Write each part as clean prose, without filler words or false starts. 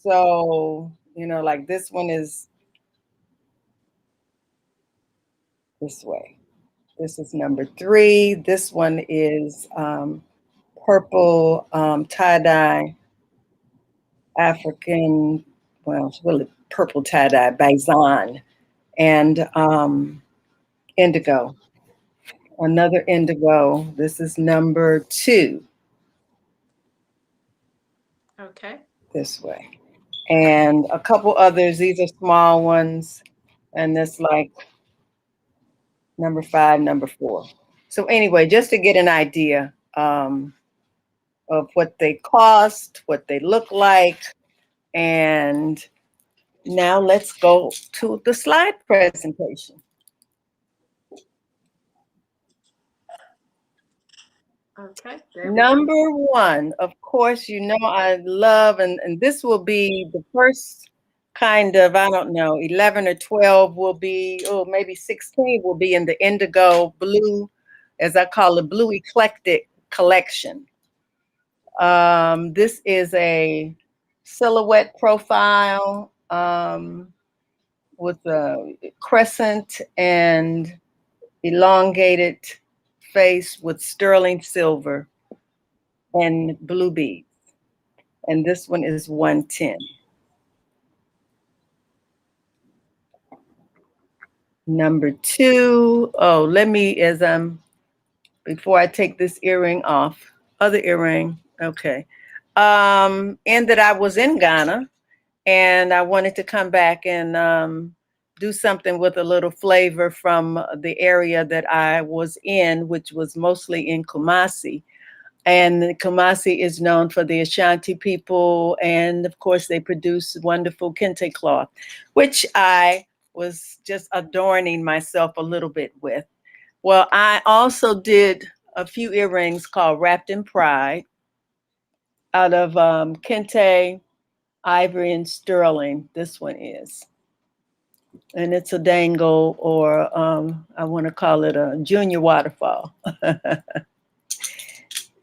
So, like this one is this way. This is number 3. This one is purple tie-dye African, well, it's really purple tie-dye Baisan and indigo. Another indigo. This is number 2 Okay. this way. And a couple others. These are small ones. And this like number 5, number 4. So anyway, just to get an idea of what they cost, what they look like, and now let's go to the slide presentation. Okay. Number 1, of course, I love, and this will be the first kind of, I don't know, 11 or 12 will be, oh, maybe 16 will be in the indigo blue, as I call it, blue eclectic collection. This is a silhouette profile with a crescent and elongated face with sterling silver and blue beads. And this one is 110. Number 2, oh, let me, before I take this earring off, other earring, okay. And that I was in Ghana and I wanted to come back and do something with a little flavor from the area that I was in, which was mostly in Kumasi. And Kumasi is known for the Ashanti people, and of course, they produce wonderful kente cloth, which I was just adorning myself a little bit with. Well, I also did a few earrings called Wrapped in Pride out of kente, ivory, and sterling. This one is. And it's a dangle, or I want to call it a junior waterfall.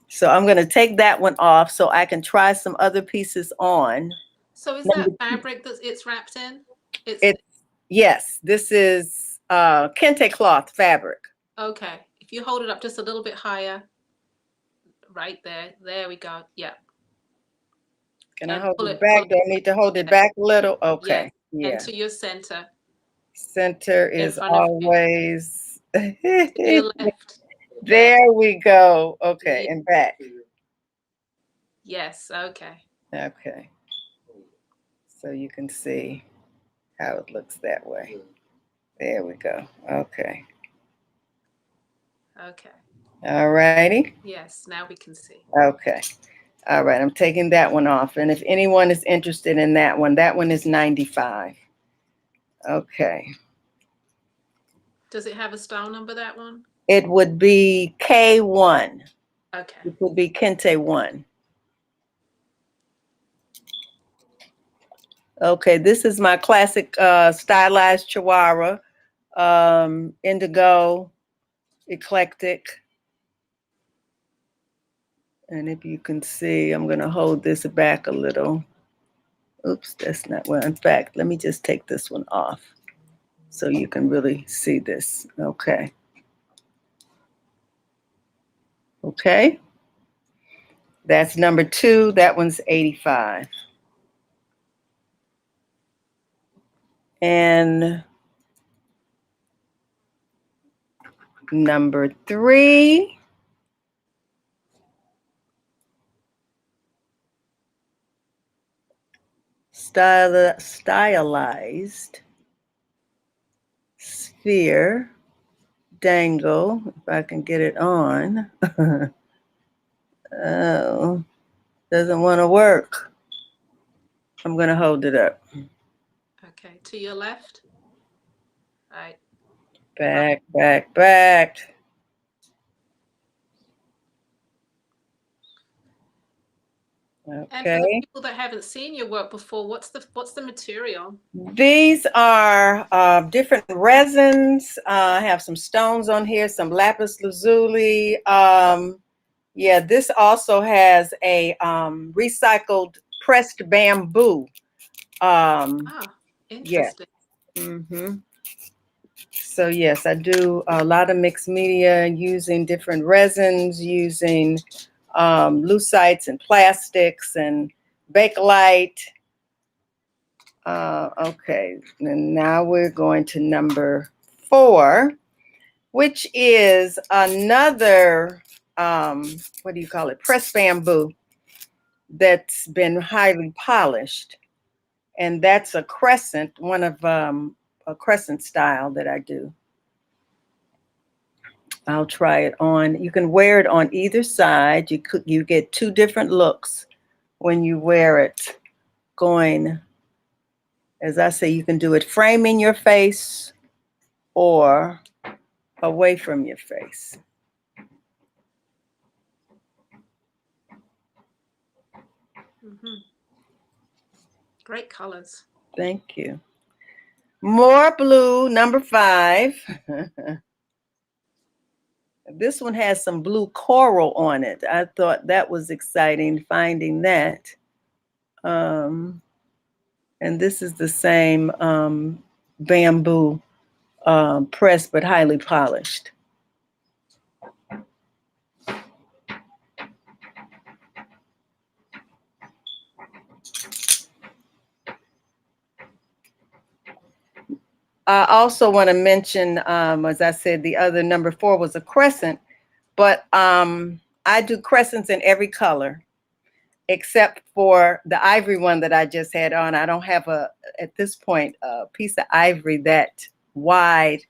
So I'm going to take that one off so I can try some other pieces on. So is that fabric that it's wrapped in? It's yes, this is kente cloth fabric. Okay. If you hold it up just a little bit higher, right there. There we go. Yeah. Can I hold it back? Do I need to hold it back a little? Okay. Yeah. And to your center. Center is always to your left. There we go. Okay, and back. Yes, okay. Okay. So you can see how it looks that way. There we go. Okay. Okay. All righty. Yes, now we can see. Okay. All right, I'm taking that one off. And if anyone is interested in that one is 95. Okay. Does it have a style number, that one? It would be K1. Okay. It would be Kente 1. Okay, this is my classic stylized Chihuahua, indigo, eclectic. And if you can see, I'm going to hold this back a little. Oops, that's not well. In fact, let me just take this one off so you can really see this. Okay. Okay. That's number 2. That one's 85. And number 3. Stylized sphere dangle, if I can get it on. Oh, doesn't want to work. I'm going to hold it up. Okay, to your left. Right. Back, back, back. Okay. And for the people that haven't seen your work before, what's the material? These are different resins. I have some stones on here, some lapis lazuli. Yeah, this also has a recycled pressed bamboo Interesting. Mm-hmm. So yes, I do a lot of mixed media using different resins, using lucite and plastics and Bakelite. Okay, and now we're going to number 4, which is another, what do you call it? Pressed bamboo that's been highly polished. And that's a crescent, one of a crescent style that I do. I'll try it on. You can wear it on either side. You get 2 different looks when you wear it. Going, as I say, you can do it framing your face or away from your face. Mm-hmm. Great colors. Thank you. More blue, number 5. This one has some blue coral on it. I thought that was exciting, finding that. And this is the same bamboo pressed but highly polished. I also want to mention, as I said, the other number 4 was a crescent, but I do crescents in every color except for the ivory one that I just had on. I don't have at this point, a piece of ivory that wide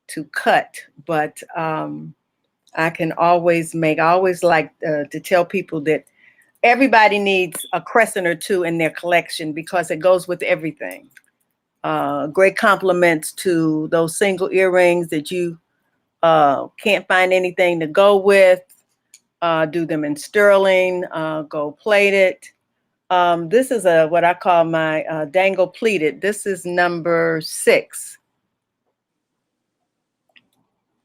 to cut, but I can always I always like to tell people that everybody needs a crescent or 2 in their collection because it goes with everything. Great compliments to those single earrings that you can't find anything to go with. Do them in sterling, gold plated. This is what I call my dangle pleated. This is number 6.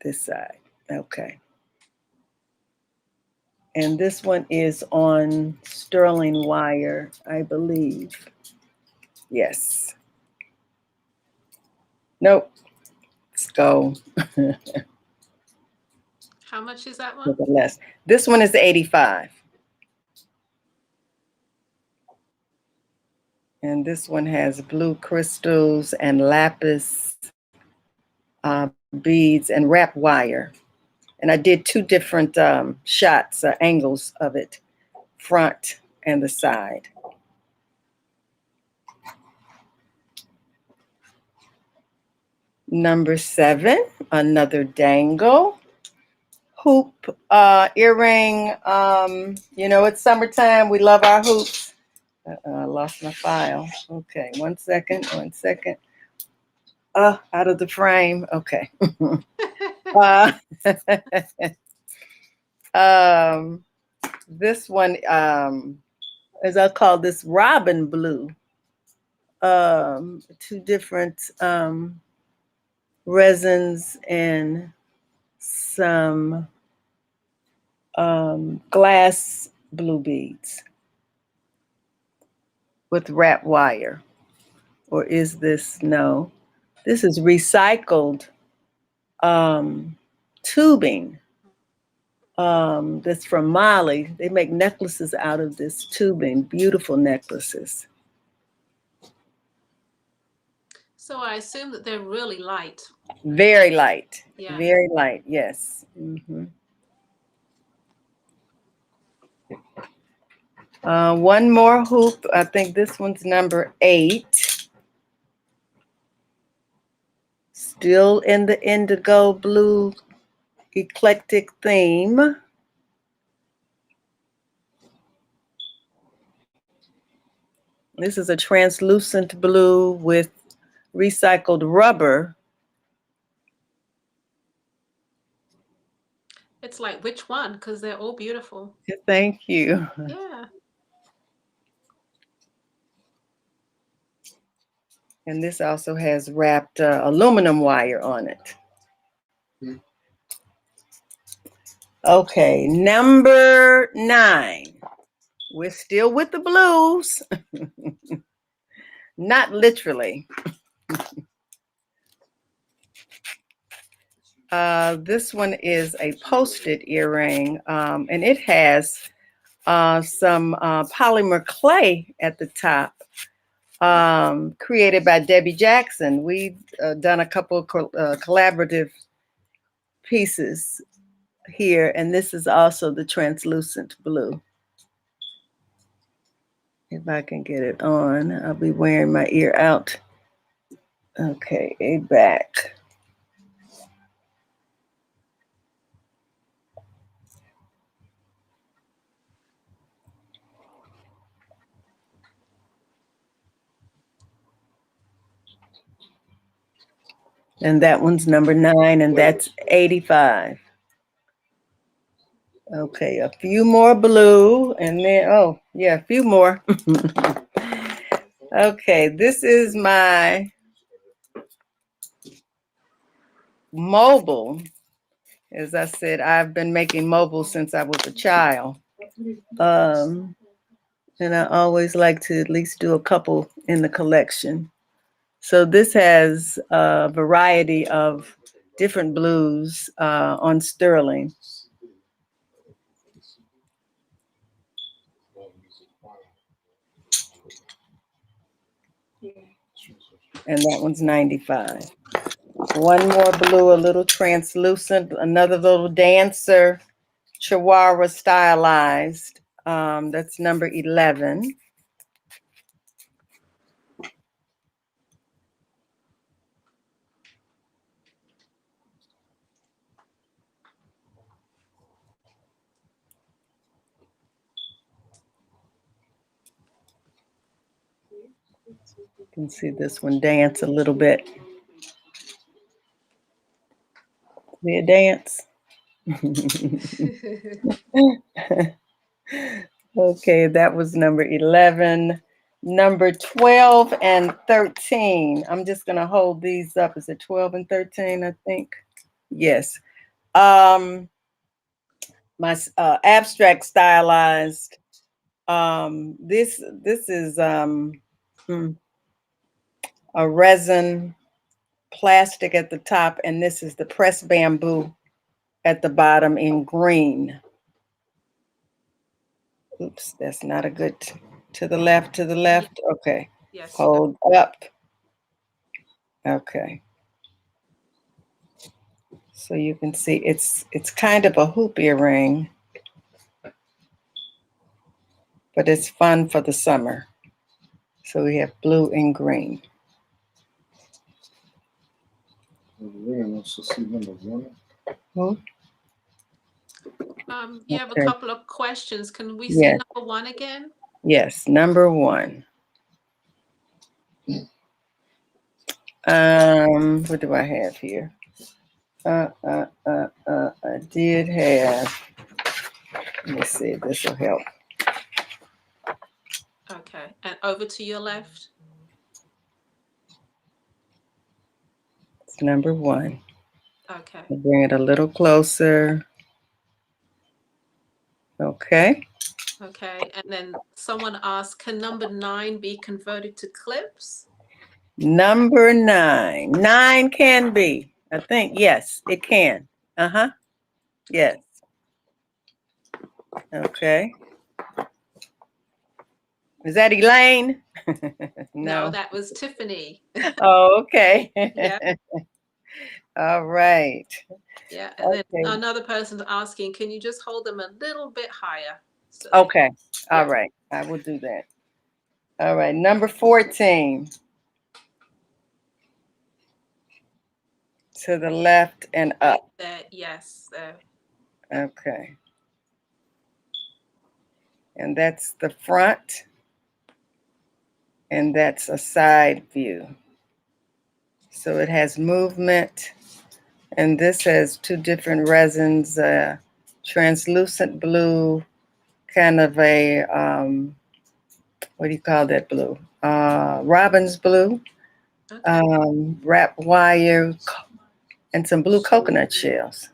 This side. Okay. And this one is on sterling wire, I believe. Yes. Nope. Let's go. How much is that one? Less. This one is 85. And this one has blue crystals and lapis beads and wrap wire. And I did 2 different shots, angles of it, front and the side. Number 7, another dangle hoop earring. It's summertime. We love our hoops. I lost my file. Okay, one second. Out of the frame. Okay. This one, as I call this, robin blue. 2 different resins and some glass blue beads with wrap wire. Or is this, no, this is recycled tubing that's from Mali. They make necklaces out of this tubing, beautiful necklaces. So I assume that they're really light. Very light. Yeah. Very light, yes. Mm-hmm. One more hoop. I think this one's number 8. Still in the indigo blue eclectic theme. This is a translucent blue with recycled rubber. It's like, which one? Because they're all beautiful. Thank you. Yeah. And this also has wrapped aluminum wire on it. Okay, number 9. We're still with the blues. Not literally. This one is a posted earring, and it has some polymer clay at the top, created by Debbie Jackson. We've done a couple of collaborative pieces here, and this is also the translucent blue. If I can get it on, I'll be wearing my ear out. Okay, a back. And that one's number 9, and that's 85. Okay, a few more blue, and then, oh, yeah, a few more. Okay, this is my mobile. As I said, I've been making mobiles since I was a child. And I always like to at least do a couple in the collection. So this has a variety of different blues on sterling. And that one's 95. One more blue, a little translucent, another little dancer, Chihuahua stylized. That's number 11. You can see this one dance a little bit. See it dance? Okay, that was number 11. Number 12 and 13. I'm just going to hold these up. Is it 12 and 13, I think? Yes. My abstract stylized. This is a resin plastic at the top, and this is the pressed bamboo at the bottom in green. Oops, that's not a good, to the left, to the left. Okay. Yes. Hold up. Okay. So you can see it's kind of a hoop earring, but it's fun for the summer. So we have blue and green. You have a Okay. couple of questions. Can we see Yes. number 1 again? Yes, number 1. What do I have here? I did have, let me see if this will help. Okay, and over to your left. It's number 1. Okay. I'll bring it a little closer. Okay. Okay, and then someone asked, can number 9 be converted to clips? Number 9. 9 can be. I think, yes, it can. Uh-huh. Yes. Okay. Is that Elaine? No, that was Tiffany. Oh, okay. Yeah. All right. Yeah, and then Okay. another person's asking, can you just hold them a little bit higher? So Okay. All yeah. right. I will do that. All right. Number 14. To the left and up. There, yes, there. Okay. And that's the front. And that's a side view. So it has movement. And this has 2 different resins, translucent blue, kind of a, what do you call that blue? Robin's blue, Okay. wrap wire, and some blue coconut shells.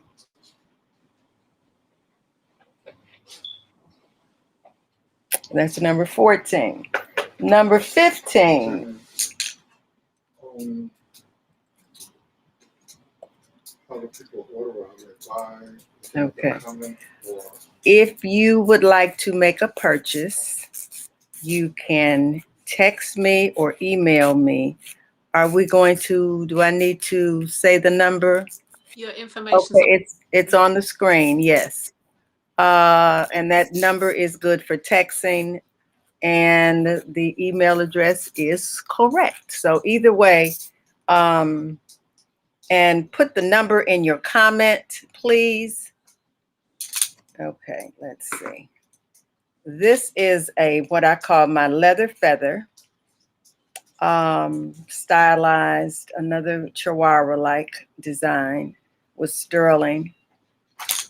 That's number 14. Number 15. how do people order on it? Buy, Okay. comment, or If you would like to make a purchase, you can text me or email me. Are we going to, do I need to say the number? Your Okay, information's on. it's on the screen, yes. And that number is good for texting, and the email address is correct. So either way, and put the number in your comment, please. Okay, let's see. This is what I call my leather feather, stylized, another Chihuahua-like design with sterling.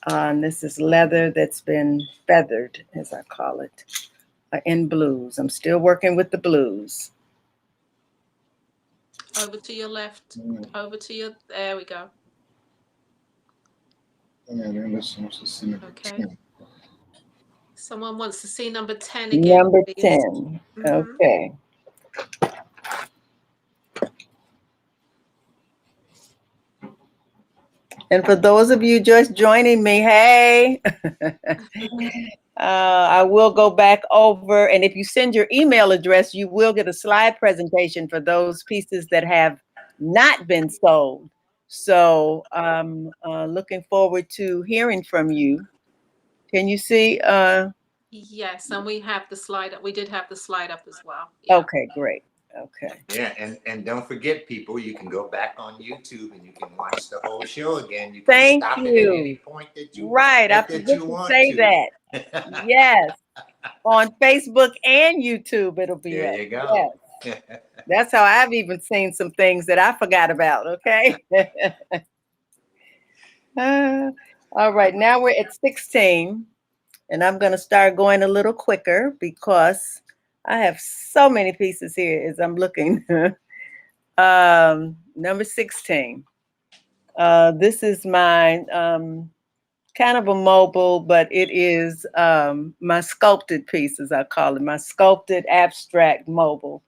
And this is leather that's been feathered, as I call it, in blues. I'm still working with the blues. Over to your left. Over to your, there we go. and then this wants to see number Okay. 10. Someone wants to see number 10 again, Number please. 10. Okay. And for those of you just joining me, hey, I will go back over. And if you send your email address, you will get a slide presentation for those pieces that have not been sold. So looking forward to hearing from you. Can you see? Yes, and we have the slide up. We did have the slide up as well. Yeah. Okay, great. Okay. Yeah, and don't forget, people, you can go back on YouTube and you can watch the whole show again. You can Thank stop it at you. any point that you Right. I that forget you to want say to. that. Yes. On Facebook and YouTube, it'll be There up. you go. Yes. That's how I've even seen some things that I forgot about. Okay. All right. Now we're at 16, and I'm going to start going a little quicker because I have so many pieces here as I'm looking. Number 16. This is my kind of a mobile, but it is my sculpted piece, as I call it, my sculpted abstract mobile.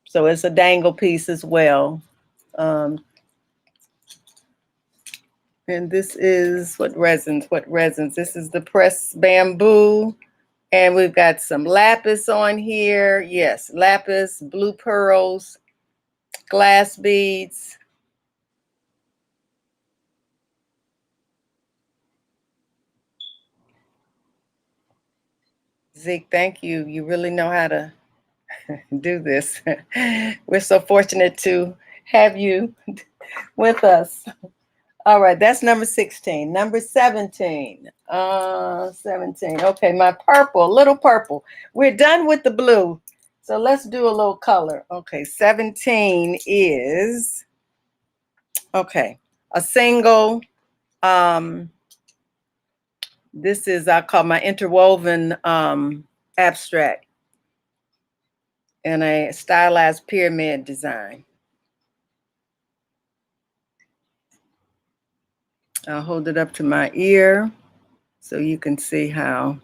So it's a dangle piece as well. Um, and this is what resins. This is the pressed bamboo. And we've got some lapis on here. Yes, lapis, blue pearls, glass beads. Zeke, thank you. You really know how to do this. We're so fortunate to have you with us. All right, that's number 16. Number 17. 17. Okay, my purple, little purple. We're done with the blue. So let's do a little color. Okay, 17 is okay, a single. This is I call my interwoven abstract and a stylized pyramid design. I'll hold it up to my ear so you can see how.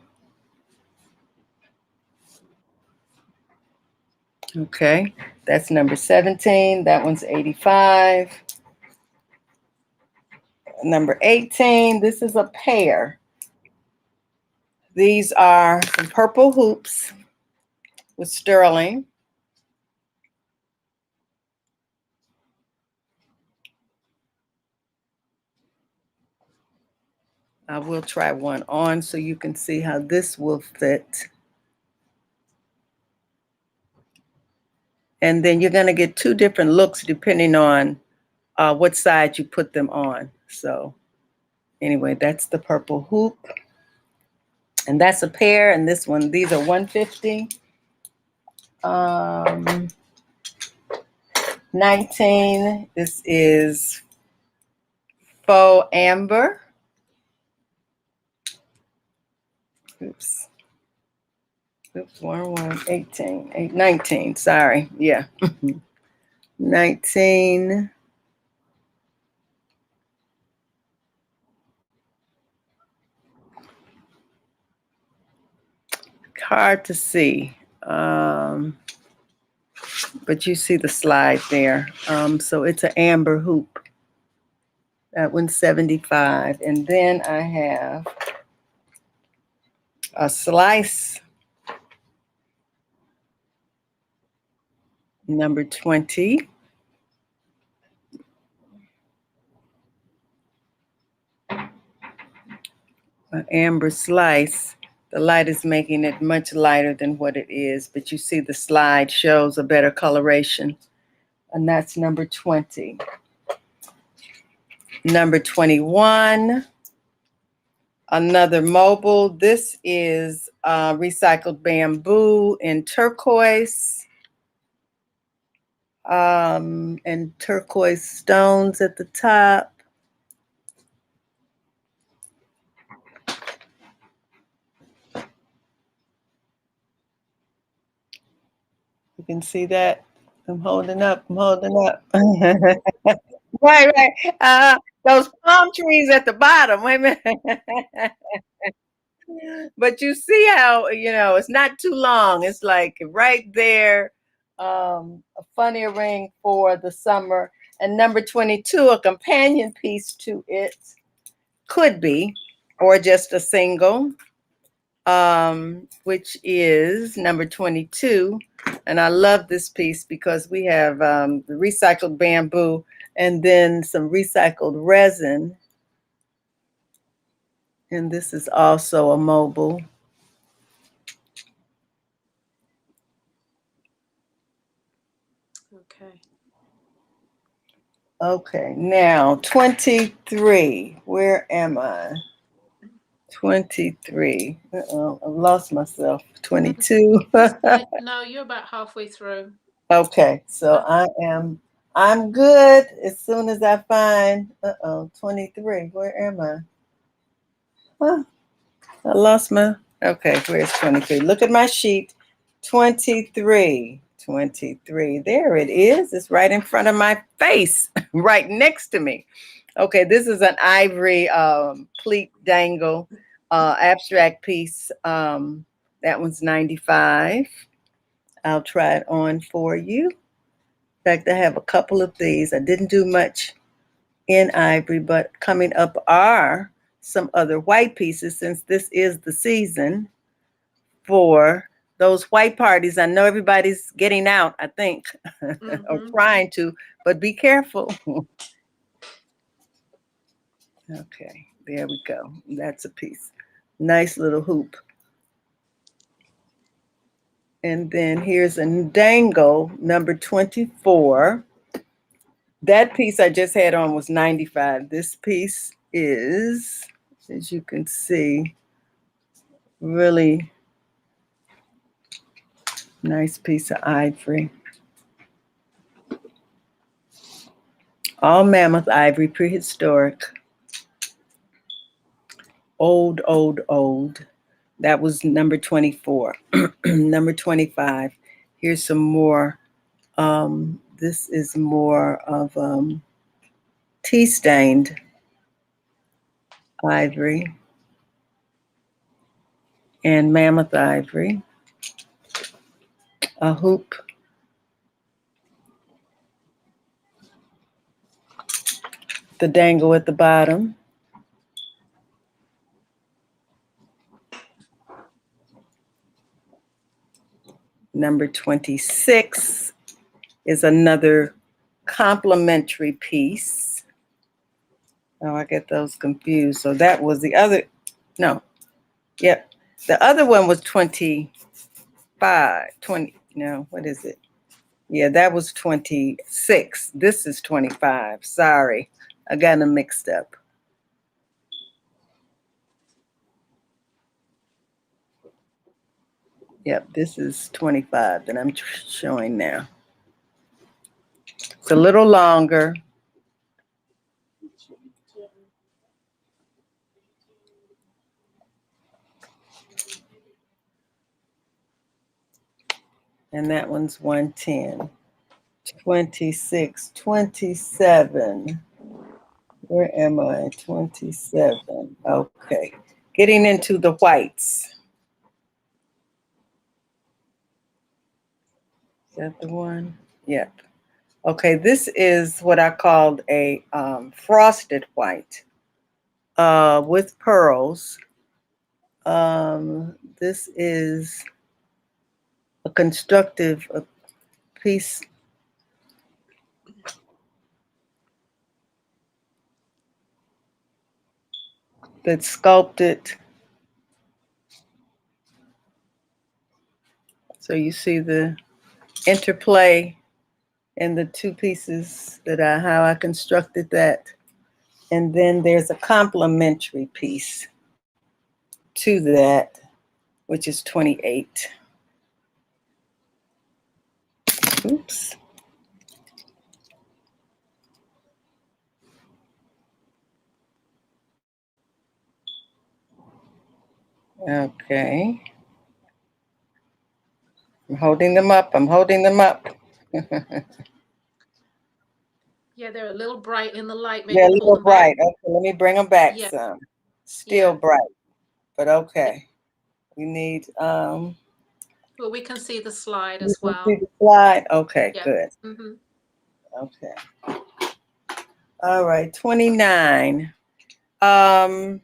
Okay, that's number 17. That one's 85. Number 18, this is a pair. These are some purple hoops with sterling. I will try one on so you can see how this will fit. And then you're going to get two different looks depending on what side you put them on. So anyway, that's the purple hoop. And that's a pair. And this one, these are 150. 19, this is faux amber. Oops. Oops, 18, 19, sorry. Yeah. 19. Hard to see. but you see the slide there. So it's an amber hoop. That one's 75. And then I have a slice, number 20. An amber slice. The light is making it much lighter than what it is, but you see the slide shows a better coloration. And that's number 20. Number 21, another mobile. This is recycled bamboo in turquoise and turquoise stones at the top. You can see that. I'm holding up. I'm holding up. Right, right. Those palm trees at the bottom. Wait a minute. But you see how, it's not too long. It's like right there. A fun earring for the summer. And number 22, a companion piece to it could be, or just a single, which is number 22. And I love this piece because we have the recycled bamboo and then some recycled resin. And this is also a mobile. Okay. Okay, now 23. Where am I? 23. Uh-oh, I've lost myself. 22. No, you're about halfway through. Okay, so I'm good as soon as I find 23. Where am I? Huh, I lost my okay, where's 23? Look at my sheet. 23. 23. There it is. It's right in front of my face, right next to me. Okay, this is an ivory pleat dangle abstract piece. That one's 95. I'll try it on for you. In fact, I have a couple of these. I didn't do much in ivory, but coming up are some other white pieces since this is the season for those white parties. I know everybody's getting out, I think, or trying to, but be careful. Okay, there we go. That's a piece. Nice little hoop. And then here's a dangle, number 24. That piece I just had on was 95. This piece is, as you can see, really nice piece of ivory. All mammoth ivory, prehistoric. Old, old, old. That was number 24. Number 25. Here's some more. This is more of tea stained ivory and mammoth ivory. A hoop. The dangle at the bottom. Number 26 is another complementary piece. Oh, I get those confused. So that was the other, no, yep. The other one was 25, 20, no, what is it? Yeah, that was 26. This is 25. Sorry, I got them mixed up. Yep, this is 25 that I'm showing now. It's a little longer. And that one's 110. 26, 27. Where am I? 27. Okay. Getting into the whites. that the one? Yep. Okay, this is what I called a frosted white with pearls. This is a constructive piece that's sculpted. So you see the interplay in the two pieces how I constructed that. And then there's a complementary piece to that, which is 28. Oops. Okay. I'm holding them up. I'm holding them up. Yeah, they're a little bright in the light. They're a Maybe pull little them back. bright. Okay, let me bring them back Yeah, some. Still yeah. bright, but Yeah. okay. We need Well, we can see the slide you as can see well. the slide. Okay, Yeah. good. Mm-hmm. Okay. All right, 29. And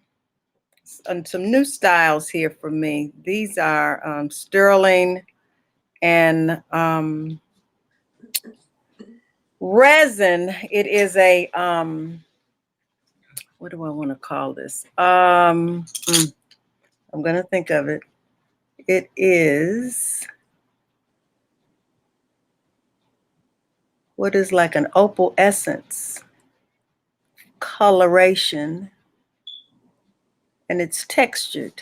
some new styles here for me. These are sterling and resin. It is a what do I want to call this? I'm gonna think of it. It is what is like an opal essence coloration, and it's textured.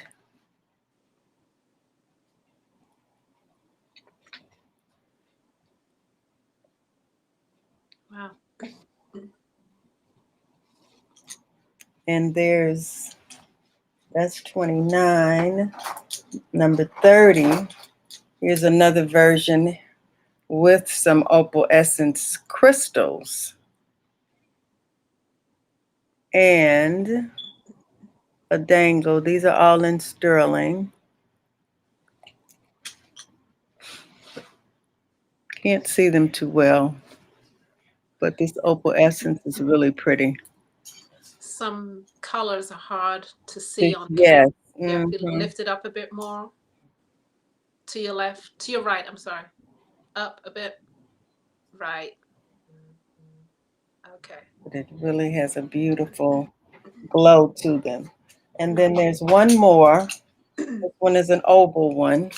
Wow. And that's 29. Number 30. Here's another version with some opal essence crystals and a dangle. These are all in sterling. Can't see them too well, but this opal essence is really pretty. Some colors are hard to see on camera. Yes. Yeah, if you Mm-hmm. lift it up a bit more. To your left, to your right, I'm sorry. Up a bit. Right. Okay. But it really has a beautiful glow to them. And then there's one more. This one is an oval one.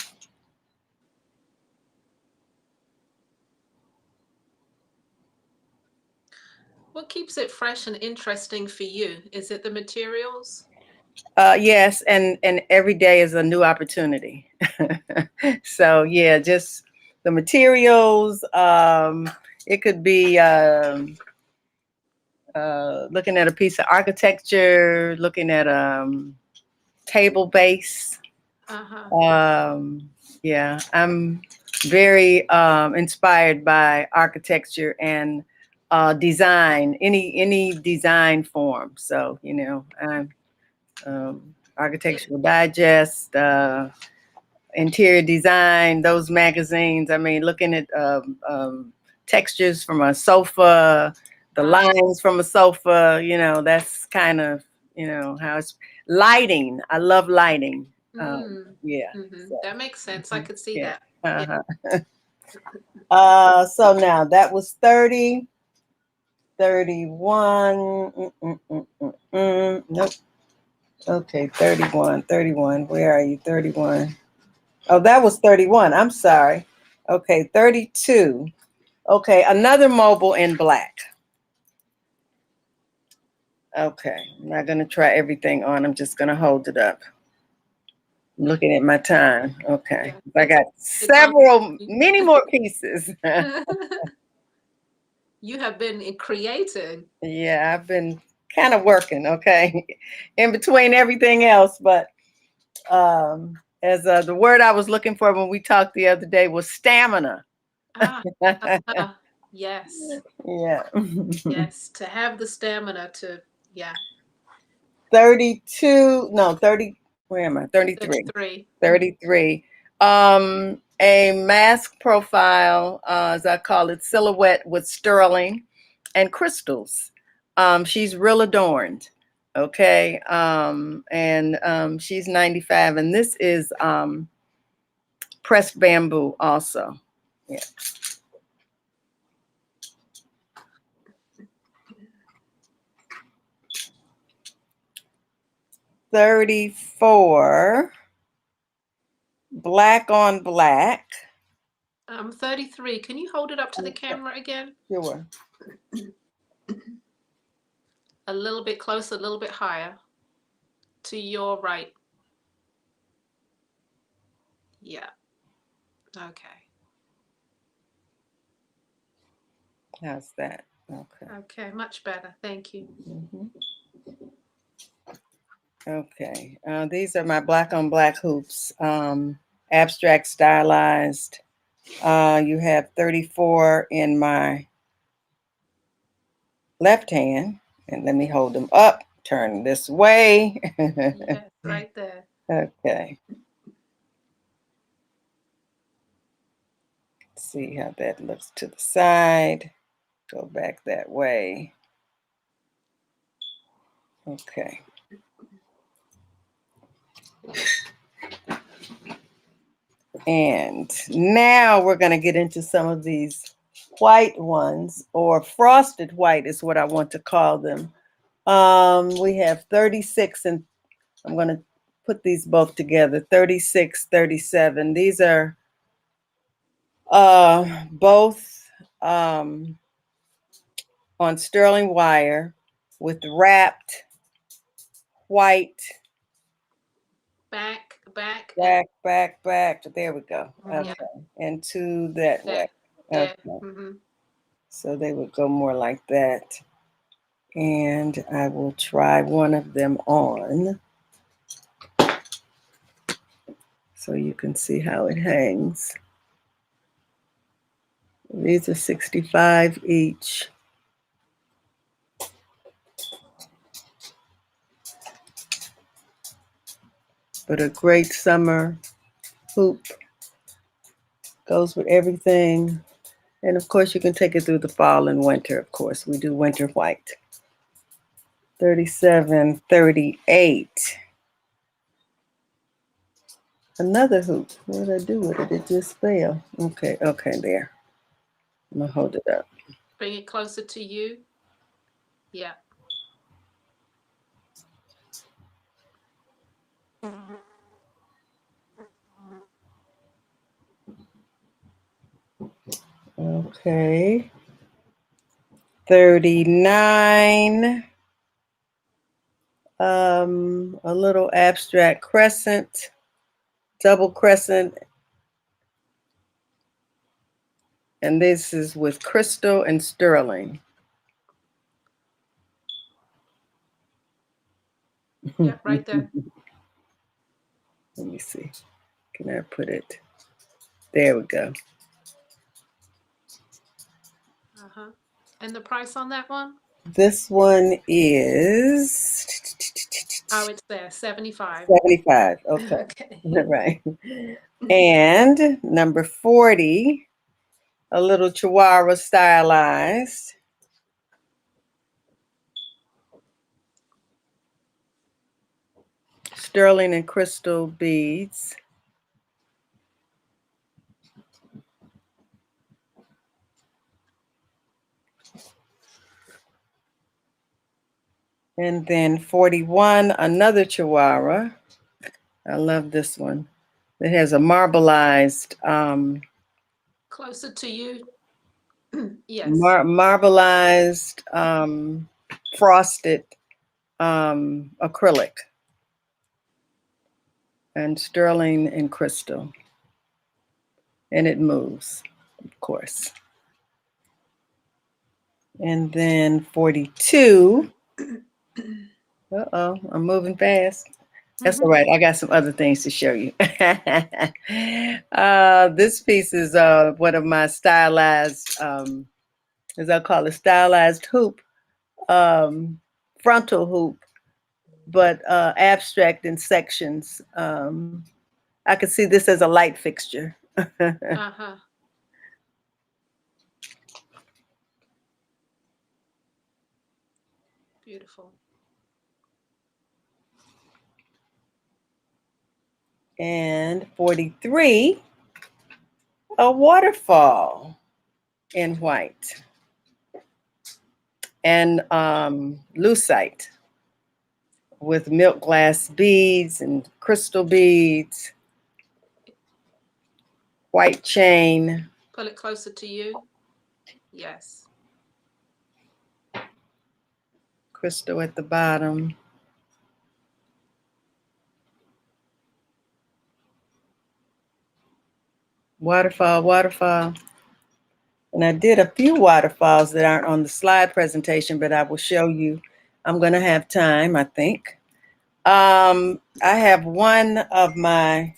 What keeps it fresh and interesting for you? Is it the materials? Yes, and every day is a new opportunity. So yeah, just the materials. It could be looking at a piece of architecture, looking at table base. Uh-huh. Yeah, I'm very inspired by architecture and design, any design form. So I'm Architectural Digest, Interior Design, those magazines. I mean, looking at textures from a sofa, the lines from a sofa. That's kind of how it's lighting. I love lighting. Yeah. Mm-hmm. So, That makes sense. I could see yeah. that. Yeah. So now that was 30, 31. Nope. Okay, 31, 31. Where are you? 31. Oh, that was 31. I'm sorry. Okay, 32. Okay, another mobile in black. Okay, I'm not going to try everything on. I'm just going to hold it up. I'm looking at my time. Okay, Yeah. I got many more pieces. You have been creating. Yeah, I've been kind of working, okay, in between everything else. But as the word I was looking for when we talked the other day was stamina. Yes. Yeah. Yes. To have the stamina to, yeah. 32, no, 30, where am I? 33. 33. 33. a mask profile, as I call it, silhouette with sterling and crystals. She's real adorned. Okay. She's 95. And this is pressed bamboo also. Yeah. $34. Black on black. 33. Can you hold it up to the camera again? Sure. A little bit closer, a little bit higher. To your right. Yeah. Okay. How's that? Okay. Okay, much better. Thank you. Mhm. Okay. These are my black on black hoops. Abstract stylized. You have 34 in my left hand. And let me hold them up. Turn this way. Yes, right there. Okay. See how that looks to the side. Go back that way. Okay. And now we're going to get into some of these white ones, or frosted white is what I want to call them. We have 36, and I'm going to put these both together, 36, 37. These are both on sterling wire with wrapped white Back. back. There we go. Okay. And to that way. There. Okay. So they would go more like that. And I will try one of them on so you can see how it hangs. These are 65 each. But a great summer hoop. Goes with everything. And of course, you can take it through the fall and winter, of course. We do winter white. 37, 38. Another hoop. What did I do with it? It just fell. Okay, there. I'm going to hold it up. Bring it closer to you. Yeah. Okay. 39. A little abstract crescent, double crescent. And this is with crystal and sterling. Yeah, right there. Let me see. Can I put it? There we go. And the price on that one? This one is Oh, it's there, 75. 75. Okay. Right. And number 40, a little Chihuahua stylized. Sterling and crystal beads. And then 41, another Chihuahua. I love this one. It has a marbleized, Closer to you. Yes. marbleized, frosted acrylic. And sterling and crystal. And it moves, of course. And then 42. Uh-oh, I'm moving fast. That's all right. I got some other things to show you. This piece is one of my stylized, as I call it, stylized hoop, frontal hoop, but abstract in sections. I could see this as a light fixture. Uh-huh. Beautiful. And 43, a waterfall in white. And lucite with milk glass beads and crystal beads, white chain. Pull it closer to you. Yes. Crystal at the bottom. Waterfall, waterfall. And I did a few waterfalls that aren't on the slide presentation, but I will show you. I'm going to have time, I think. I have one of my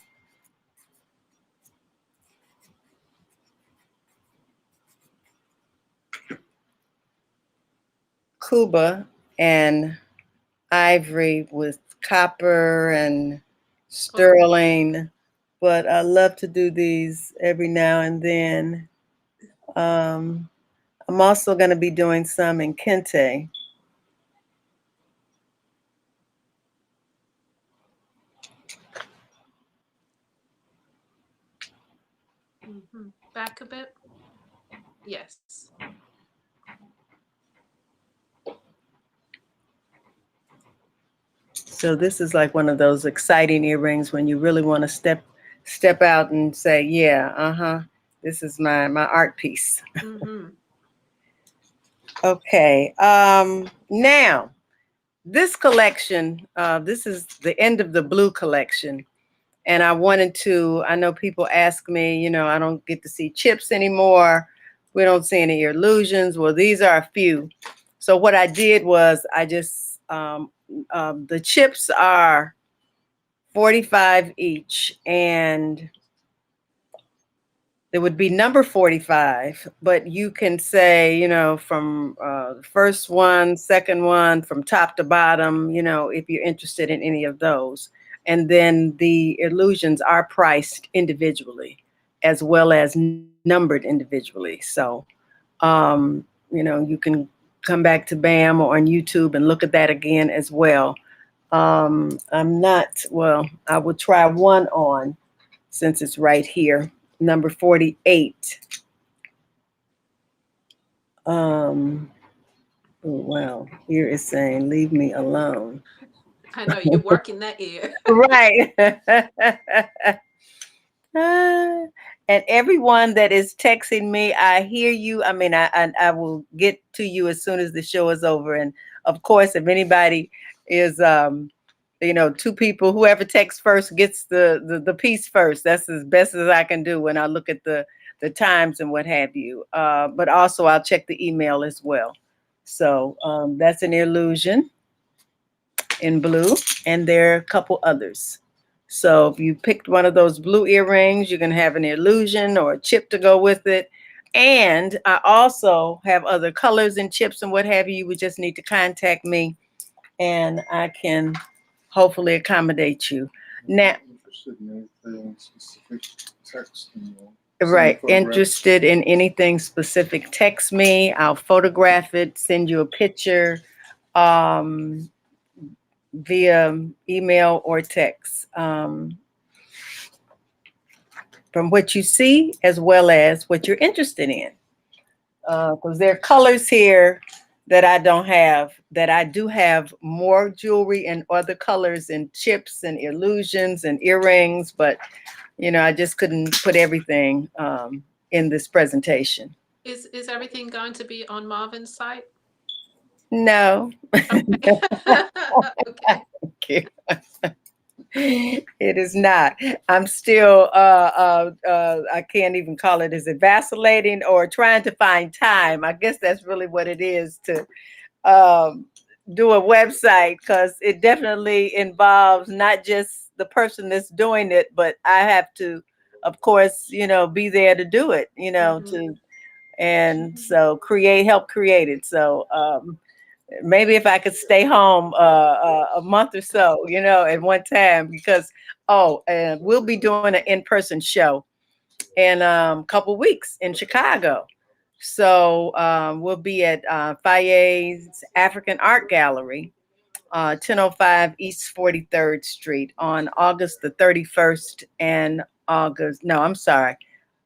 Cuba and ivory with copper and sterling, but I love to do these every now and then. I'm also going to be doing some in kente. Back a bit. Yes. So this is like one of those exciting earrings when you really want to step out and say, yeah, this is my art piece. Okay. Now this collection, this is the end of the blue collection. And I wanted to, I know people ask me, I don't get to see chips anymore. We don't see any illusions. Well, these are a few. So what I did was I just, the chips are 45 each, and there would be number 45, but you can say, from first one, second one, from top to bottom, if you're interested in any of those. And then the illusions are priced individually as well as numbered individually. So, you can come back to BAM or on YouTube and look at that again as well. I'm not, well, I will try one on since it's right here. Number 48. Oh, wow. Here is saying, leave me alone. I know you're working that ear. Right. And everyone that is texting me, I hear you. I mean, I will get to you as soon as the show is over. And of course, if anybody is, two people, whoever texts first gets the piece first. That's as best as I can do when I look at the times and what have you. But also I'll check the email as well. So that's an illusion in blue, and there are a couple others. So if you picked one of those blue earrings, you can have an illusion or a chip to go with it. And I also have other colors and chips and what have you. You would just need to contact me and I can hopefully accommodate you. Now, Interested in anything specific, text me. right, interested in anything specific, text me. I'll photograph it, send you a picture via email or text. From what you see as well as what you're interested in. Because there are colors here that I don't have, that I do have more jewelry and other colors and chips and illusions and earrings, but I just couldn't put everything in this presentation. Is everything going to be on Marvin's site? No. Okay. Okay. Okay. It is not. I'm still, I can't even call it, is it vacillating or trying to find time? I guess that's really what it is to do a website, because it definitely involves not just the person that's doing it, but I have to, of course, be there to do it, and so help create it. So, maybe if I could stay home a month or so, at one time, because we'll be doing an in-person show in a couple weeks in Chicago. So we'll be at Fayet's African Art Gallery, 1005 East 43rd Street on August the 31st and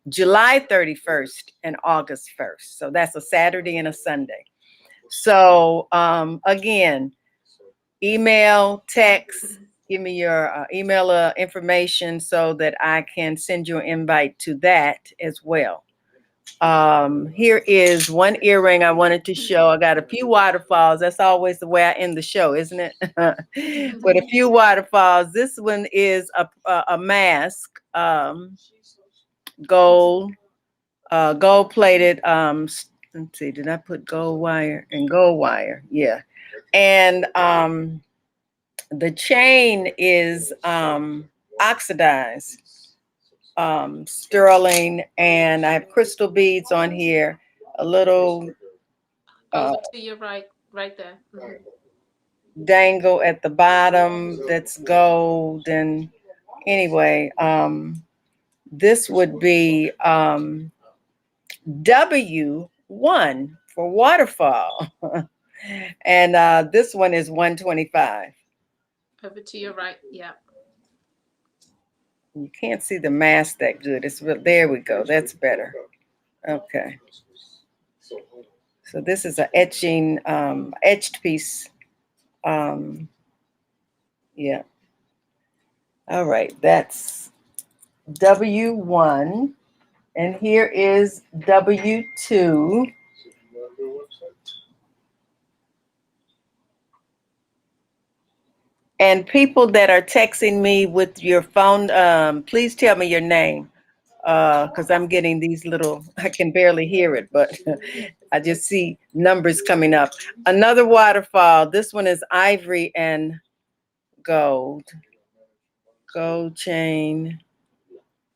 July 31st and August 1st. So that's a Saturday and a Sunday. So again, email, text, give me your email information so that I can send you an invite to that as well. Here is one earring I wanted to show. I got a few waterfalls. That's always the way I end the show, isn't it? With a few waterfalls. This one is a mask, gold plated. Let's see, did I put gold wire and gold wire? Yeah. And the chain is oxidized sterling, and I have crystal beads on here, a little Over to your right, right there. dangle at the bottom that's gold. And anyway, this would be W1 for waterfall. And this one is 125. Over to your right, yeah. You can't see the mask that good. There we go. That's better. Okay. So this is an etched piece. Yeah. All right. That's W1. And here is W2. And people that are texting me with your phone, please tell me your name, because I'm getting these little, I can barely hear it, but I just see numbers coming up. Another waterfall. This one is ivory and gold. Gold chain,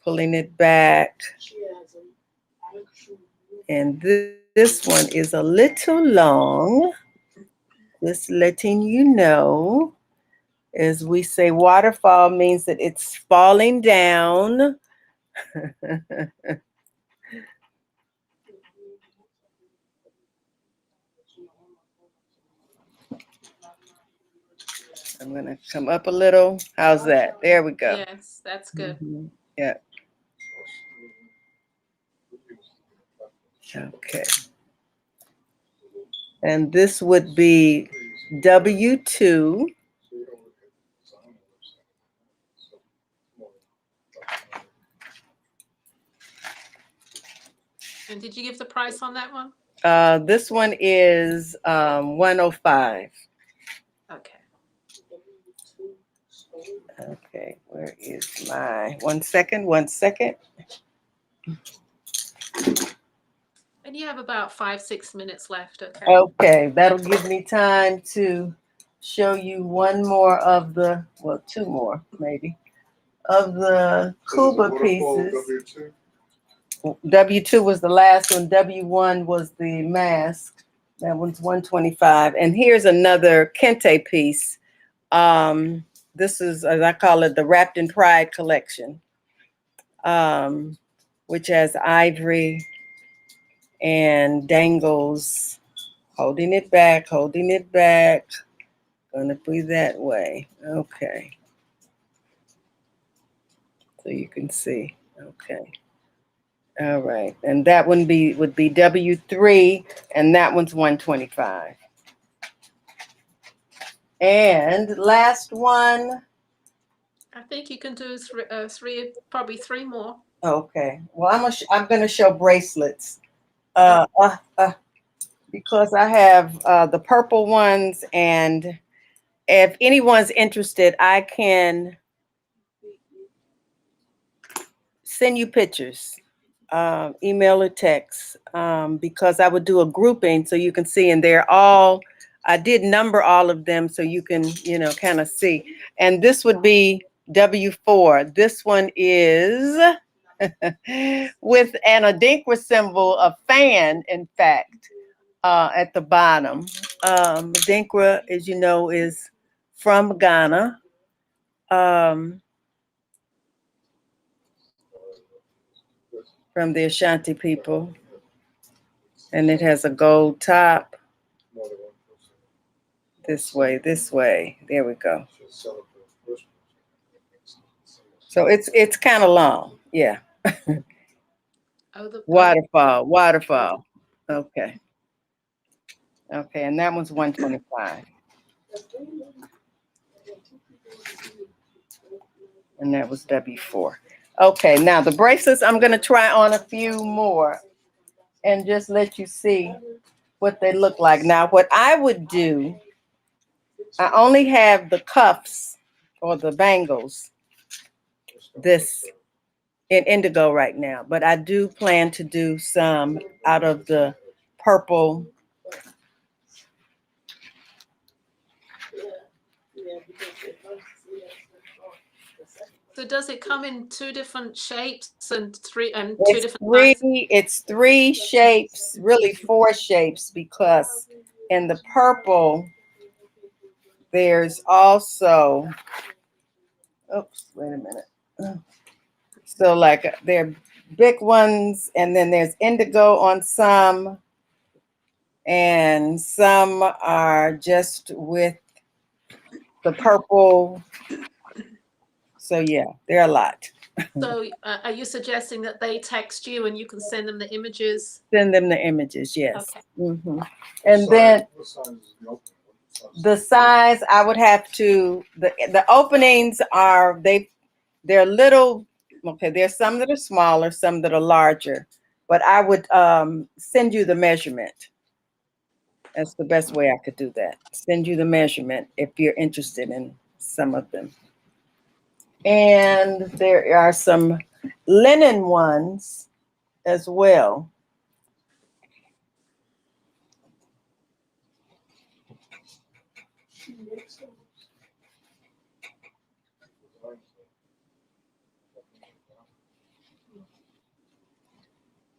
pulling it back. And this one is a little long. Just letting you know. As we say, waterfall means that it's falling down. I'm going to come up a little. How's that? There we go. Yes, that's good. Yeah. Okay. And this would be W2. And did you give the price on that one? This one is 105. Okay. Okay, where is my 1 second? 1 second. And you have about 5-6 minutes left. Okay. Okay, that'll give me time to show you one more of the, well, two more maybe, of the Kuba pieces. W2 was the last one. W1 was the mask. That one's 125. And here's another Kente piece. This is, as I call it, the Wrapped in Pride collection, which has ivory and dangles, holding it back, holding it back. Gonna be that way. Okay. So you can see. Okay. All right. And that one would be W3, and that one's 125. And last one. I think you can do probably three more. Okay. Well, I'm gonna show bracelets. Because I have the purple ones, and if anyone's interested, I can send you pictures, email or text, because I would do a grouping so you can see, and I did number all of them so you can, kind of see. And this would be W4. This one is with an Adinkra symbol, a fan, in fact, at the bottom. Adinkra, as you know, is from Ghana. from the Ashanti people. And it has a gold top. More than one person. This way, this way. There we go. She'll sell it to the first person. So it's kind of long. Yeah. Oh, Waterfall, waterfall. Okay. Okay, and that one's 125. And that was W4. Okay, now the bracelets, I'm gonna try on a few more and just let you see what they look like. Now, what I would do, I only have the cuffs or the bangles, this in indigo right now, but I do plan to do some out of the purple. So does it come in two different shapes and two It's different three, sizes? it's three shapes, really four shapes, because in the purple, there's also, oops, wait a minute. So like there are big ones, and then there's indigo on some, and some are just with the purple. So yeah, there are a lot. So are you suggesting that they text you and you can send them the images? Send them the images, yes. Okay. And then What size is the opening? What size? the size, I would have to, the openings are, they're little, okay, there's some that are smaller, some that are larger, but I would send you the measurement. That's the best way I could do that. Send you the measurement if you're interested in some of them. And there are some linen ones as well.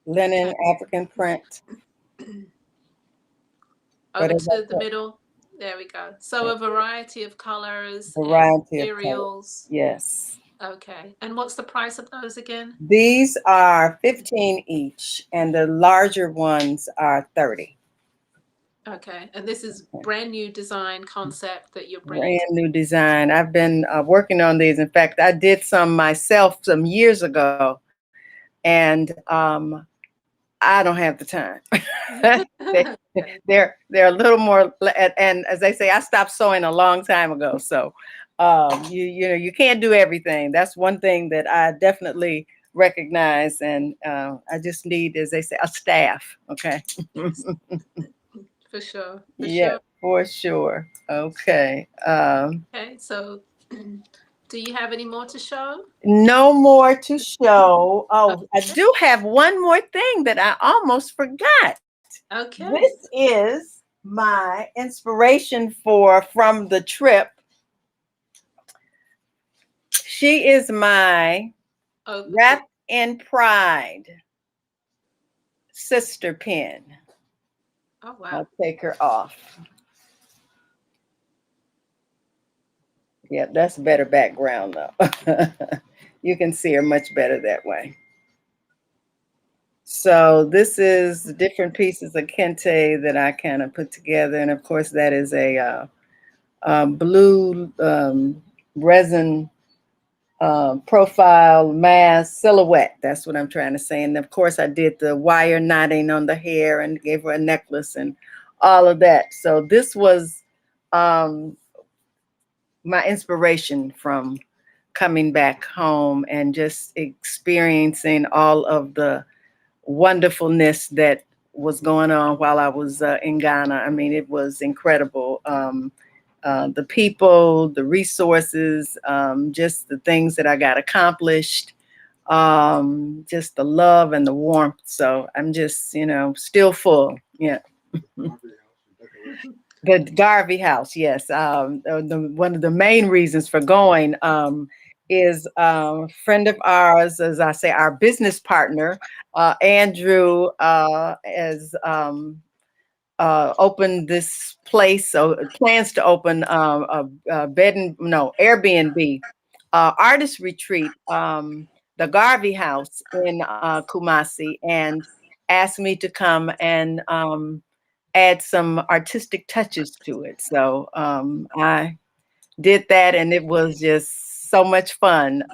Linen, African print. Over But as I to the said, middle. There we go. So a variety of colors and variety of colors. materials. Yes. Okay. And what's the price of those again? These are 15 each, and the larger ones are 30. Okay. And this is brand new design concept that you're Brand bringing. new design. I've been working on these. In fact, I did some myself some years ago, and I don't have the time. they're a little more, and as they say, I stopped sewing a long time ago. So you know, you can't do everything. That's one thing that I definitely recognize, and I just need, as they say, a staff. Okay. For sure. For Yeah, sure. for sure. Okay. Okay. So do you have any more to show? No more to show. Oh, I Okay. do have one more thing that I almost forgot. Okay. This is my inspiration from the trip. She is my Oh, Wrapped in Pride sister pin. oh wow. I'll take her off. Yeah, that's better background though. You can see her much better that way. So this is different pieces of kente that I kind of put together, and of course that is a blue resin profile mask silhouette. That's what I'm trying to say. And of course, I did the wire knotting on the hair and gave her a necklace and all of that. So this was my inspiration from coming back home and just experiencing all of the wonderfulness that was going on while I was in Ghana. I mean, it was incredible. The people, the resources, just the things that I got accomplished, just the love and the warmth. So I'm just, you know, still full. Yeah. The Garvey House, yes. One of the main reasons for going is a friend of ours, as I say, our business partner, Andrew, has opened this place, so plans to open a bed and no Airbnb artist retreat the Garvey House in Kumasi and asked me to come and add some artistic touches to it. So I did that, and it was just so much fun.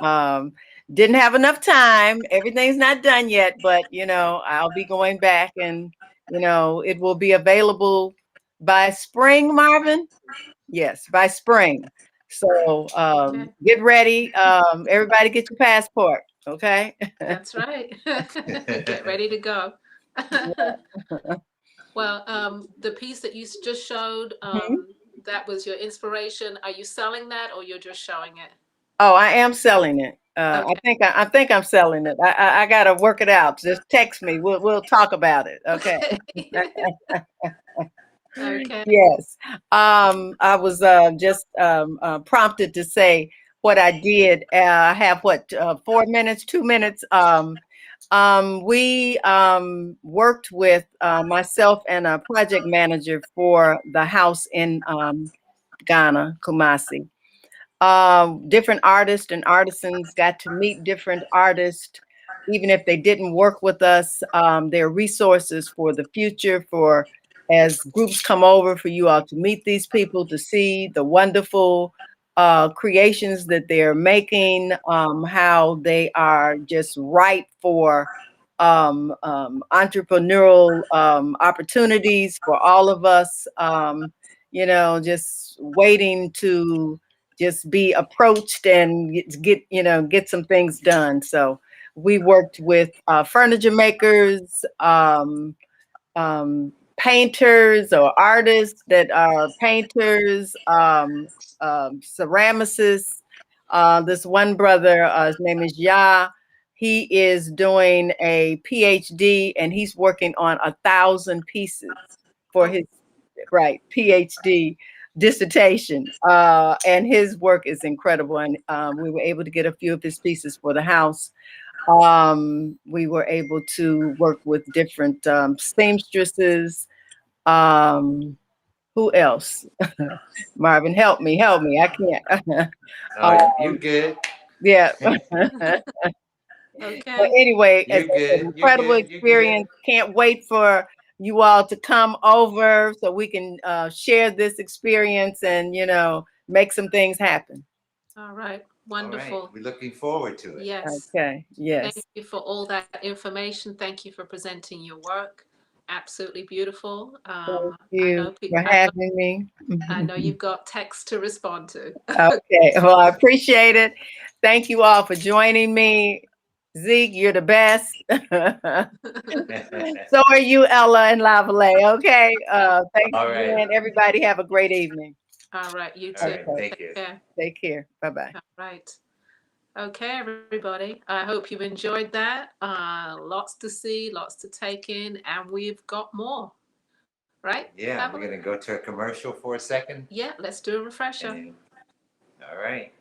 Didn't have enough time. Everything's not done yet, but I'll be going back, and it will be available by spring, Marvin. Yes, by spring. So get ready. Everybody get your passport. Okay. That's right. Get ready to go. Well, the piece that you just showed, that was your inspiration. Are you selling that, or you're just showing it? Oh, I am selling it. Okay. I think I'm selling it. I gotta work it out. Just text me. We'll talk about it. Okay. Okay. Yes. I was just prompted to say what I did. I have 4 minutes, 2 minutes. We worked with myself and a project manager for the house in Ghana, Kumasi. Different artists and artisans got to meet different artists, even if they didn't work with us. They're resources for the future, for as groups come over, for you all to meet these people, to see the wonderful creations that they're making, how they are just ripe for entrepreneurial opportunities for all of us, just waiting to just be approached and get some things done. So we worked with furniture makers, painters or artists that are painters, ceramicists. This one brother, his name is Ya. He is doing a PhD, and he's working on 1,000 pieces for his PhD dissertation. And his work is incredible. And we were able to get a few of his pieces for the house. We were able to work with different seamstresses. Who else? Marvin, help me. I can't. You're good. Yeah. Okay. But anyway, You're it's an good. incredible experience. Can't wait for you all to come over so we can share this experience and, make some things happen. All right. All Wonderful. right. We're looking forward to it. Yes. Okay. Yes. Thank you for all that information. Thank you for presenting your work. Absolutely beautiful. Thank you for I having me. know you've got text to respond to. Okay. Well, I appreciate it. Thank you all for joining me. Zeke, you're the best. So are you, Ella and Lavalais. Okay. Thanks All right. again. Everybody have a great evening. All right. You All too. right. Thank you. Care. Take care. Bye-bye. All right. Okay, everybody. I hope you've enjoyed that. Lots to see, lots to take in, and we've got more. Right? Yeah, we're gonna go to a commercial for a second. Yeah, let's do a refresher. All right.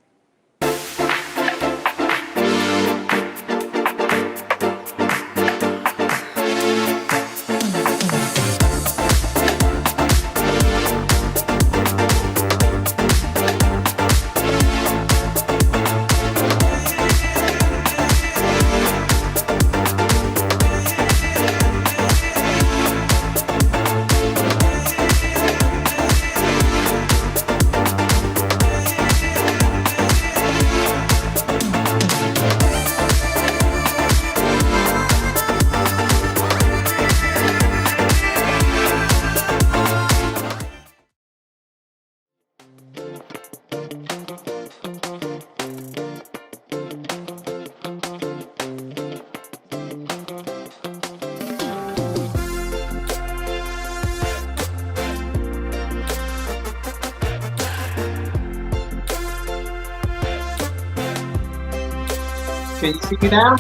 Can you see me now?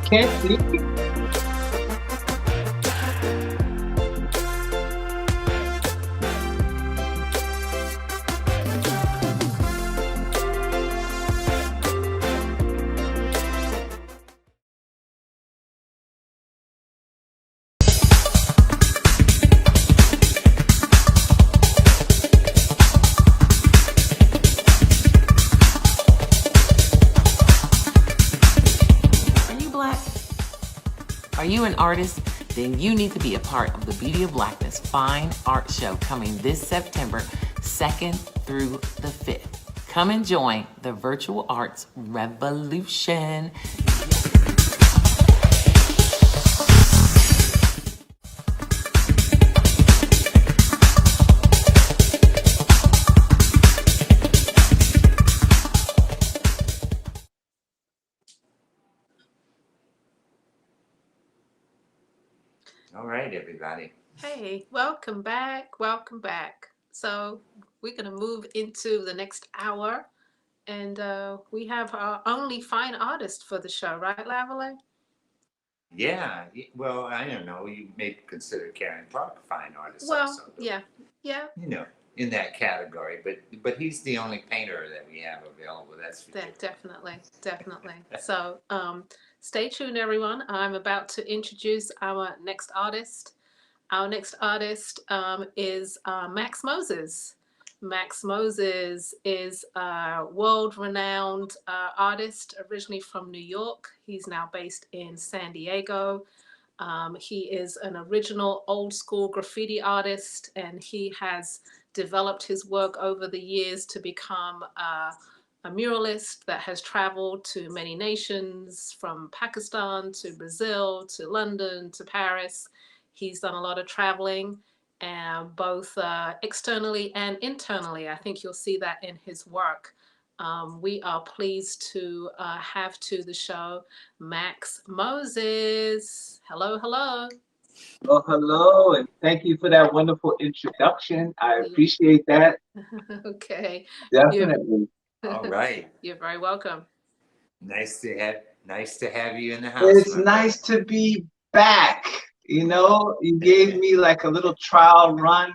Can't see. an artist? Then you need to be a part of the Beauty of Blackness Fine Art Show coming this September 2nd through the 5th. Come and join the virtual arts revolution. All right, everybody. Hey, welcome back. Welcome back. So we're going to move into the next hour, and we have our only fine artist for the show, right, Lavalais? Yeah. Well, I don't know. You may consider Karen Clark a fine artist Well, also. yeah, You know, in that category. But he's the only painter that we have available. That's for sure. definitely. So stay tuned, everyone. I'm about to introduce our next artist. Our next artist is Max Moses. Max Moses is a world-renowned artist, originally from New York. He's now based in San Diego. He is an original old school graffiti artist, and he has developed his work over the years to become a muralist that has traveled to many nations, from Pakistan to Brazil to London to Paris. He's done a lot of traveling, both externally and internally. I think you'll see that in his work. We are pleased to have to the show Max Moses. Hello, hello. Well, hello, and thank you for that wonderful introduction. I appreciate that. Okay. Definitely. All right. You're very welcome. Nice to have you in the house. It's nice to be back. You know, you gave me like a little trial run,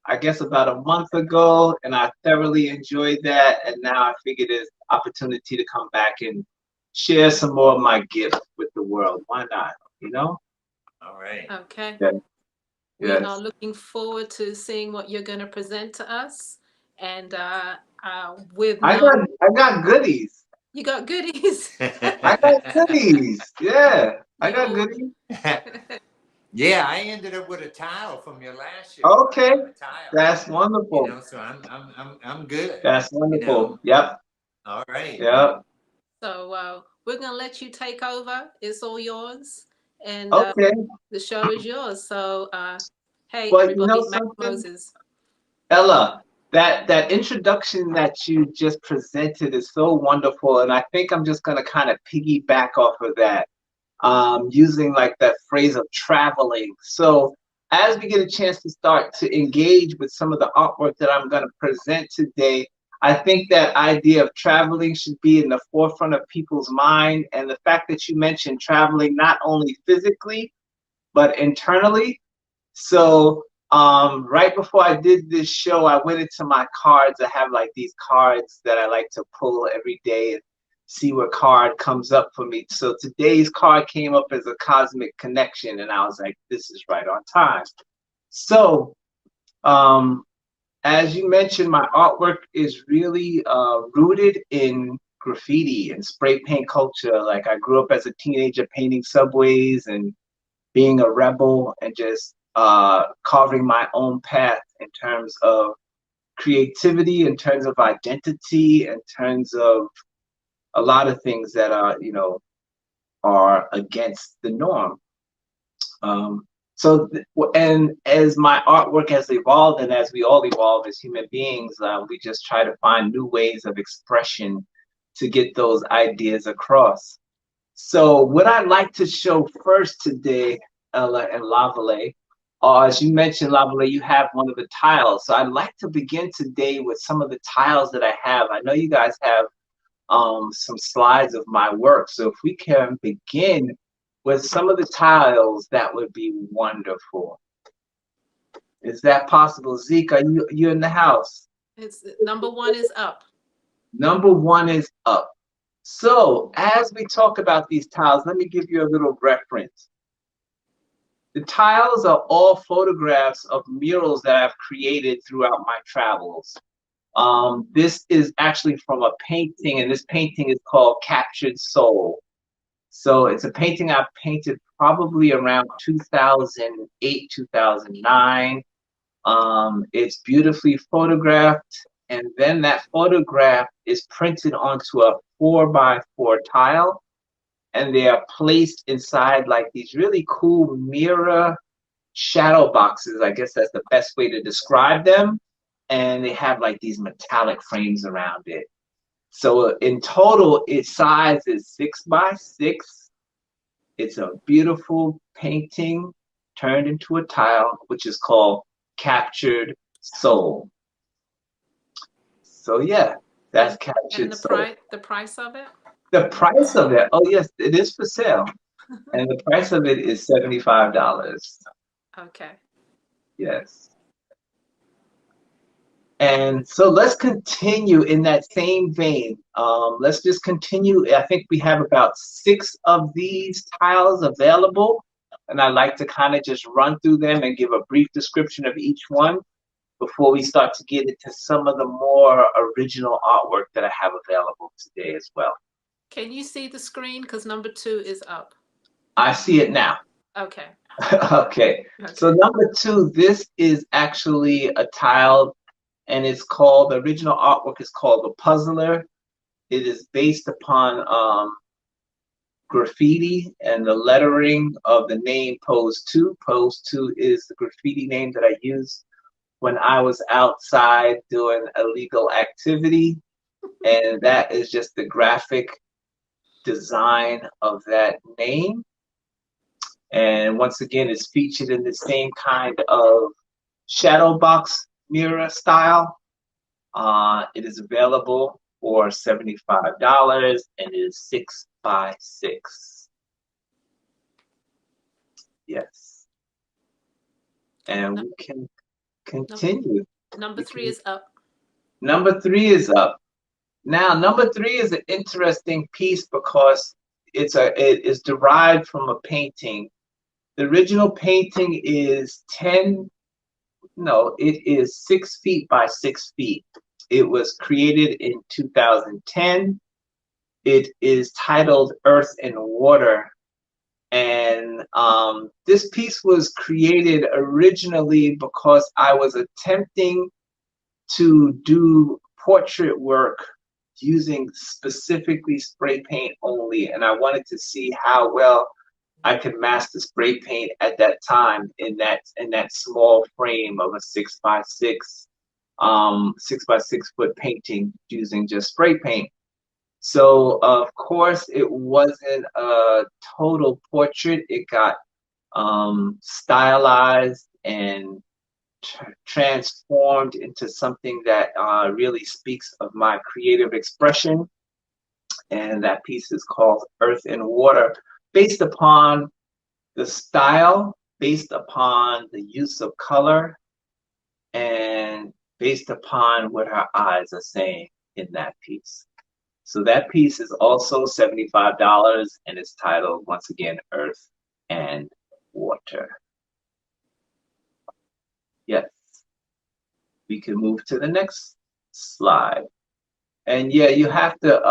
I guess about a month ago, and I thoroughly enjoyed that. And now I figured there's opportunity to come back and share some more of my gifts with the world. Why not? You know? All right. Okay. Yeah. We Yes. are looking forward to seeing what you're going to present to us. And with I got goodies. You got goodies. I got goodies. Yeah, I got goodies. Yeah, I ended up with a tile from your last show. Okay, that's wonderful. You know, so I'm good. That's wonderful. You know? Yep. All right. Yep. So we're gonna let you take over. It's all yours, and okay. The show is yours. So hey, well, everybody, you know Max Moses. Ella, that introduction that you just presented is so wonderful, and I think I'm just gonna kind of piggyback off of that. Using like that phrase of traveling. So as we get a chance to start to engage with some of the artwork that I'm going to present today, I think that idea of traveling should be in the forefront of people's mind. And the fact that you mentioned traveling not only physically, but internally. So right before I did this show, I went into my cards. I have like these cards that I like to pull every day and see what card comes up for me. So today's card came up as a cosmic connection, and I was like, this is right on time. So as you mentioned, my artwork is really rooted in graffiti and spray paint culture. Like I grew up as a teenager painting subways and being a rebel and just carving my own path in terms of creativity, in terms of identity, in terms of a lot of things that are, you know, are against the norm. And as my artwork has evolved, and as we all evolve as human beings, we just try to find new ways of expression to get those ideas across. So what I'd like to show first today, Ella and Lavalais, as you mentioned, Lavalais, you have one of the tiles. So I'd like to begin today with some of the tiles that I have. I know you guys have some slides of my work. So if we can begin with some of the tiles, that would be wonderful. Is that possible? Zeke, are you in the house? It's number 1 is up. Number 1 is up. So as we talk about these tiles, let me give you a little reference. The tiles are all photographs of murals that I've created throughout my travels. This is actually from a painting, and this painting is called Captured Soul. So it's a painting I painted probably around 2008, 2009. It's beautifully photographed, and then that photograph is printed onto a 4x4 tile, and they are placed inside like these really cool mirror shadow boxes. I guess that's the best way to describe them. And they have like these metallic frames around it. So in total, its size is 6x6. It's a beautiful painting turned into a tile, which is called Captured Soul. So yeah, that's Captured And the Soul. the price of it? The price of it, oh yes, it is for sale. And the price of it is $75. Okay. Yes. And so let's continue in that same vein. Let's just continue. I think we have about 6 of these tiles available. And I'd like to kind of just run through them and give a brief description of each one before we start to get into some of the more original artwork that I have available today as well. Can you see the screen? Because number 2 is up. I see it now. Okay. Okay. So number 2, this is actually a tile, and it's called, the original artwork is called The Puzzler. It is based upon graffiti and the lettering of the name Pose 2. Pose 2 is the graffiti name that I used when I was outside doing illegal activity. And that is just the graphic design of that name. And once again, it's featured in the same kind of shadow box mirror style. It is available for $75 and it is 6x6. Yes. And we can continue. Number 3 is up. Number 3 is up. Now, number 3 is an interesting piece because it is derived from a painting. The original painting is 6 feet by 6 feet. It was created in 2010. It is titled Earth and Water. And this piece was created originally because I was attempting to do portrait work using specifically spray paint only. And I wanted to see how well I could master spray paint at that time in that small frame of a 6x6 foot painting using just spray paint. So of course it wasn't a total portrait. It got stylized and transformed into something that really speaks of my creative expression. And that piece is called Earth and Water, based upon the style, based upon the use of color, and based upon what her eyes are saying in that piece. So that piece is also $75 and it's titled, once again, Earth and Water. Yes. We can move to the next slide. And yeah, you have to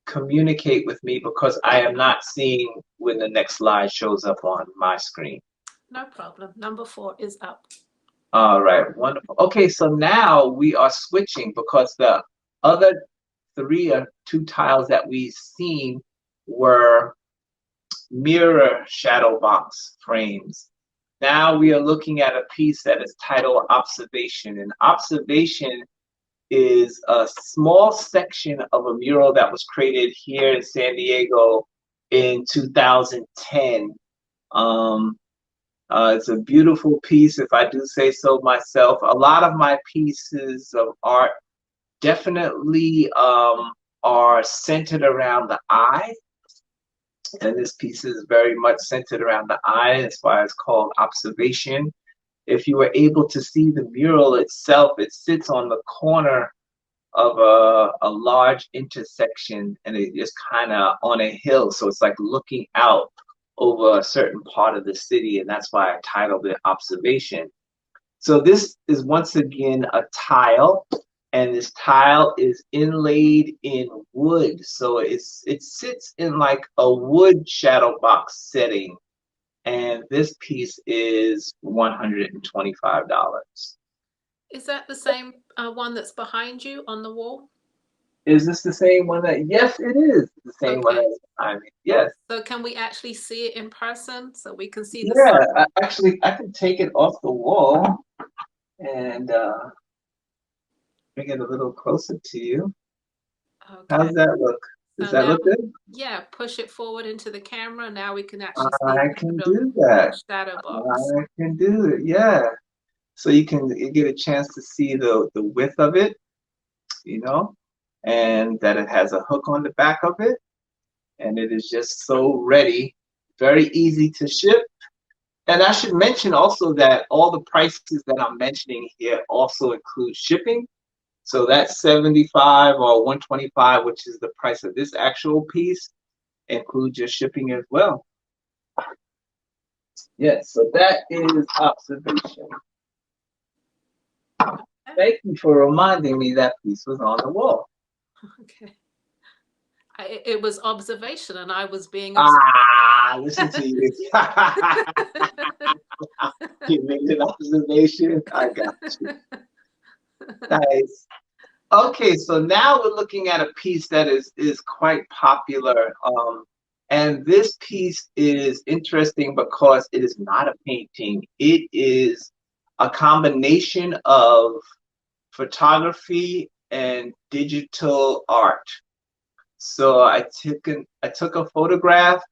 communicate with me because I am not seeing when the next slide shows up on my screen. No problem. Number 4 is up. All right, wonderful. Okay, so now we are switching because the other 2 tiles that we've seen were mirror shadow box frames. Now we are looking at a piece that is titled Observation. And Observation is a small section of a mural that was created here in San Diego in 2010. It's a beautiful piece, if I do say so myself. A lot of my pieces of art definitely are centered around the eye. And this piece is very much centered around the eye. That's why it's called Observation. If you were able to see the mural itself, it sits on the corner of a large intersection, and it is kind of on a hill. So it's like looking out over a certain part of the city, and that's why I titled it Observation. So this is once again a tile. and this tile is inlaid in wood. So it sits in like a wood shadow box setting, and this piece is $125. Is that the same one that's behind you on the wall? Is this the same one that? Yes, it is the same one Okay. that's behind me. Yes. So can we actually see it in person so we can see the Yeah. sun? Actually, I can take it off the wall and bring it a little closer to you. Okay. How's that look? Does So that now, look good? yeah, push it forward into the camera. Now we can actually see I the can little do that. shadow box. I can do it. Yeah. So you get a chance to see the width of it, you know, and that it has a hook on the back of it, and it is just so ready, very easy to ship. And I should mention also that all the prices that I'm mentioning here also include shipping. So that's 75 or 125, which is the price of this actual piece, includes your shipping as well. Yes, so that is observation. Thank you for reminding me that piece was on the wall. Okay. It was observation, and I was being observed. Listen to you. You made an observation. I got you. Nice. Okay, so now we're looking at a piece that is quite popular. And this piece is interesting because it is not a painting. It is a combination of photography and digital art. So I took a photograph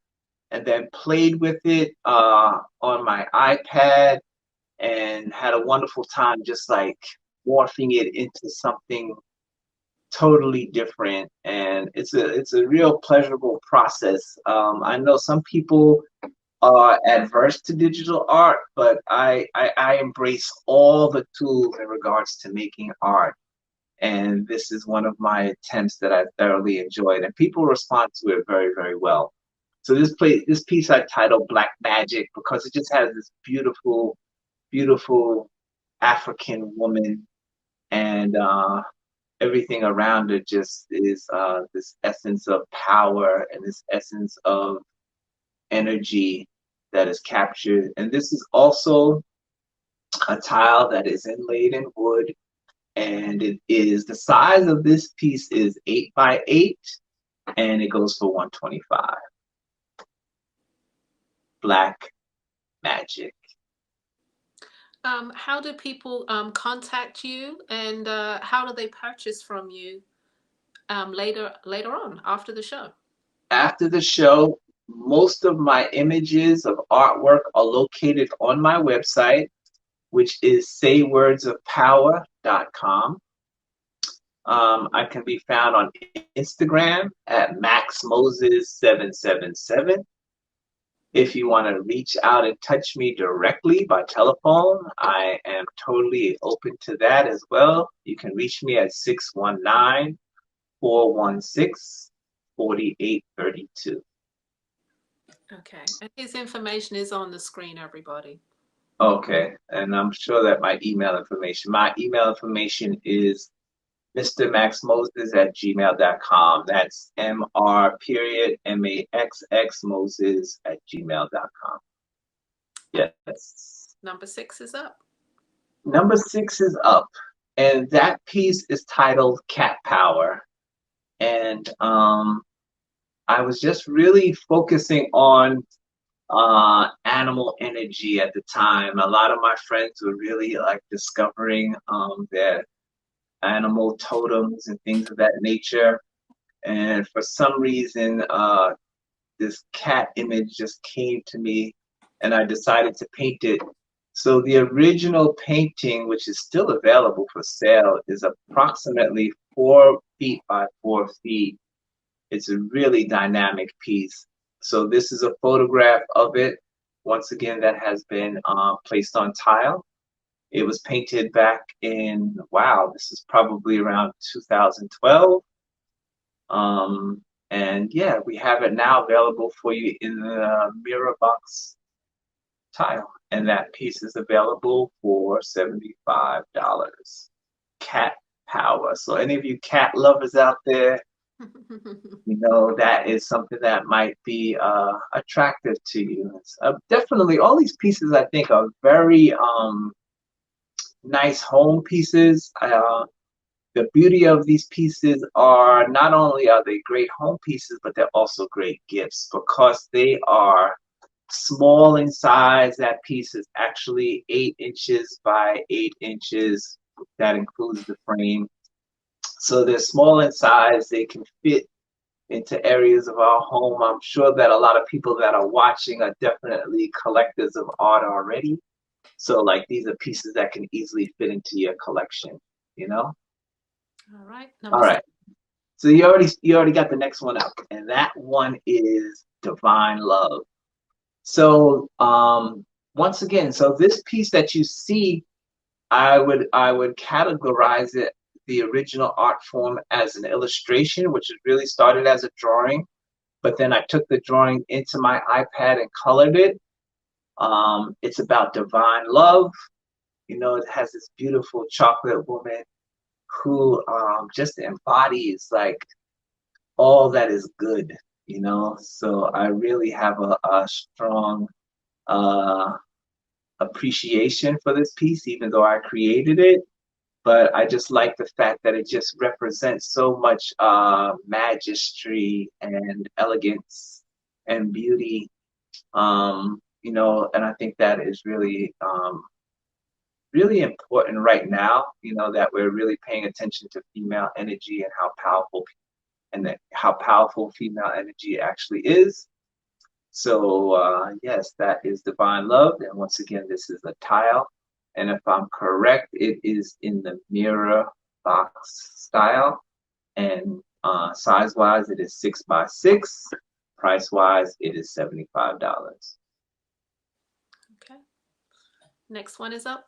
and then played with it on my iPad and had a wonderful time just like morphing it into something totally different. And it's a real pleasurable process. I know some people are adverse to digital art, but I embrace all the tools in regards to making art. And this is one of my attempts that I thoroughly enjoyed, and people respond to it very, very well. So this piece I titled Black Magic because it just has this beautiful, beautiful African woman, and everything around it just is this essence of power and this essence of energy that is captured. And this is also a tile that is inlaid in wood, and it is the size of this piece is 8 by 8, and it goes for 125. Black Magic. How do people contact you, and how do they purchase from you later on after the show? After the show, most of my images of artwork are located on my website, which is saywordsofpower.com. I can be found on Instagram at maxmoses777. If you want to reach out and touch me directly by telephone, I am totally open to that as well. You can reach me at 619-416-4832. Okay, and his information is on the screen, everybody. Okay, and I'm sure that my email information is mrmaxmoses@gmail.com. That's MR.MAXX Moses@gmail.com. Yes. Number 6 is up. Number 6 is up, and that piece is titled Cat Power. And I was just really focusing on animal energy at the time. A lot of my friends were really like discovering their animal totems and things of that nature. And for some reason, this cat image just came to me, and I decided to paint it. So the original painting, which is still available for sale, is approximately 4 feet by 4 feet. It's a really dynamic piece. So this is a photograph of it, once again, that has been placed on tile. It was painted back in, wow, this is probably around 2012. And yeah, we have it now available for you in the mirror box tile. And that piece is available for $75. Cat power. So any of you cat lovers out there, you know, that is something that might be attractive to you. Definitely, all these pieces I think are very nice home pieces. The beauty of these pieces are not only are they great home pieces, but they're also great gifts because they are small in size. That piece is actually 8 inches by 8 inches. That includes the frame. So they're small in size. They can fit into areas of our home. I'm sure that a lot of people that are watching are definitely collectors of art already. So like these are pieces that can easily fit into your collection, you know? All right. All right. So you already got the next one up, and that one is Divine Love. So once again, so this piece that you see, I would categorize it, the original art form, as an illustration, which is really started as a drawing, but then I took the drawing into my iPad and colored it. It's about divine love. You know, it has this beautiful chocolate woman who just embodies like all that is good, you know. So I really have a strong appreciation for this piece, even though I created it. But I just like the fact that it just represents so much majesty and elegance and beauty, you know, and I think that is really, really important right now, you know, that we're really paying attention to female energy and how powerful female energy actually is. So yes, that is Divine Love. And once again, this is a tile. And if I'm correct, it is in the mirror box style. And size-wise, it is 6 by 6. Price-wise, it is $75. Okay. Next one is up.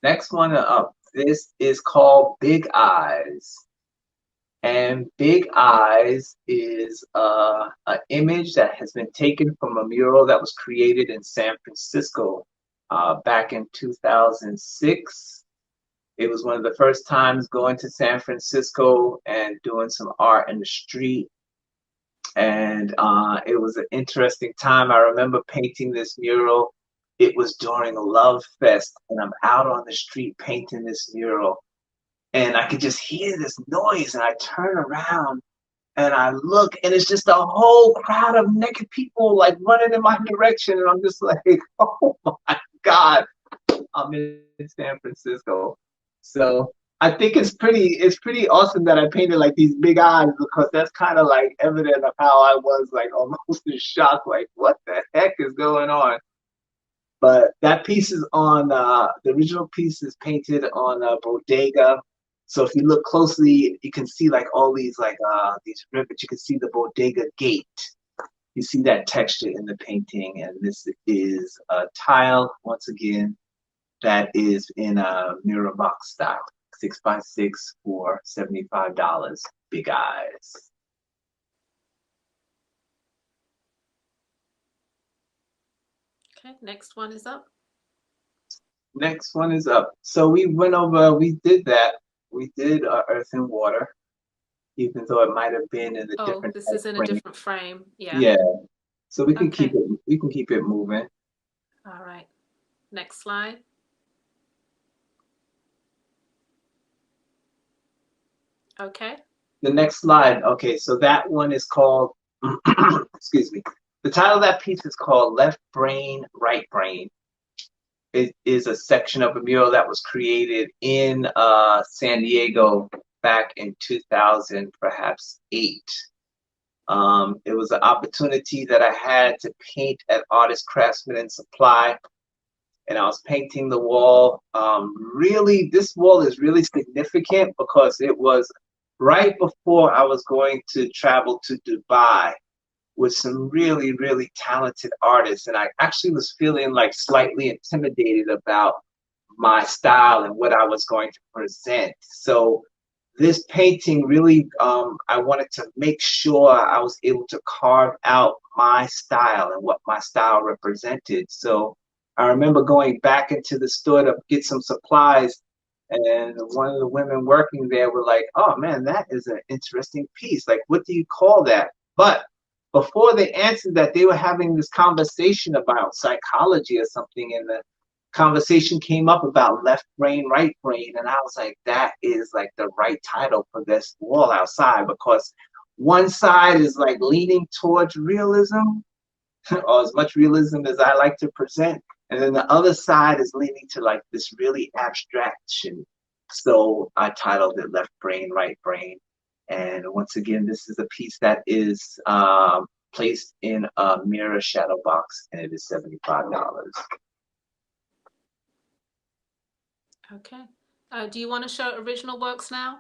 Next one up. This is called Big Eyes. And Big Eyes is an image that has been taken from a mural that was created in San Francisco back in 2006. It was one of the first times going to San Francisco and doing some art in the street. And it was an interesting time. I remember painting this mural. It was during a Love Fest, and I'm out on the street painting this mural. And I could just hear this noise, and I turn around and I look, and it's just a whole crowd of naked people like running in my direction. And I'm just like, oh my God, I'm in San Francisco. So I think it's pretty awesome that I painted like these big eyes, because that's kind of like evident of how I was like almost in shock, like what the heck is going on? But that piece is on, the original piece is painted on a bodega. So if you look closely, you can see like all these these rivets. You can see the bodega gate. You see that texture in the painting. And this is a tile, once again, that is in a mirror box style. 6 by 6 for $75. Big Eyes. Okay, next one is up. Next one is up. So we went over, we did that. We did Earth and Water, even though it might have been in a Oh, different this is in a frame. different frame. Yeah. Yeah. So we can Okay. keep it moving. All right. Next slide. Okay. The next slide. Okay, so that one is called, excuse me. The title of that piece is called Left Brain, Right Brain. It is a section of a mural that was created in San Diego back in 2000, perhaps 8. It was an opportunity that I had to paint at Artist Craftsman and Supply, and I was painting the wall. Really, this wall is really significant because it was right before I was going to travel to Dubai with some really, really talented artists. And I actually was feeling like slightly intimidated about my style and what I was going to present. So this painting really, I wanted to make sure I was able to carve out my style and what my style represented. So I remember going back into the store to get some supplies, And one of the women working there were like, oh man, that is an interesting piece. Like, what do you call that? But before they answered that, they were having this conversation about psychology or something. And the conversation came up about left brain, right brain. And I was like, that is like the right title for this wall outside, because one side is like leaning towards realism, or as much realism as I like to present. And then the other side is leaning to like this really abstraction. So I titled it Left Brain, Right Brain. And once again, this is a piece that is placed in a mirror shadow box, and it is $75. Okay. Do you want to show original works now?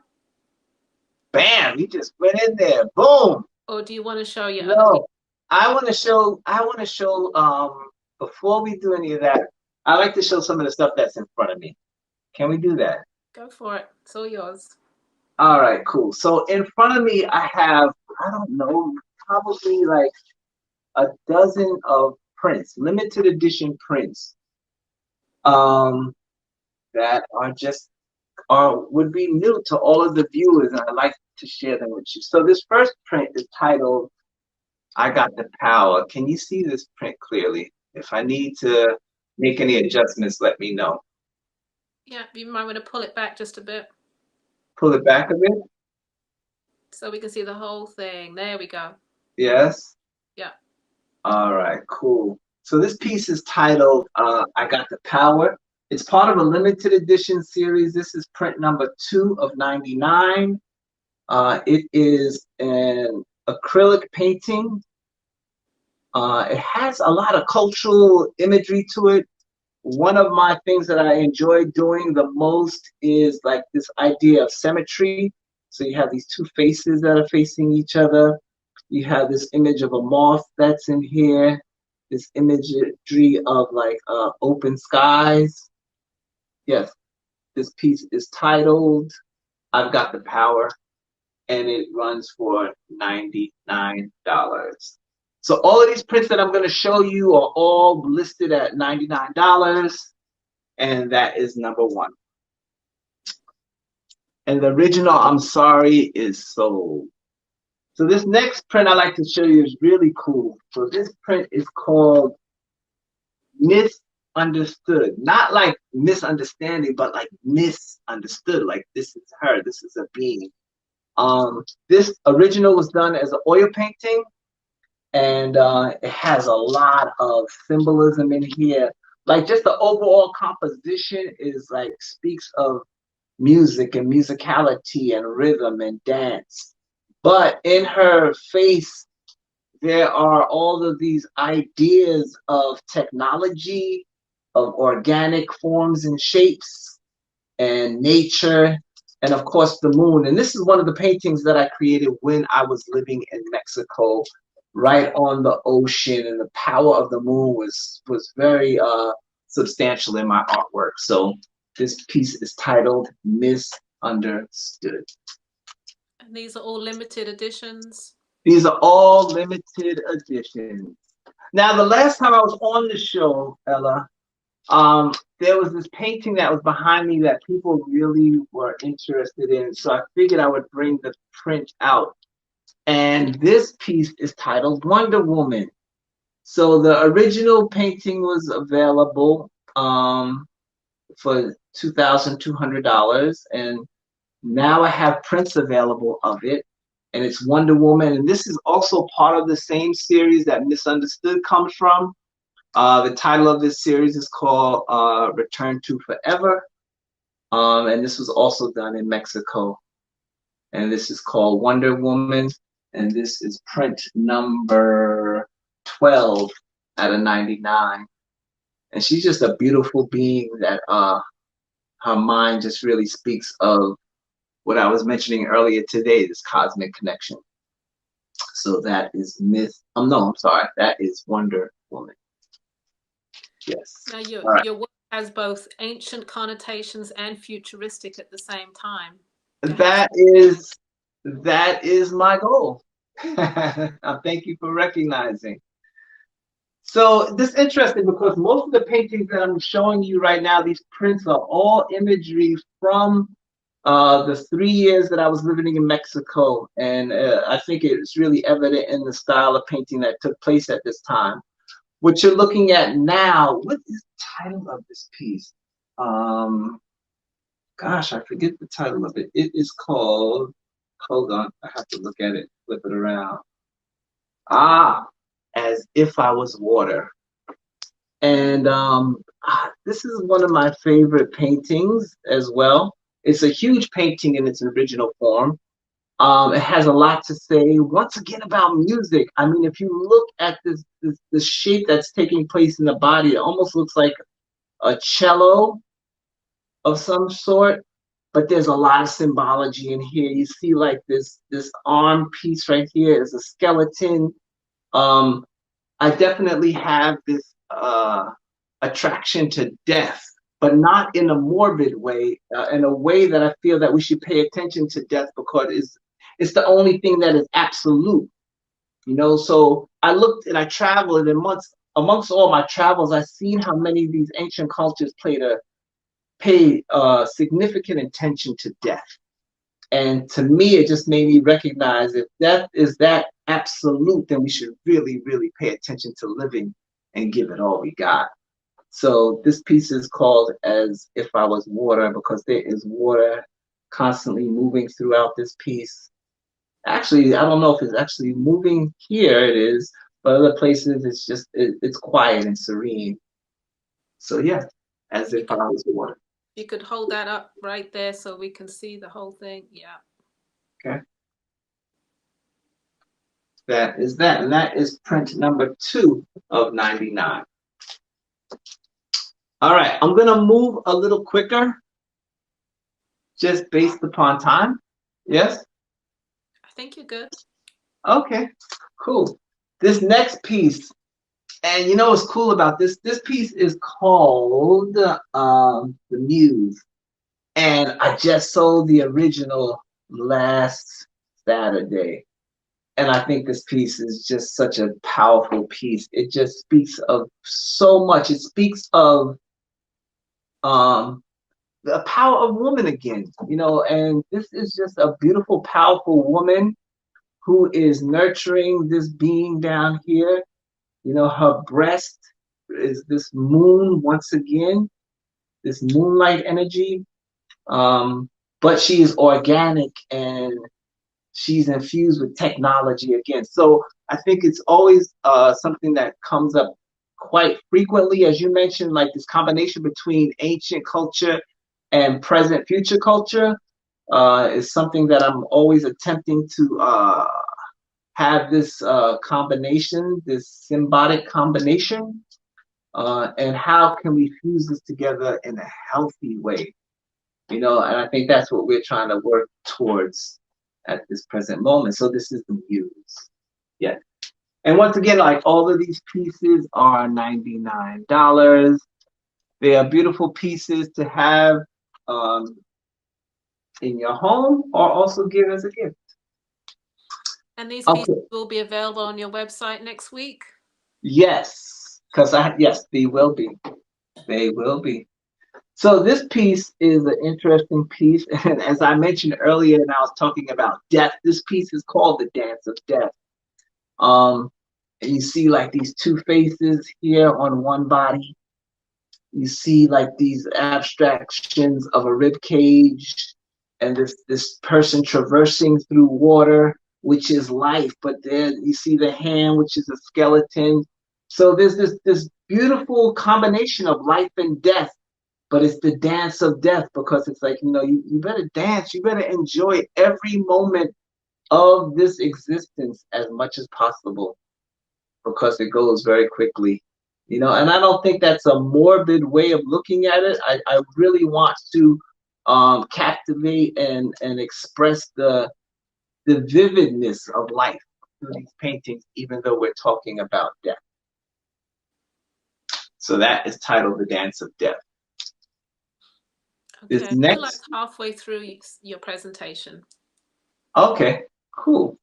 Bam! You just went in there. Boom! Or do you want to show your other No, I want to show. Before we do any of that, I like to show some of the stuff that's in front of me. Can we do that? Go for it. It's all yours. All right, cool. So in front of me, I have, I don't know, probably like a dozen of prints, limited edition prints, that are just, would be new to all of the viewers, and I'd like to share them with you. So this first print is titled, I Got the Power. Can you see this print clearly? If I need to make any adjustments, let me know. Yeah, you might want to pull it back just a bit Pull it back a bit. so we can see the whole thing. There we go. Yes. Yeah. All right, cool. So this piece is titled I Got the Power. It's part of a limited edition series. This is print number 2 of 99. It is an acrylic painting. It has a lot of cultural imagery to it. One of my things that I enjoy doing the most is like this idea of symmetry. So you have these two faces that are facing each other. You have this image of a moth that's in here. This imagery of like open skies. Yes, this piece is titled I've Got the Power, and it runs for $99. So all of these prints that I'm going to show you are all listed at $99, and that is number 1. And the original, I'm sorry, is sold. So this next print I like to show you is really cool. So this print is called Misunderstood. Not like misunderstanding, but like misunderstood. Like this is her, this is a being. This original was done as an oil painting, and it has a lot of symbolism in here. Like just the overall composition is like speaks of music and musicality and rhythm and dance. But in her face, there are all of these ideas of technology, of organic forms and shapes, and nature, and of course the moon. And this is one of the paintings that I created when I was living in Mexico, right on the ocean, and the power of the moon was very substantial in my artwork. So this piece is titled Misunderstood. And these are all limited editions. These are all limited editions. Now, the last time I was on the show, Ella, there was this painting that was behind me that people really were interested in. So I figured I would bring the print out. And this piece is titled Wonder Woman. So the original painting was available for $2,200. And now I have prints available of it. And it's Wonder Woman. And this is also part of the same series that Misunderstood comes from. The title of this series is called Return to Forever. And this was also done in Mexico. And this is called Wonder Woman. And this is print number 12 out of 99. And she's just a beautiful being that her mind just really speaks of what I was mentioning earlier today, this cosmic connection. So that is that is Wonder Woman. Yes. Now your work has both ancient connotations and futuristic at the same time. That is my goal. Thank you for recognizing. So this is interesting because most of the paintings that I'm showing you right now, these prints are all imagery from the 3 years that I was living in Mexico. And I think it's really evident in the style of painting that took place at this time. What you're looking at now, what is the title of this piece? Gosh, I forget the title of it. It is called, hold on, I have to look at it, flip it around. As If I Was Water. And this is one of my favorite paintings as well. It's a huge painting in its original form. It has a lot to say, once again, about music. I mean, if you look at this shape that's taking place in the body, it almost looks like a cello of some sort, but there's a lot of symbology in here. You see like this arm piece right here is a skeleton. I definitely have this attraction to death, but not in a morbid way, in a way that I feel that we should pay attention to death because it's the only thing that is absolute, you know? So I looked and I traveled, and amongst all my travels, I've seen how many of these ancient cultures pay significant attention to death. And to me, it just made me recognize if death is that absolute, then we should really, really pay attention to living and give it all we got. So this piece is called As If I Was Water because there is water constantly moving throughout this piece. Actually, I don't know if it's actually moving here, it is, but other places it's just, it's quiet and serene. So yeah, As If I Was Water. You could hold that up right there so we can see the whole thing. Yeah. Okay. That is that, and that is print number 2 of 99. All right, I'm gonna move a little quicker, just based upon time. Yes? I think you're good. Okay, cool. This next piece, and you know what's cool about this? This piece is called The Muse. And I just sold the original last Saturday. And I think this piece is just such a powerful piece. It just speaks of so much. It speaks of the power of woman again, you know, and this is just a beautiful, powerful woman who is nurturing this being down here. You know, her breast is this moon once again, this moonlight energy. But she is organic and she's infused with technology again. So I think it's always something that comes up quite frequently, as you mentioned, like this combination between ancient culture and present future culture is something that I'm always attempting to have this combination, this symbiotic combination, and how can we fuse this together in a healthy way? You know, and I think that's what we're trying to work towards at this present moment. So this is the Muse. Yeah. And once again, like all of these pieces are $99. They are beautiful pieces to have in your home or also give as a gift. And these Okay. pieces will be available on your website next week? Yes, because yes, they will be. They will be. So this piece is an interesting piece, and as I mentioned earlier, and I was talking about death, this piece is called The Dance of Death. And you see like these two faces here on one body. You see like these abstractions of a rib cage, and this person traversing through water, which is life. But then you see the hand, which is a skeleton. So there's this beautiful combination of life and death. But it's the dance of death because it's like, you know, you better dance, you better enjoy every moment of this existence as much as possible because it goes very quickly, you know. And I don't think that's a morbid way of looking at it. I really want to captivate and express the vividness of life through these paintings, even though we're talking about death. So that is titled The Dance of Death. Okay, we're like halfway through your presentation. Okay, cool.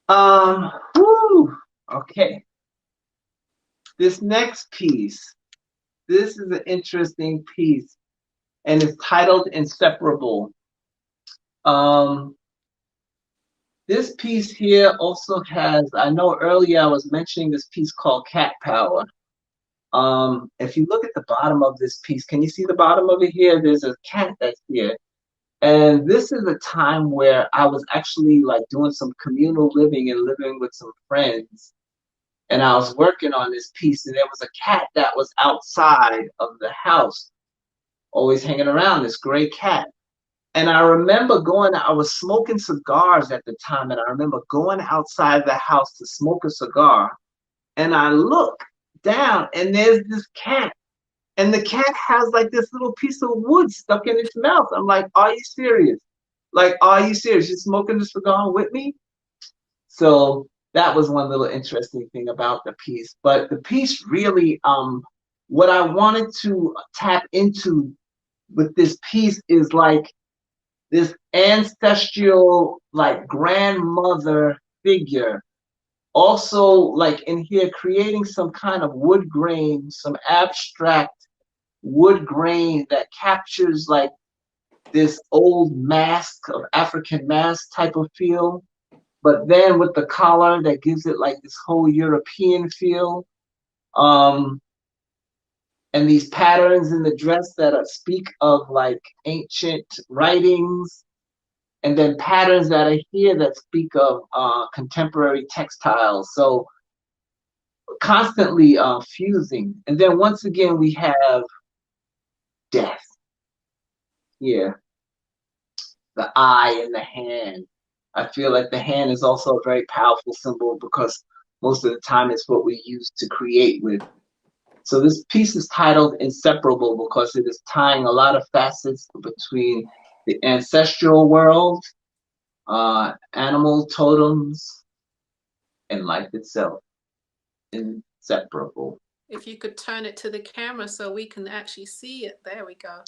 Okay. This next piece, this is an interesting piece, and it's titled Inseparable. This piece here also has, I know earlier I was mentioning this piece called Cat Power. If you look at the bottom of this piece, can you see the bottom of it here? There's a cat that's here. And this is a time where I was actually like doing some communal living and living with some friends. And I was working on this piece, and there was a cat that was outside of the house, always hanging around, this gray cat. And I remember I was smoking cigars at the time, and I remember going outside the house to smoke a cigar. And I look down, and there's this cat. And the cat has like this little piece of wood stuck in its mouth. I'm like, are you serious? Like, are you serious? You're smoking the cigar with me? So that was one little interesting thing about the piece. But the piece really, what I wanted to tap into with this piece is like this ancestral, like grandmother figure. Also, like in here, creating some kind of wood grain, some abstract wood grain that captures like this old mask of African mask type of feel, but then with the collar that gives it like this whole European feel. And these patterns in the dress that speak of like ancient writings, and then patterns that are here that speak of contemporary textiles. So constantly fusing. And then once again, we have death. Yeah, the eye and the hand. I feel like the hand is also a very powerful symbol because most of the time it's what we use to create with. So this piece is titled Inseparable because it is tying a lot of facets between the ancestral world, animal totems, and life itself. Inseparable. If you could turn it to the camera so we can actually see it. There we go.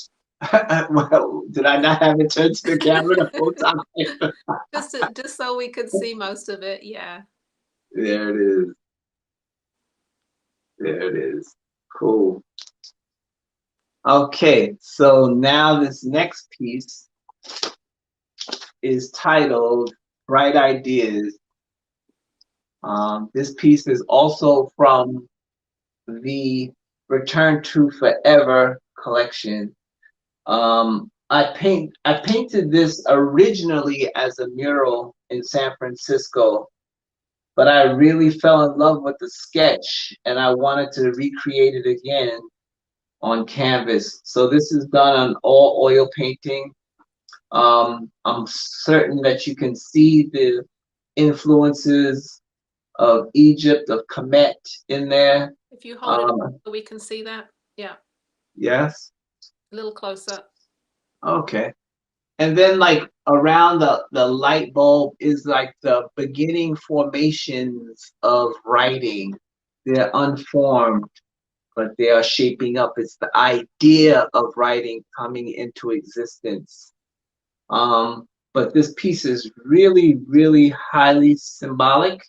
Well, did I not have it turned to the camera the whole time? Just so we could see most of it, yeah. There it is. There it is. Cool. Okay, so now this next piece is titled Bright Ideas. This piece is also from the Return to Forever collection. I painted this originally as a mural in San Francisco, but I really fell in love with the sketch and I wanted to recreate it again on canvas. So this is done on all oil painting. I'm certain that you can see the influences of Egypt, of Kemet in there. If you hold it up so we can see that. Yeah. Yes. A little closer. Okay. And then like around the light bulb is like the beginning formations of writing. They're unformed, but they are shaping up. It's the idea of writing coming into existence. But this piece is really, really highly symbolic.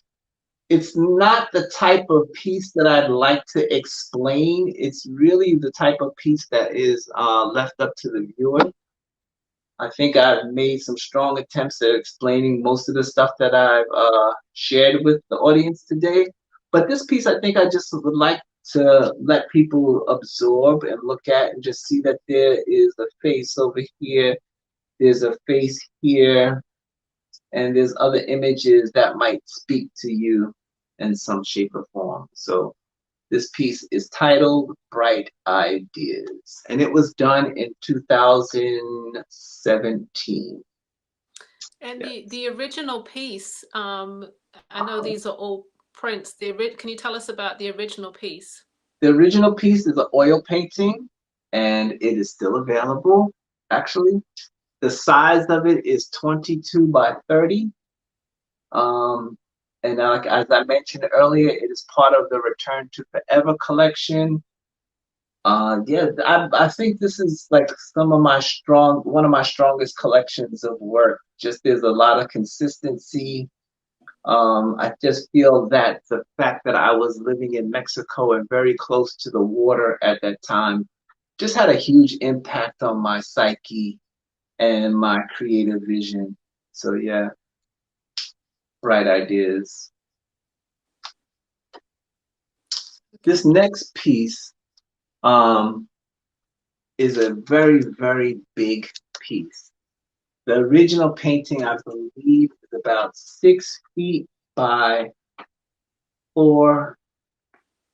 It's not the type of piece that I'd like to explain. It's really the type of piece that is left up to the viewer. I think I've made some strong attempts at explaining most of the stuff that I've shared with the audience today. But this piece, I think I just would like to let people absorb and look at and just see that there is a face over here. There's a face here. And there's other images that might speak to you in some shape or form. So this piece is titled Bright Ideas, and it was done in 2017. And the original piece, I know these are all prints. Can you tell us about the original piece? The original piece is an oil painting, and it is still available, actually. The size of it is 22 by 30. And as I mentioned earlier, it is part of the Return to Forever collection. Yeah, I think this is like one of my strongest collections of work. Just there's a lot of consistency. I just feel that the fact that I was living in Mexico and very close to the water at that time just had a huge impact on my psyche and my creative vision. So yeah, bright ideas. This next piece is a very, very big piece. The original painting, I believe, is about 6 feet by 4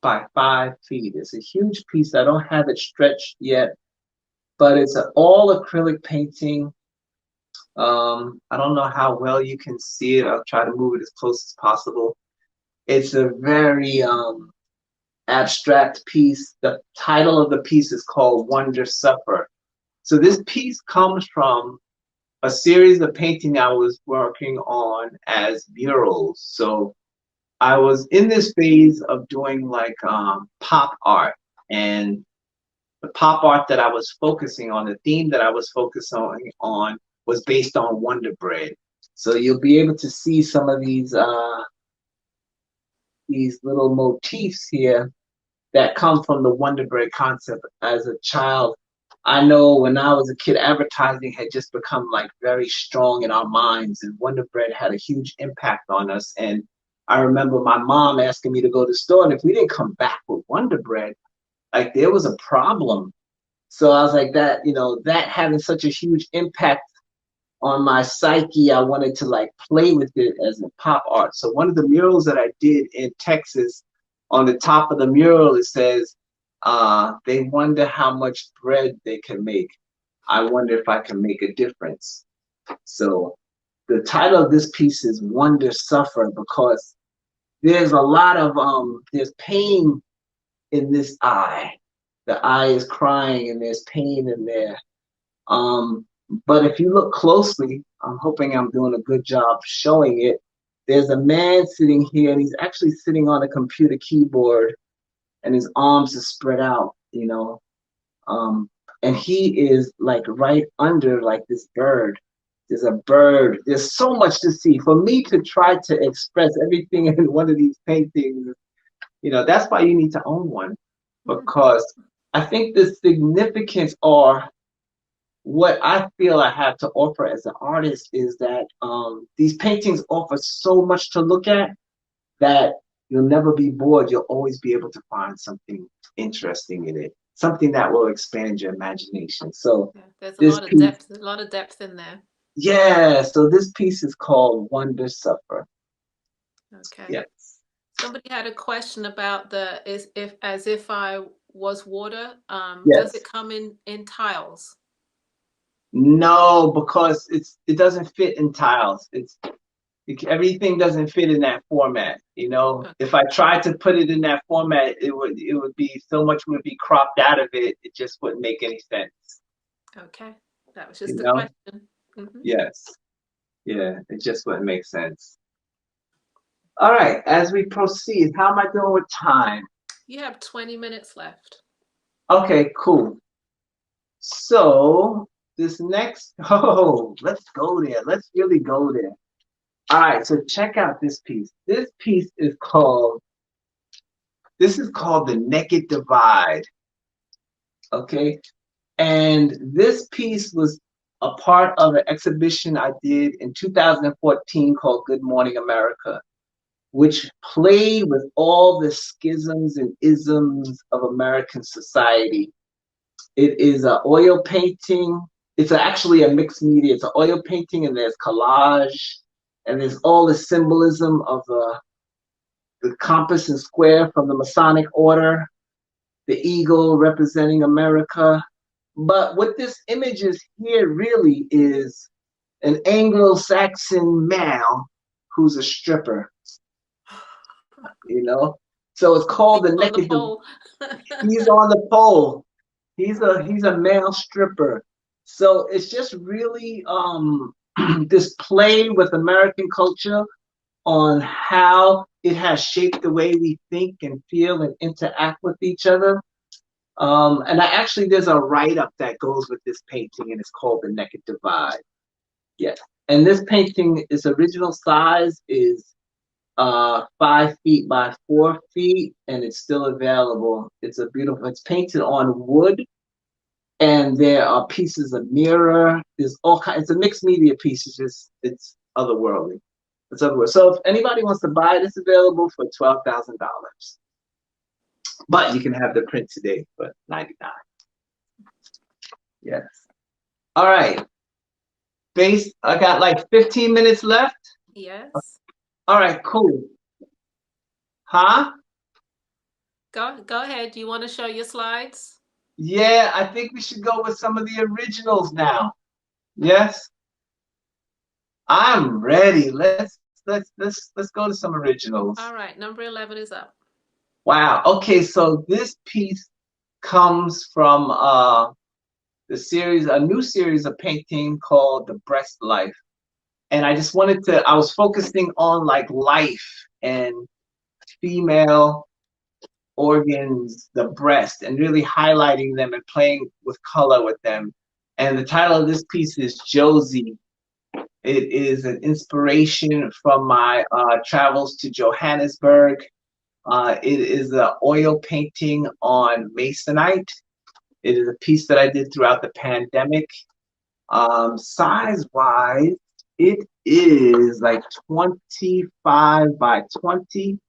by 5 feet. It's a huge piece. I don't have it stretched yet, but it's an all acrylic painting. I don't know how well you can see it. I'll try to move it as close as possible. It's a very abstract piece. The title of the piece is called Wonder Suffer. So this piece comes from a series of painting I was working on as murals. So I was in this phase of doing like pop art, and the pop art that I was focusing on, the theme that I was focusing on was based on Wonder Bread. So you'll be able to see some of these little motifs here that come from the Wonder Bread concept. As a child, I know when I was a kid, advertising had just become like very strong in our minds, and Wonder Bread had a huge impact on us. And I remember my mom asking me to go to the store, and if we didn't come back with Wonder Bread, like there was a problem. So I was like, that, you know, that having such a huge impact on my psyche, I wanted to like play with it as a pop art. So one of the murals that I did in Texas, on the top of the mural, it says, they wonder how much bread they can make. I wonder if I can make a difference. So the title of this piece is Wonder Suffer, because there's a lot of, there's pain in this eye. The eye is crying and there's pain in there. But if you look closely, I'm hoping I'm doing a good job showing it. There's a man sitting here, and he's actually sitting on a computer keyboard, and his arms are spread out, you know. And he is like right under like this bird. There's a bird. There's so much to see. For me to try to express everything in one of these paintings, you know, that's why you need to own one, because I think the significance, or what I feel I have to offer as an artist, is that these paintings offer so much to look at that you'll never be bored. You'll always be able to find something interesting in it, something that will expand your imagination. So Yeah, there's this piece, a lot of depth in there. yeah, so this piece is called Wonder Suffer. Okay. Yes. Somebody had a question about the as if I was water. Yes. Does it come in tiles? No, because it doesn't fit in tiles. Everything doesn't fit in that format. You know, Okay. if I tried to put it in that format, it would be so much would be cropped out of it. It just wouldn't make any sense. Okay, that was just You a know? question. Mhm. Yes. Yeah, it just wouldn't make sense. All right, as we proceed, how am I doing with time? You have 20 minutes left. Okay, cool. So this next, oh, let's go there. Let's really go there. All right, so check out this piece. This piece is called The Naked Divide. Okay, and this piece was a part of an exhibition I did in 2014 called Good Morning America, which played with all the schisms and isms of American society. It is an oil painting. It's actually a mixed media. It's an oil painting, and there's collage, and there's all the symbolism of the compass and square from the Masonic order, the eagle representing America. But what this image is here really is an Anglo-Saxon male who's a stripper, you know? So it's called The On the Naked. pole. He's on the pole. He's a male stripper. So it's just really this play with American culture on how it has shaped the way we think and feel and interact with each other. And there's a write-up that goes with this painting, and it's called The Naked Divide. Yes. And this painting, its original size is 5 feet by 4 feet, and it's still available. It's a beautiful. It's painted on wood, and there are pieces of mirror. There's all kinds. It's a mixed media piece. It's otherworldly. It's otherworldly. So if anybody wants to buy it, it's available for $12,000. But you can have the print today for $99. Yes. All right. I got like 15 minutes left. Yes. All right, cool. Huh? Go ahead. Do you want to show your slides? Yeah, I think we should go with some of the originals now. Yes. I'm ready. Let's go to some originals. All right. Number 11 is up. Wow. Okay, so this piece comes from a new series of painting called The Breast Life. And I just I was focusing on like life and female organs, the breast, and really highlighting them and playing with color with them. And the title of this piece is Josie. It is an inspiration from my travels to Johannesburg. It is an oil painting on masonite. It is a piece that I did throughout the pandemic. Size-wise, it is like 25 by 20,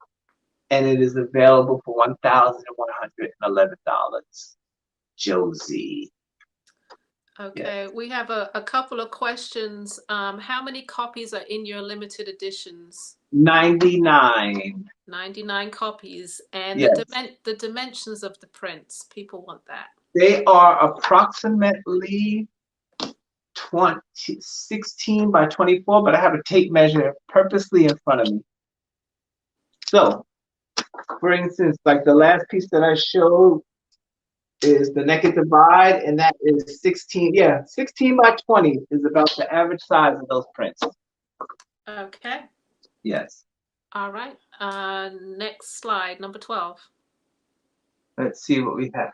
and it is available for $1,111. Josie. Okay, Yes. we have a couple of questions. How many copies are in your limited editions? 99. 99 copies. And Yes. the dimensions of the prints, people want that. They are approximately 16 by 24, but I have a tape measure purposely in front of me. So, for instance, like the last piece that I showed is the Naked Divide, and that is 16. Yeah, 16 by 20 is about the average size of those prints. Okay. Yes. All right. Next slide, number 12. Let's see what we have.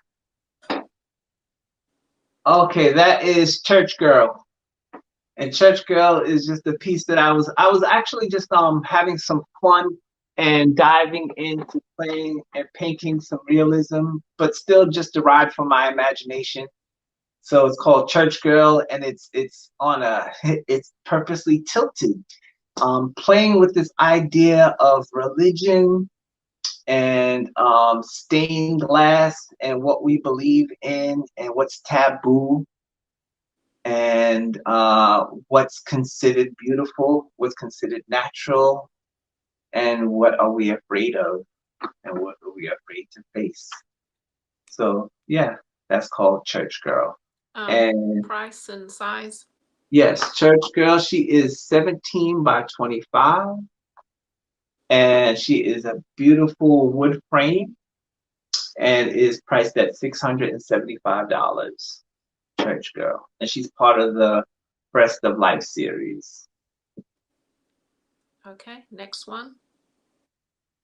Okay, that is Church Girl. And Church Girl is just a piece that I was actually just having some fun and diving into playing and painting some realism, but still just derived from my imagination. So it's called Church Girl, and it's purposely tilted, playing with this idea of religion and stained glass and what we believe in and what's taboo and what's considered beautiful, what's considered natural, and what are we afraid of, and what are we afraid to face. So yeah, that's called Church Girl. And Price and size? yes, Church Girl, she is 17 by 25. And she is a beautiful wood frame and is priced at $675. Church Girl. And she's part of the Breast of Life series. Okay, next one.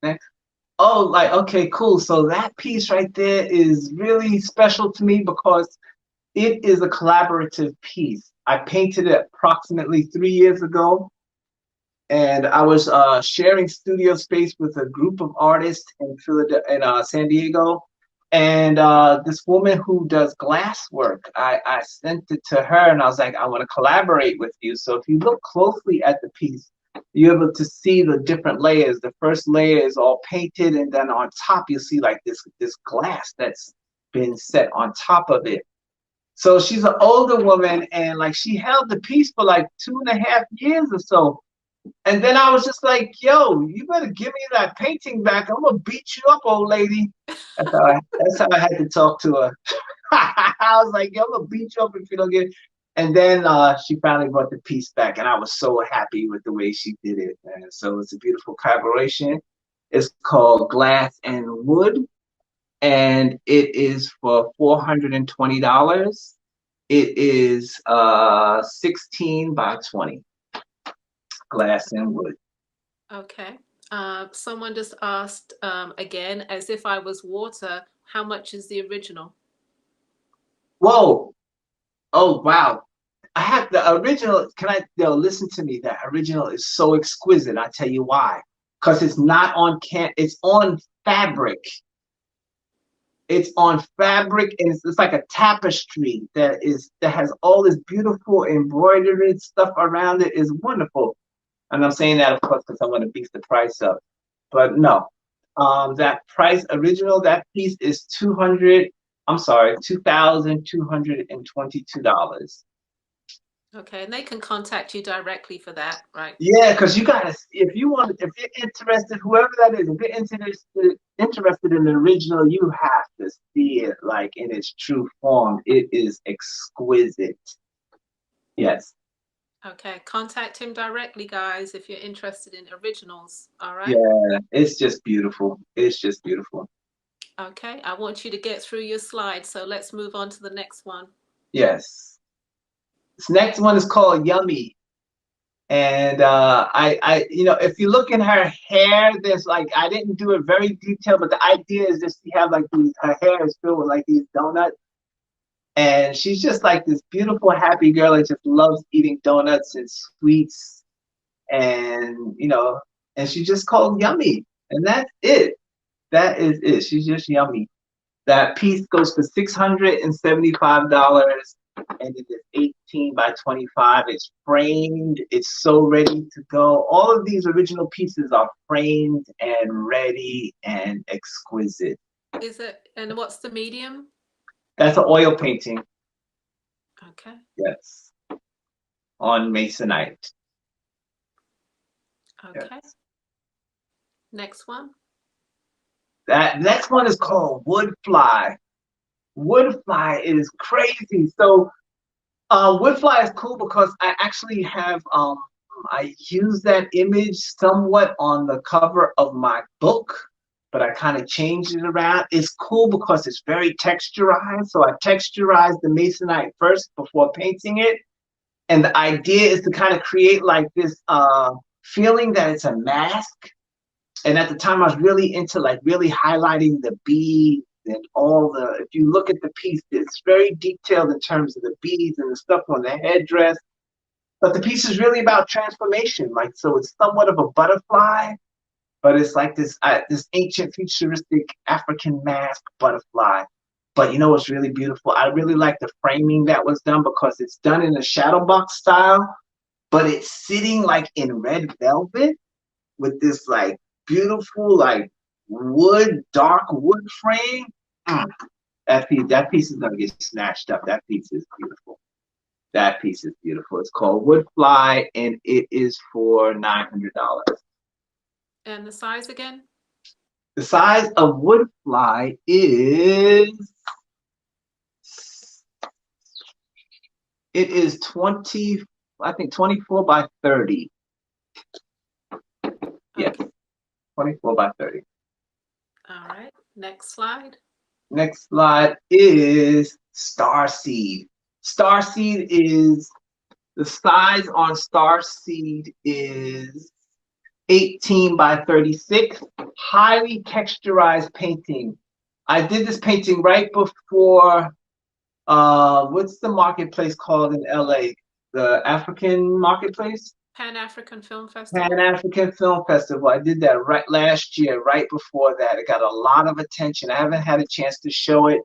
Next. Oh, like, okay, cool. So that piece right there is really special to me because it is a collaborative piece. I painted it approximately 3 years ago. And I was sharing studio space with a group of artists in San Diego. And this woman who does glass work, I sent it to her and I was like, I want to collaborate with you. So if you look closely at the piece, you're able to see the different layers. The first layer is all painted, and then on top you see like this glass that's been set on top of it. So she's an older woman, and like she held the piece for like 2.5 years or so. And then I was just like, yo, you better give me that painting back. I'm gonna beat you up, old lady. That's how I had to talk to her. I was like, yo, I'm gonna beat you up if you don't get it. And then she finally brought the piece back, and I was so happy with the way she did it. And so it's a beautiful collaboration. It's called Glass and Wood, and it is for $420. It is 16 by 20. Glass and wood. Okay. Someone just asked again, as if I was water, how much is the original? Whoa. Oh, wow. I have the original. Listen to me. That original is so exquisite. I'll tell you why. because it's not on it's on fabric. It's on fabric, and it's like a tapestry that has all this beautiful embroidered stuff around it. Is wonderful. And I'm saying that, of course, because I want to beat the price up. But no, that price original, that piece is $2,222. Okay, and they can contact you directly for that, right? Yeah, because you gotta, if you're interested, whoever that is, if you're interested in the original, you have to see it like in its true form. It is exquisite. Yes. Okay, contact him directly, guys, if you're interested in originals. All right. Yeah, it's just beautiful. It's just beautiful. Okay, I want you to get through your slides, so let's move on to the next one. Yes. This next one is called Yummy. And if you look in her hair, there's like, I didn't do it very detailed, but the idea is just she have like her hair is filled with like these donuts. And she's just like this beautiful, happy girl that just loves eating donuts and sweets. And, and she's just called Yummy. And that's it. That is it. She's just yummy. That piece goes for $675, and it is 18 by 25. It's framed. It's so ready to go. All of these original pieces are framed and ready and exquisite. And what's the medium? That's an oil painting. Okay. Yes. On Masonite. Okay. Yes. Next one. That next one is called Wood Fly. Wood Fly is crazy. So Wood Fly is cool because I actually have I use that image somewhat on the cover of my book, but I kind of changed it around. It's cool because it's very texturized. So I texturized the Masonite first before painting it. And the idea is to kind of create like this feeling that it's a mask. And at the time I was really into like really highlighting the beads and if you look at the piece, it's very detailed in terms of the beads and the stuff on the headdress. But the piece is really about transformation. Like, so it's somewhat of a butterfly, but it's like this ancient futuristic African mask butterfly. But you know what's really beautiful? I really like the framing that was done because it's done in a shadow box style, but it's sitting like in red velvet with this like beautiful like dark wood frame. That piece is gonna get snatched up. That piece is beautiful. That piece is beautiful. It's called Wood Fly, and it is for $900. And the size again? The size of Wood Fly is 20, I think 24 by 30. Yes, 24 by 30. All right. Next slide. Next slide is Starseed. Starseed is, the size on Starseed is 18 by 36, highly texturized painting. I did this painting right before, what's the marketplace called in LA? The African marketplace? Pan-African Film Festival. Pan-African Film Festival. I did that right last year, right before that. It got a lot of attention. I haven't had a chance to show it,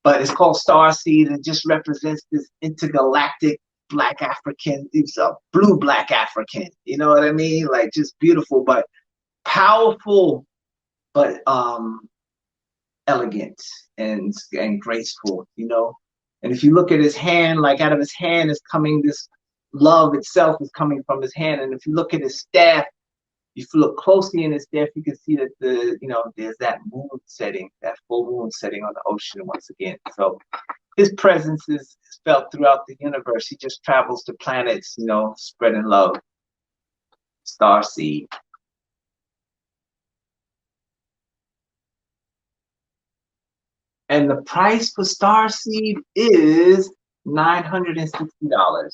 but it's called Starseed, and it just represents this intergalactic Black African, it's a blue Black African. You know what I mean? Like just beautiful, but powerful, but elegant and graceful, And if you look at his hand, like out of his hand is coming this love itself is coming from his hand. And if you look at his staff, if you look closely in his staff, you can see that there's that moon setting, that full moon setting on the ocean once again. So his presence is felt throughout the universe. He just travels to planets, spreading love. Starseed. And the price for Starseed is $960.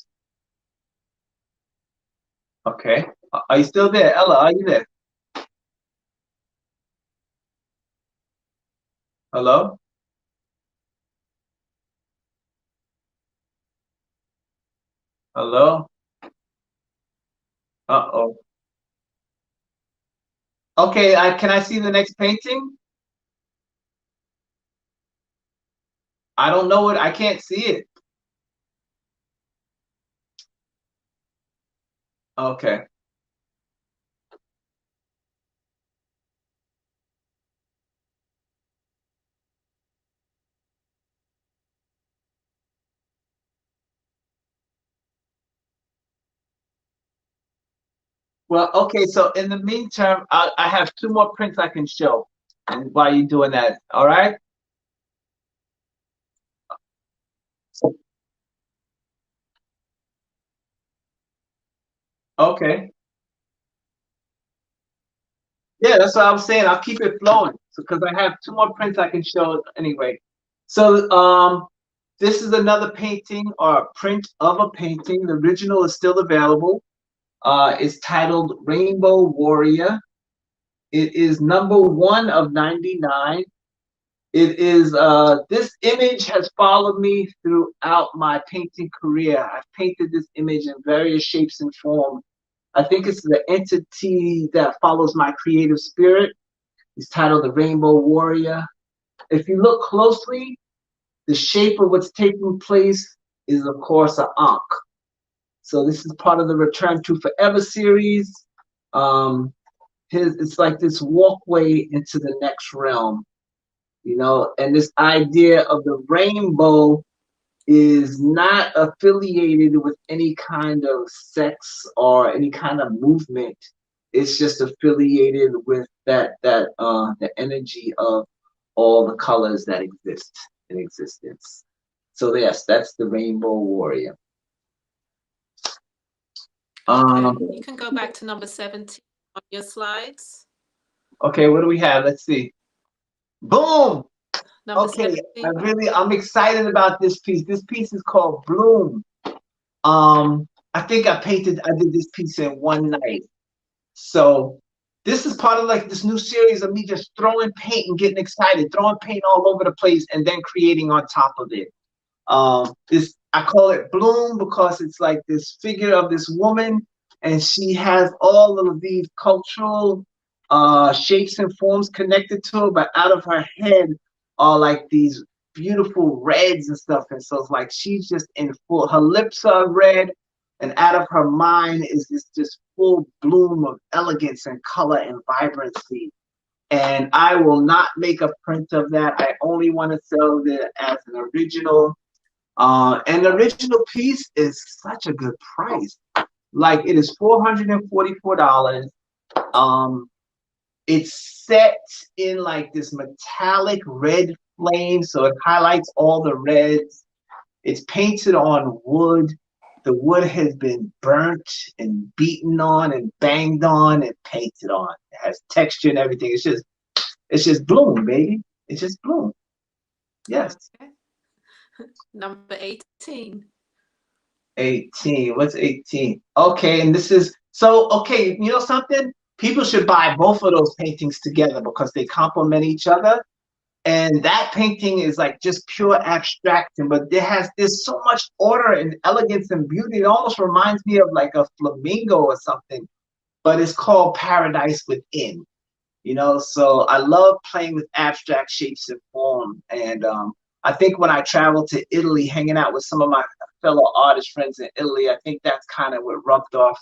Okay. Are you still there? Ella, are you there? Hello? Hello? Uh-oh. Okay, can I see the next painting? I don't know it. I can't see it. Okay. Well, okay. So in the meantime, I have two more prints I can show, and while you're doing that, all right? Okay. Yeah, that's what I was saying. I'll keep it flowing, because I have two more prints I can show anyway. So this is another painting or a print of a painting. The original is still available. It's titled Rainbow Warrior. It is number 1 of 99. It is this image has followed me throughout my painting career. I've painted this image in various shapes and forms. I think it's the entity that follows my creative spirit. It's titled the Rainbow Warrior. If you look closely, the shape of what's taking place is, of course, an Ankh. So this is part of the Return to Forever series. It's like this walkway into the next realm, and this idea of the rainbow is not affiliated with any kind of sex or any kind of movement. It's just affiliated with the energy of all the colors that exist in existence. So yes, that's the Rainbow Warrior. Okay, you can go back to number 17 on your slides. Okay, what do we have? Let's see. Boom! Number Okay, 17. I'm excited about this piece. This piece is called Bloom. I think I did this piece in one night. So this is part of like this new series of me just throwing paint and getting excited, throwing paint all over the place and then creating on top of it. I call it Bloom because it's like this figure of this woman, and she has all of these cultural shapes and forms connected to her, but out of her head are like these beautiful reds and stuff. And so it's like she's just in full, her lips are red, and out of her mind is this just full bloom of elegance and color and vibrancy. And I will not make a print of that. I only want to sell it as an original. And the original piece is such a good price. Like, it is $444. It's set in like this metallic red flame, so it highlights all the reds. It's painted on wood. The wood has been burnt and beaten on and banged on and painted on. It has texture and everything. It's just bloom, baby. It's just bloom. Yes. Okay. Number 18. 18. What's 18? Okay, and this is okay, you know something? People should buy both of those paintings together because they complement each other. And that painting is like just pure abstraction, but there's so much order and elegance and beauty. It almost reminds me of like a flamingo or something, but it's called Paradise Within. So I love playing with abstract shapes and form. And I think when I traveled to Italy, hanging out with some of my fellow artist friends in Italy, I think that's kind of what rubbed off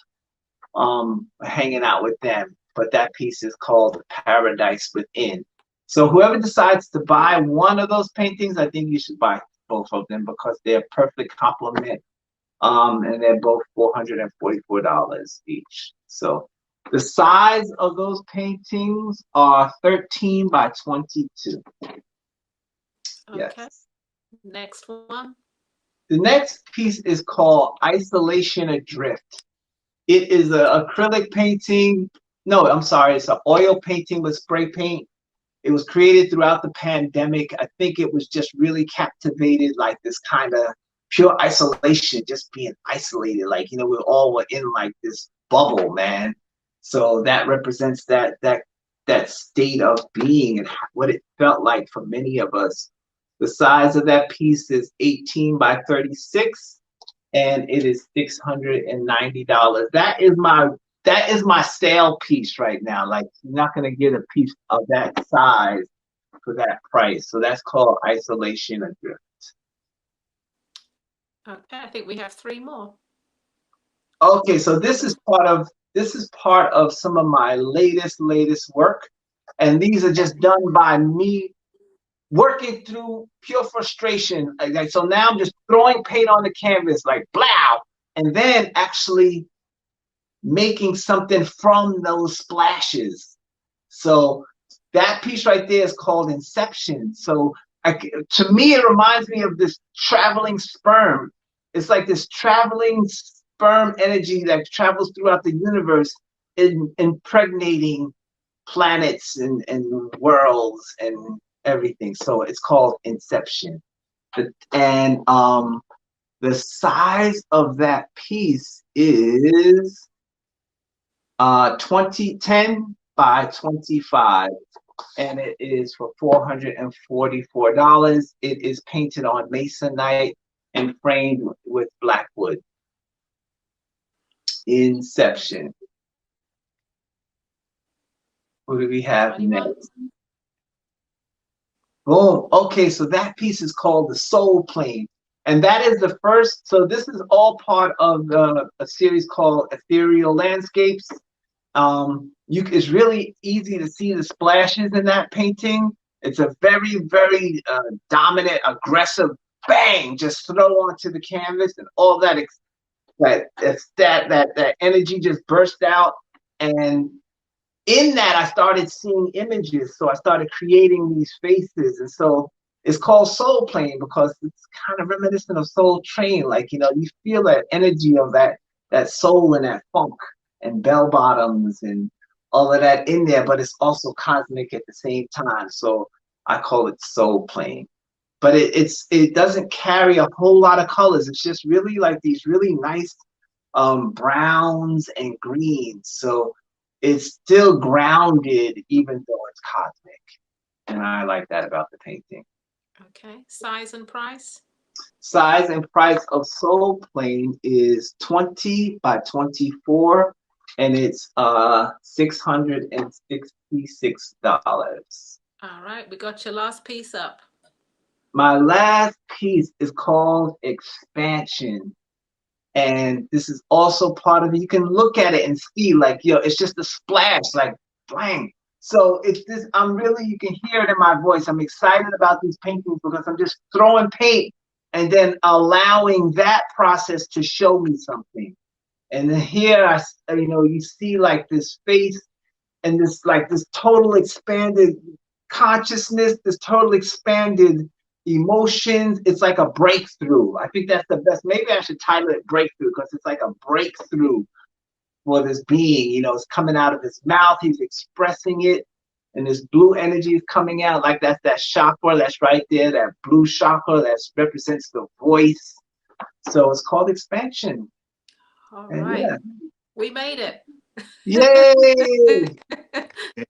hanging out with them. But that piece is called Paradise Within. So whoever decides to buy one of those paintings, I think you should buy both of them because they're a perfect complement. And they're both $444 each. So the size of those paintings are 13 by 22. Okay. Yes. Next one. The next piece is called Isolation Adrift. It is an acrylic painting. No, I'm sorry. It's an oil painting with spray paint. It was created throughout the pandemic. I think it was just really captivated, like this kind of pure isolation, just being isolated. Like, we all were in like this bubble, man. So that represents that state of being and what it felt like for many of us. The size of that piece is 18 by 36, and it is $690. That is my that is my sale piece right now. Like, you're not gonna get a piece of that size for that price. So that's called Isolation Adrift. Okay, I think we have 3 more. Okay, so this is part of some of my latest work, and these are just done by me working through pure frustration. Like, so now I'm just throwing paint on the canvas, like blow, and then actually making something from those splashes. So that piece right there is called Inception. So to me, it reminds me of this traveling sperm. It's like this traveling sperm energy that travels throughout the universe, impregnating planets and worlds and everything. So it's called Inception. And the size of that piece is 10 by 25, and it is for $444. It is painted on masonite and framed with black wood. Inception. What do we have 21. next? Boom. Okay, so that piece is called the Soul Plane. And that is the first, so this is all part of a series called Ethereal Landscapes. It's really easy to see the splashes in that painting. It's a very, very dominant, aggressive bang, just throw onto the canvas, and all that energy just burst out. And in that, I started seeing images. So I started creating these faces. And so it's called Soul Plane because it's kind of reminiscent of Soul Train. Like, you feel that energy of that soul and that funk and bell bottoms and all of that in there, but it's also cosmic at the same time. So I call it Soul Plane. But it doesn't carry a whole lot of colors. It's just really like these really nice browns and greens. So it's still grounded even though it's cosmic. And I like that about the painting. Okay, size and price? Size and price of Soul Plane is 20 by 24, and it's $666. All right, we got your last piece up. My last piece is called Expansion. And this is also part of it. You can look at it and see, like, it's just a splash, like bang. So it's this, you can hear it in my voice. I'm excited about these paintings because I'm just throwing paint and then allowing that process to show me something. And then here, you see like this face and this total expanded consciousness, this total expanded emotions. It's like a breakthrough. I think that's the best. Maybe I should title it Breakthrough because it's like a breakthrough for this being. It's coming out of his mouth. He's expressing it, and this blue energy is coming out. Like that's that chakra that's right there, that blue chakra that represents the voice. So it's called Expansion. All And right, yeah. we made it. Yay!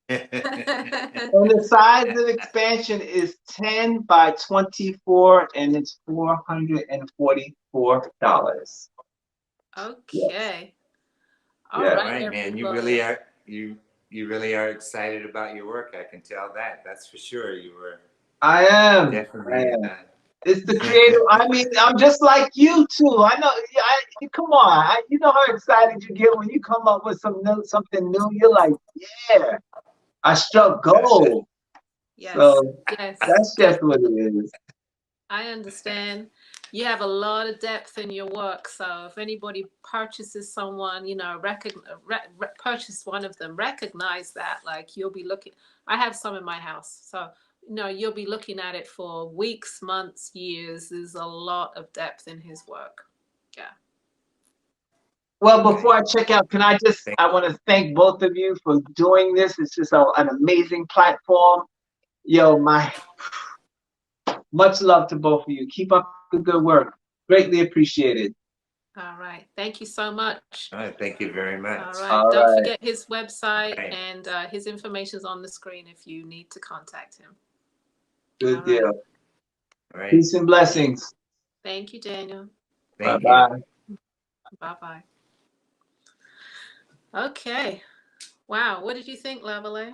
And the size of Expansion is 10 by 24, and it's $444. Okay. All Yeah. right, Man, you everybody. really are excited about your work. I can tell that. That's for sure. You were I am. definitely. It's the creative. I mean, I'm just like you too. I know. Come on. You know how excited you get when you come up with something new. You're like, yeah, I struck gold. Yes. So Yes. that's just what it is. I understand. You have a lot of depth in your work. So if anybody purchases someone, purchase one of them, recognize that. Like you'll be looking. I have some in my house. So you'll be looking at it for weeks, months, years. There's a lot of depth in his work. Yeah. Well, before I check out, I want to thank both of you for doing this. It's just an amazing platform. Much love to both of you. Keep up the good work. Greatly appreciated. All right. Thank you so much. All right. Thank you very much. All right. All Don't right. forget his website and his information is on the screen if you need to contact him. Good deal. All right. Peace and blessings. Thank you, Daniel. Thank Bye-bye. Bye-bye. Okay. Wow. What did you think, Lavalais?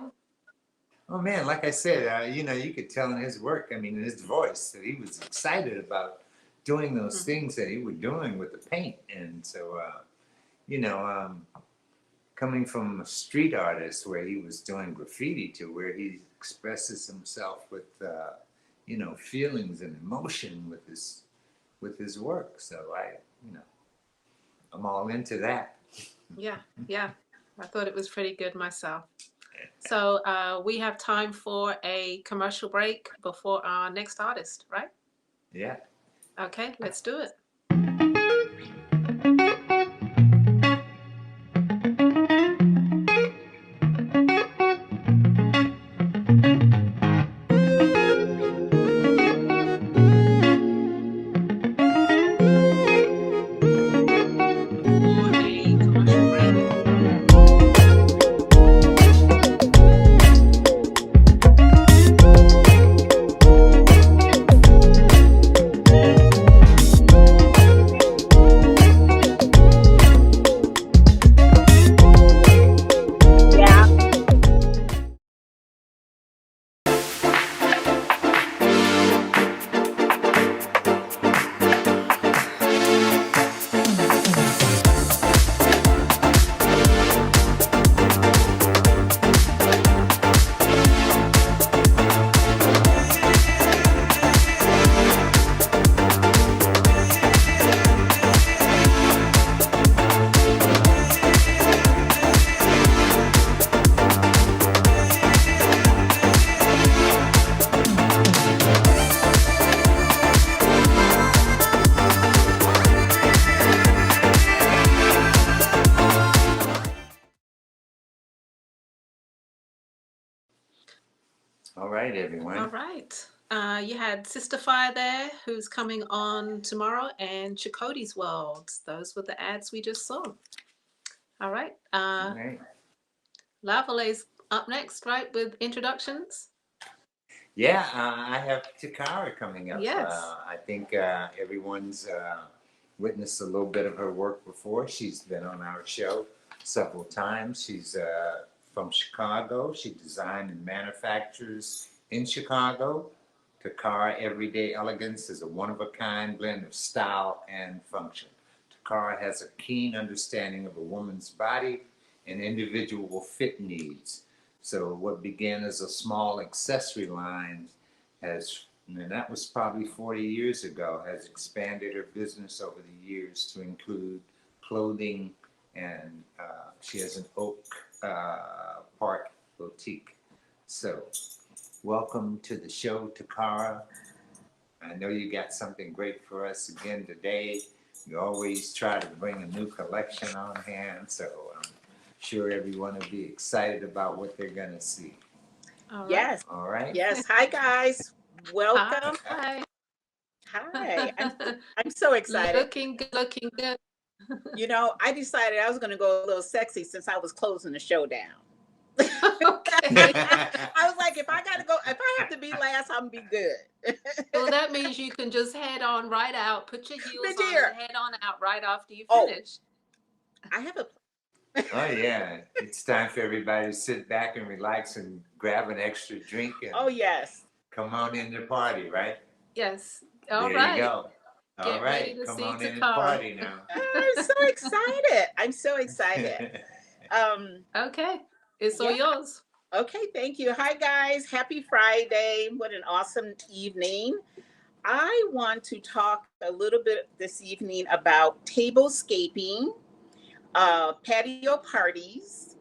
Oh man, like I said, you could tell in his work, I mean, in his voice, that he was excited about doing those things that he was doing with the paint. And so, you know, coming from a street artist where he was doing graffiti to where he expresses himself with, feelings and emotion with his work. So I'm all into that. Yeah. Yeah. I thought it was pretty good myself. So we have time for a commercial break before our next artist, right? Yeah. Okay, let's do it. All right, everyone. All right. You had Sister Fire there, who's coming on tomorrow, and Chakotay's World. Those were the ads we just saw. All right. All right. Lavalais up next, right, with introductions? Yeah, I have Takara coming up. Yes. I think everyone's witnessed a little bit of her work before. She's been on our show several times. She's from Chicago. She designed and manufactures in Chicago. Takara Everyday Elegance is a one-of-a-kind blend of style and function. Takara has a keen understanding of a woman's body and individual fit needs. So what began as a small accessory line and that was probably 40 years ago, has expanded her business over the years to include clothing, and she has an Oak Park boutique. So welcome to the show, Takara. I know you got something great for us again today. You always try to bring a new collection on hand, so I'm sure everyone will be excited about what they're going to see. All right. Yes. All right? Yes. Hi, guys. Welcome. Hi. Hi. I'm so excited. Looking good, looking good. You know, I decided I was going to go a little sexy since I was closing the show down. Okay. I was like, if I have to be last, I'm going to be good. Well, that means you can just head on right out, put your heels But on dear. and head on out right after you Oh. finish. I have a Oh, yeah. It's time for everybody to sit back and relax and grab an extra drink and Oh, yes. come on in the party, right? Yes. All there right. you go. Get All ready right. to Come see on in and Takara. party now. I'm so excited. I'm so excited. Okay. It's all Yeah. yours. Okay, thank you. Hi, guys. Happy Friday. What an awesome evening. I want to talk a little bit this evening about tablescaping, patio parties.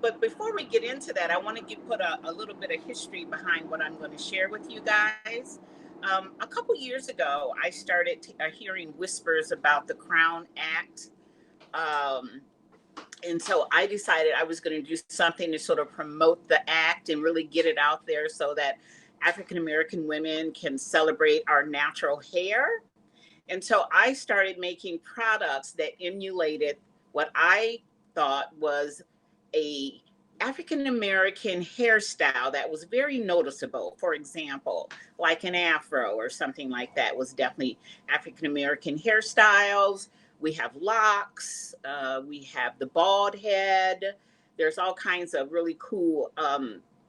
But before we get into that, I want to put a little bit of history behind what I'm going to share with you guys. A couple years ago, I started hearing whispers about the Crown Act. And so I decided I was going to do something to sort of promote the act and really get it out there so that African-American women can celebrate our natural hair. And so I started making products that emulated what I thought was a African-American hairstyle that was very noticeable. For example, like an afro or something like that was definitely African-American hairstyles. We have locks. We have the bald head. There's all kinds of really cool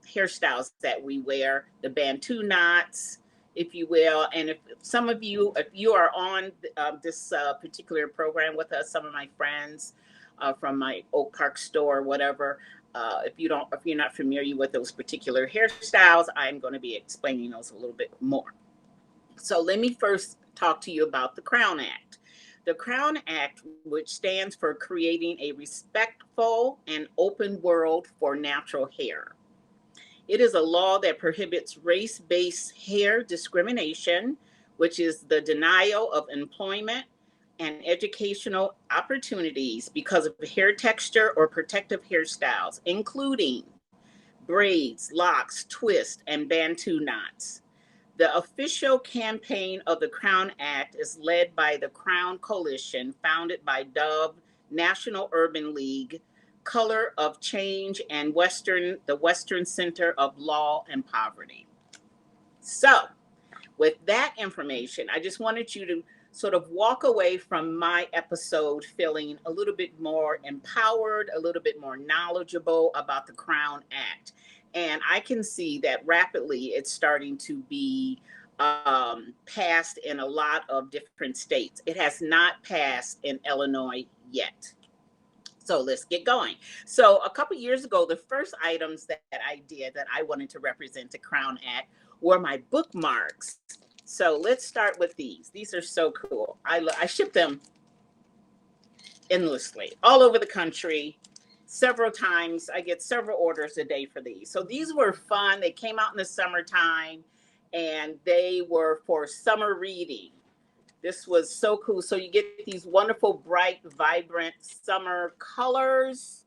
hairstyles that we wear. The Bantu knots, if you will. And if you are on this particular program with us, some of my friends from my Oak Park store, whatever, if you're not familiar with those particular hairstyles, I'm going to be explaining those a little bit more. So let me first talk to you about the Crown Act. The Crown Act, which stands for Creating a Respectful and Open World for Natural Hair. It is a law that prohibits race-based hair discrimination, which is the denial of employment and educational opportunities because of hair texture or protective hairstyles, including braids, locks, twists, and Bantu knots. The official campaign of the Crown Act is led by the Crown Coalition, founded by Dove National Urban League, Color of Change, and the Western Center of Law and Poverty. So, with that information, I just wanted you to sort of walk away from my episode feeling a little bit more empowered, a little bit more knowledgeable about the Crown Act. And I can see that rapidly it's starting to be passed in a lot of different states. It has not passed in Illinois yet. So let's get going. So a couple years ago, the first items that I did that I wanted to represent the Crown Act were my bookmarks. So let's start with these. These are so cool. I ship them endlessly all over the country. Several times. I get several orders a day for these. So these were fun. They came out in the summertime and they were for summer reading. This was so cool. So you get these wonderful, bright, vibrant summer colors.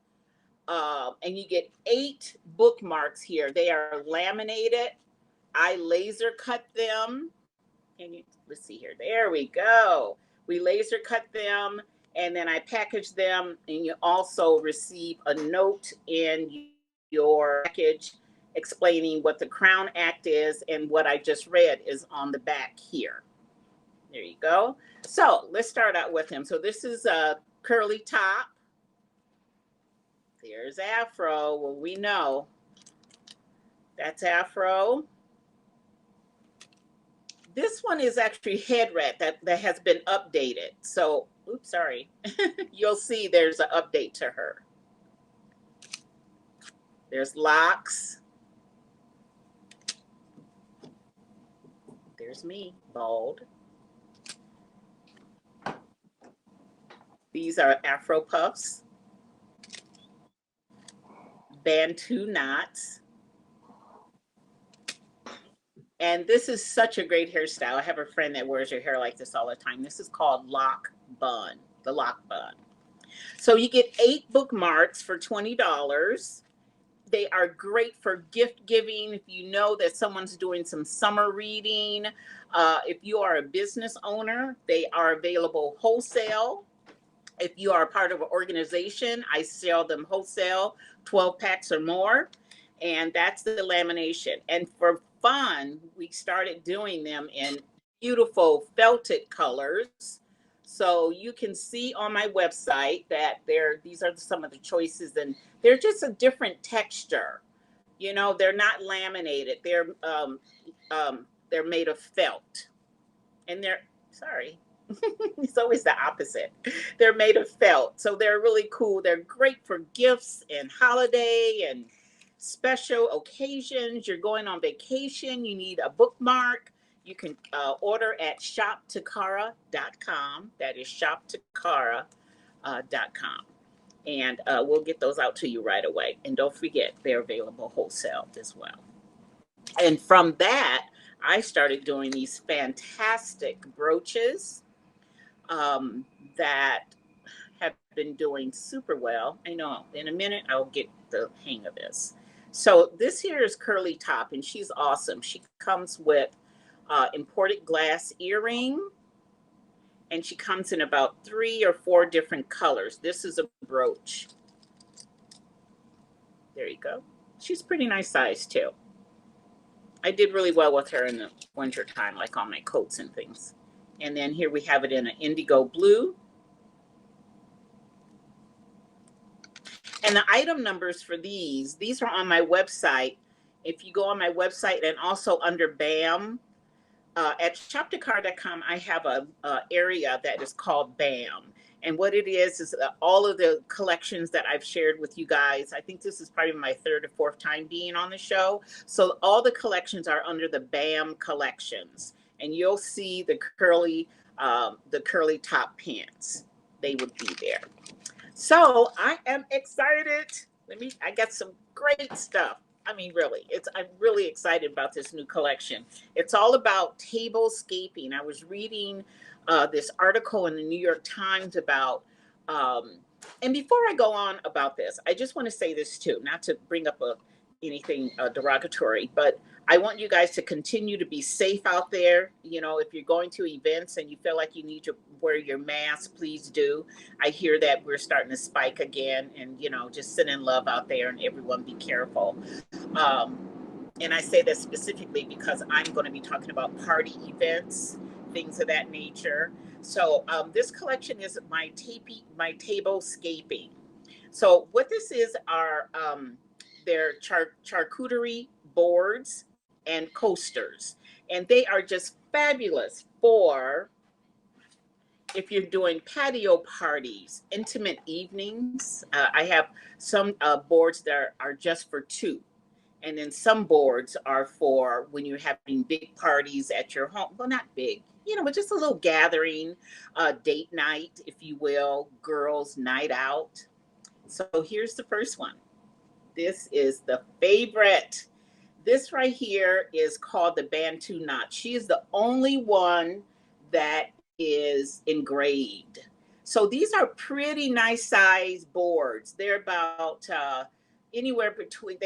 And you get 8 bookmarks here. They are laminated. I laser cut them. Let's see here. There we go. We laser cut them. And then I package them, and you also receive a note in your package explaining what the Crown Act is, and what I just read is on the back here. There you go. So let's start out with him. So this is a curly top. There's Afro. Well, we know that's Afro. This one is actually head wrap that has been updated. So, oops, sorry. You'll see there's an update to her. There's locks. There's me, bald. These are Afro puffs. Bantu knots. And this is such a great hairstyle. I have a friend that wears your hair like this all the time. This is called lock bun, the lock bun. So you get 8 bookmarks for $20. They are great for gift giving. If you know that someone's doing some summer reading, if you are a business owner, they are available wholesale. If you are a part of an organization, I sell them wholesale, 12 packs or more. And that's the lamination. And for fun, we started doing them in beautiful felted colors. So you can see on my website that these are some of the choices, and they're just a different texture. You know, they're not laminated. They're made of felt, and it's always the opposite. They're made of felt, so they're really cool. They're great for gifts and holiday and special occasions. You're going on vacation, you need a bookmark. You can order at shoptakara.com. That is shoptakara.com. And we'll get those out to you right away. And don't forget, they're available wholesale as well. And from that, I started doing these fantastic brooches that have been doing super well. I know in a minute I'll get the hang of this. So this here is Curly Top, and she's awesome. She comes with imported glass earring, and she comes in about 3 or 4 different colors. This is a brooch. There you go. She's pretty nice size too. I did really well with her in the winter time, like on my coats and things. And then here we have it in an indigo blue. And the item numbers for these are on my website. If you go on my website and also under BAM, at shoptakara.com, I have a area that is called BAM. And what it is all of the collections that I've shared with you guys. I think this is probably my third or fourth time being on the show. So all the collections are under the BAM collections. And you'll see the curly top pants. They would be there. So I am excited. I got some great stuff. I mean, really, I'm really excited about this new collection. It's all about tablescaping. I was reading this article in the New York Times about, and before I go on about this, I just want to say this too, not to bring up anything derogatory, but I want you guys to continue to be safe out there. You know, if you're going to events and you feel like you need to wear your mask, please do. I hear that we're starting to spike again, and, you know, just send in love out there and everyone be careful. And I say that specifically because I'm going to be talking about party events, things of that nature. So this collection is my tablescaping. So what this is are their charcuterie boards and coasters, and they are just fabulous for if you're doing patio parties, intimate evenings. I have some boards that are just for two, and then some boards are for when you're having big parties at your home. Well, not big, you know, but just a little gathering, date night, if you will, girls' night out. So here's the first one. This is the favorite. This right here is called the Bantu knot. She is the only one that is engraved. So these are pretty nice size boards. They're about anywhere between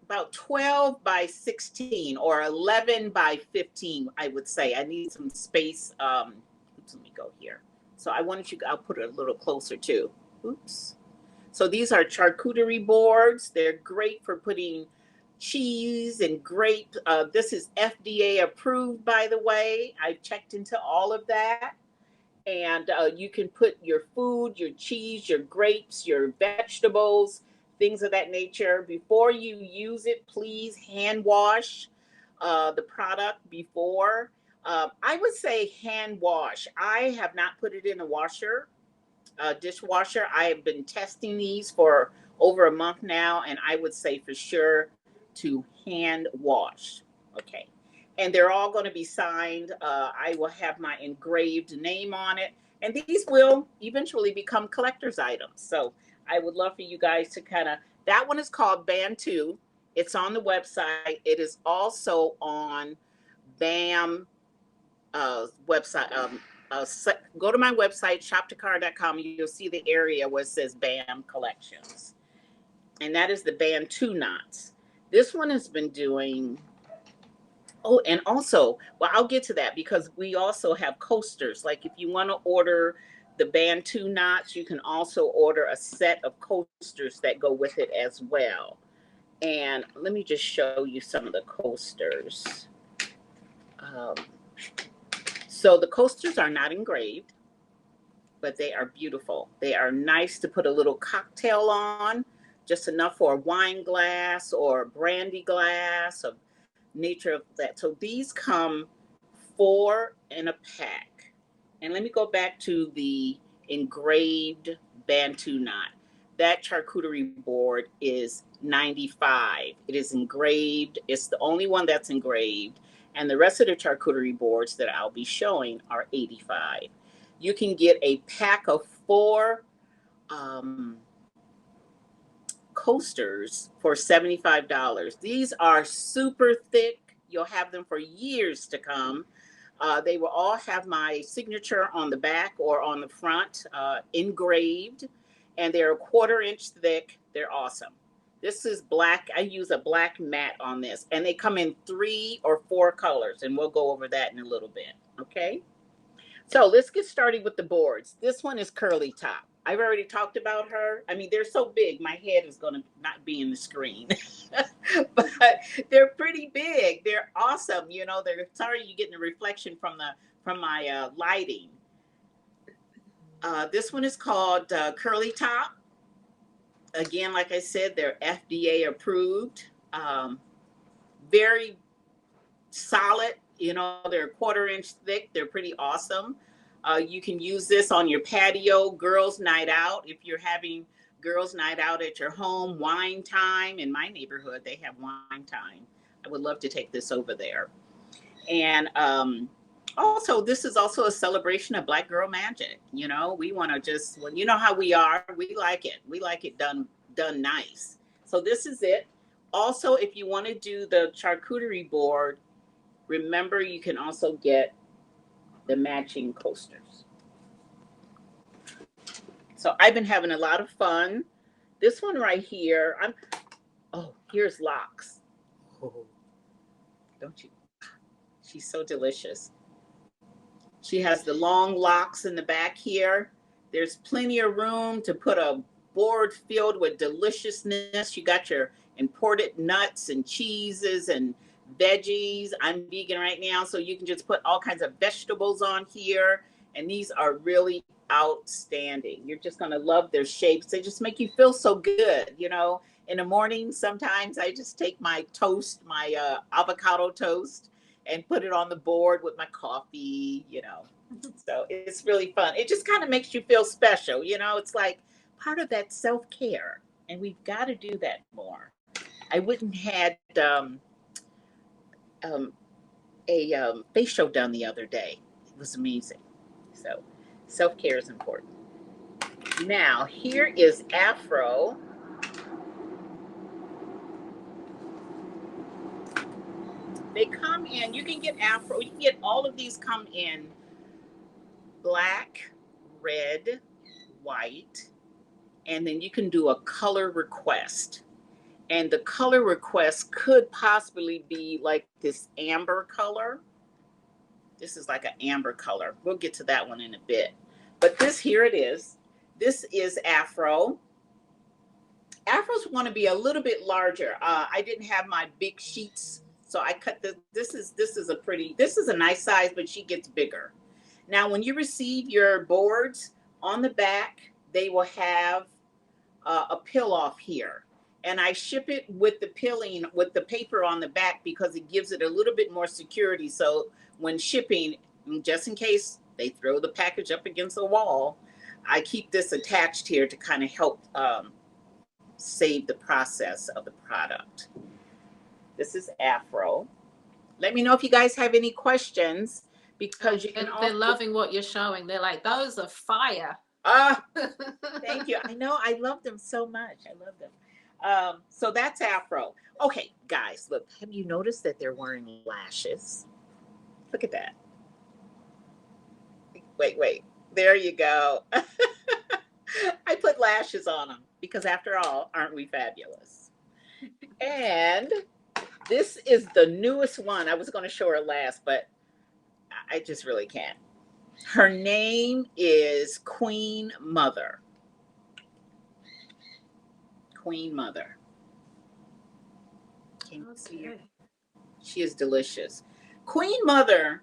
about 12 by 16 or 11 by 15, I would say. I need some space. Oops, let me go here. So I'll put it a little closer too. Oops. So these are charcuterie boards. They're great for putting cheese and grape. This is FDA approved, by the way. I've checked into all of that. And you can put your food, your cheese, your grapes, your vegetables, things of that nature. Before you use it, please hand wash the product before. I would say hand wash. I have not put it in a washer. Dishwasher. I have been testing these for over a month now, and I would say for sure to hand wash. Okay. And they're all going to be signed. I will have my engraved name on it, and these will eventually become collector's items. So I would love for you guys to that one is called Bantu. It's on the website. It is also on BAM website. Go to my website, shoptakara.com, and you'll see the area where it says BAM collections. And that is the Bantu knots. This one has been doing, and also, well, I'll get to that because we also have coasters. Like if you want to order the Bantu knots, you can also order a set of coasters that go with it as well. And let me just show you some of the coasters. So the coasters are not engraved, but they are beautiful. They are nice to put a little cocktail on, just enough for a wine glass or a brandy glass of nature of that. So these come 4 in a pack. And let me go back to the engraved Bantu knot. That charcuterie board is $95. It is engraved. It's the only one that's engraved. And the rest of the charcuterie boards that I'll be showing are $85. You can get a pack of 4 coasters for $75. These are super thick. You'll have them for years to come. They will all have my signature on the back or on the front, engraved, and they're 1/4 inch thick. They're awesome. This is black. I use a black matte on this, and they come in 3 or 4 colors, and we'll go over that in a little bit, okay? So let's get started with the boards. This one is Curly Top. I've already talked about her. I mean, they're so big, my head is going to not be in the screen, but they're pretty big. They're awesome. You know, sorry you're getting a reflection from my lighting. This one is called Curly Top. Again, like I said, they're FDA approved. Very solid. You know, they're a 1/4 inch thick. They're pretty awesome. You can use this on your patio, girls' night out. If you're having girls' night out at your home, wine time. In my neighborhood, they have wine time. I would love to take this over there. And also, this is also a celebration of Black girl magic. You know, we want to just, well, you know how we are. We like it. We like it done nice. So this is it. Also, if you want to do the charcuterie board, remember you can also get the matching coasters. So I've been having a lot of fun. This one right here, here's Locks. Oh, don't you? She's so delicious. She has the long locks in the back here. There's plenty of room to put a board filled with deliciousness. You got your imported nuts and cheeses and veggies. I'm vegan right now, so you can just put all kinds of vegetables on here. And these are really outstanding. You're just going to love their shapes. They just make you feel so good. You know, in the morning, sometimes I just take my toast, my avocado toast, and put it on the board with my coffee, you know. So it's really fun. It just kind of makes you feel special. You know, it's like part of that self-care. And we've got to do that more. I went and had a facial done the other day. It was amazing. So self-care is important. Now, here is Afro. They come in, you can get Afro, you can get all of these come in black, red, white, and then you can do a color request. And the color request could possibly be like this amber color. This is like an amber color. We'll get to that one in a bit. But this, here it is. This is Afro. Afros want to be a little bit larger. I didn't have my big sheets, so I cut this. This is a nice size, but she gets bigger. Now, when you receive your boards, on the back, they will have a peel off here. And I ship it with the peeling, with the paper on the back, because it gives it a little bit more security. So when shipping, just in case they throw the package up against the wall, I keep this attached here to kind of help save the process of the product. This is Afro. Let me know if you guys have any questions, because you can They're also... loving what you're showing. They're like, those are fire. Thank you. I know, I love them so much. I love them. So that's Afro. Okay, guys, look, have you noticed that they're wearing lashes? Look at that. Wait. There you go. I put lashes on them because, after all, aren't we fabulous? And this is the newest one. I was going to show her last, but I just really can't. Her name is Queen Mother. Queen Mother. Can you see her? She is delicious. Queen Mother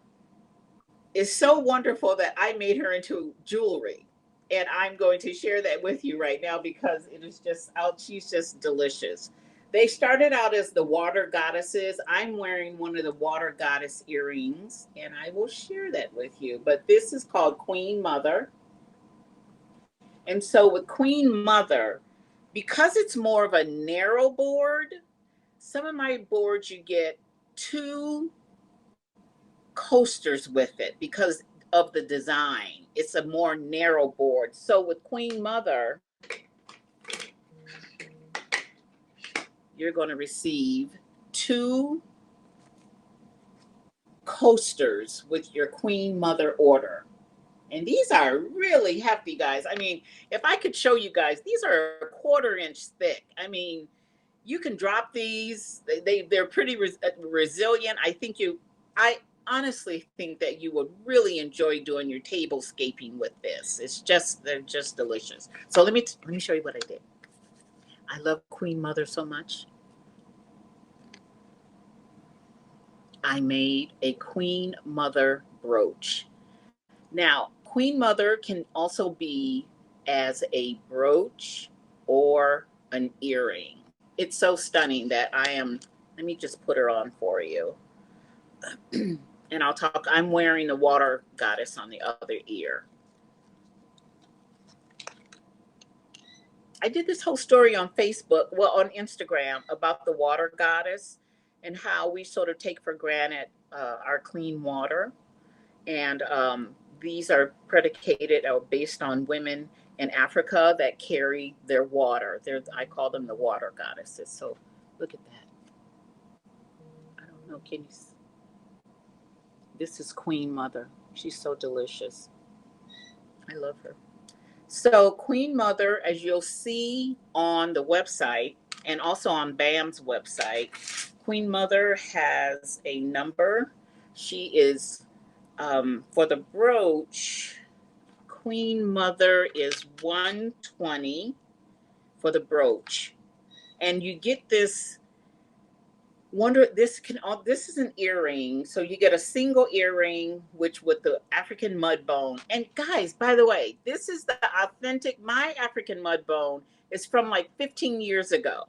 is so wonderful that I made her into jewelry. And I'm going to share that with you right now because it is just out. She's just delicious. They started out as the water goddesses. I'm wearing one of the water goddess earrings, and I will share that with you. But this is called Queen Mother. And so with Queen Mother, because it's more of a narrow board, some of my boards you get 2 coasters with it because of the design. It's a more narrow board. So with Queen Mother, you're going to receive 2 coasters with your Queen Mother order. And these are really hefty, guys. I mean, if I could show you guys, these are a 1/4 inch thick. I mean, you can drop these. They're pretty resilient. I honestly think that you would really enjoy doing your tablescaping with this. They're just delicious. So let me show you what I did. I love Queen Mother so much. I made a Queen Mother brooch. Now, Queen Mother can also be as a brooch or an earring. It's so stunning that let me just put her on for you. And I'm wearing the water goddess on the other ear. I did this whole story on Facebook, well, on Instagram, about the water goddess and how we sort of take for granted our clean water. And these are predicated or based on women in Africa that carry their water. I call them the water goddesses. So look at that. I don't know, can you see? This is Queen Mother. She's so delicious. I love her. So Queen Mother, as you'll see on the website and also on BAM's website, Queen Mother has a number. She is, for the brooch, Queen Mother is 120 for the brooch. And you get this this is an earring, so you get a single earring which with the African mud bone. And guys, by the way, this is the authentic. My African mud bone is from like 15 years ago.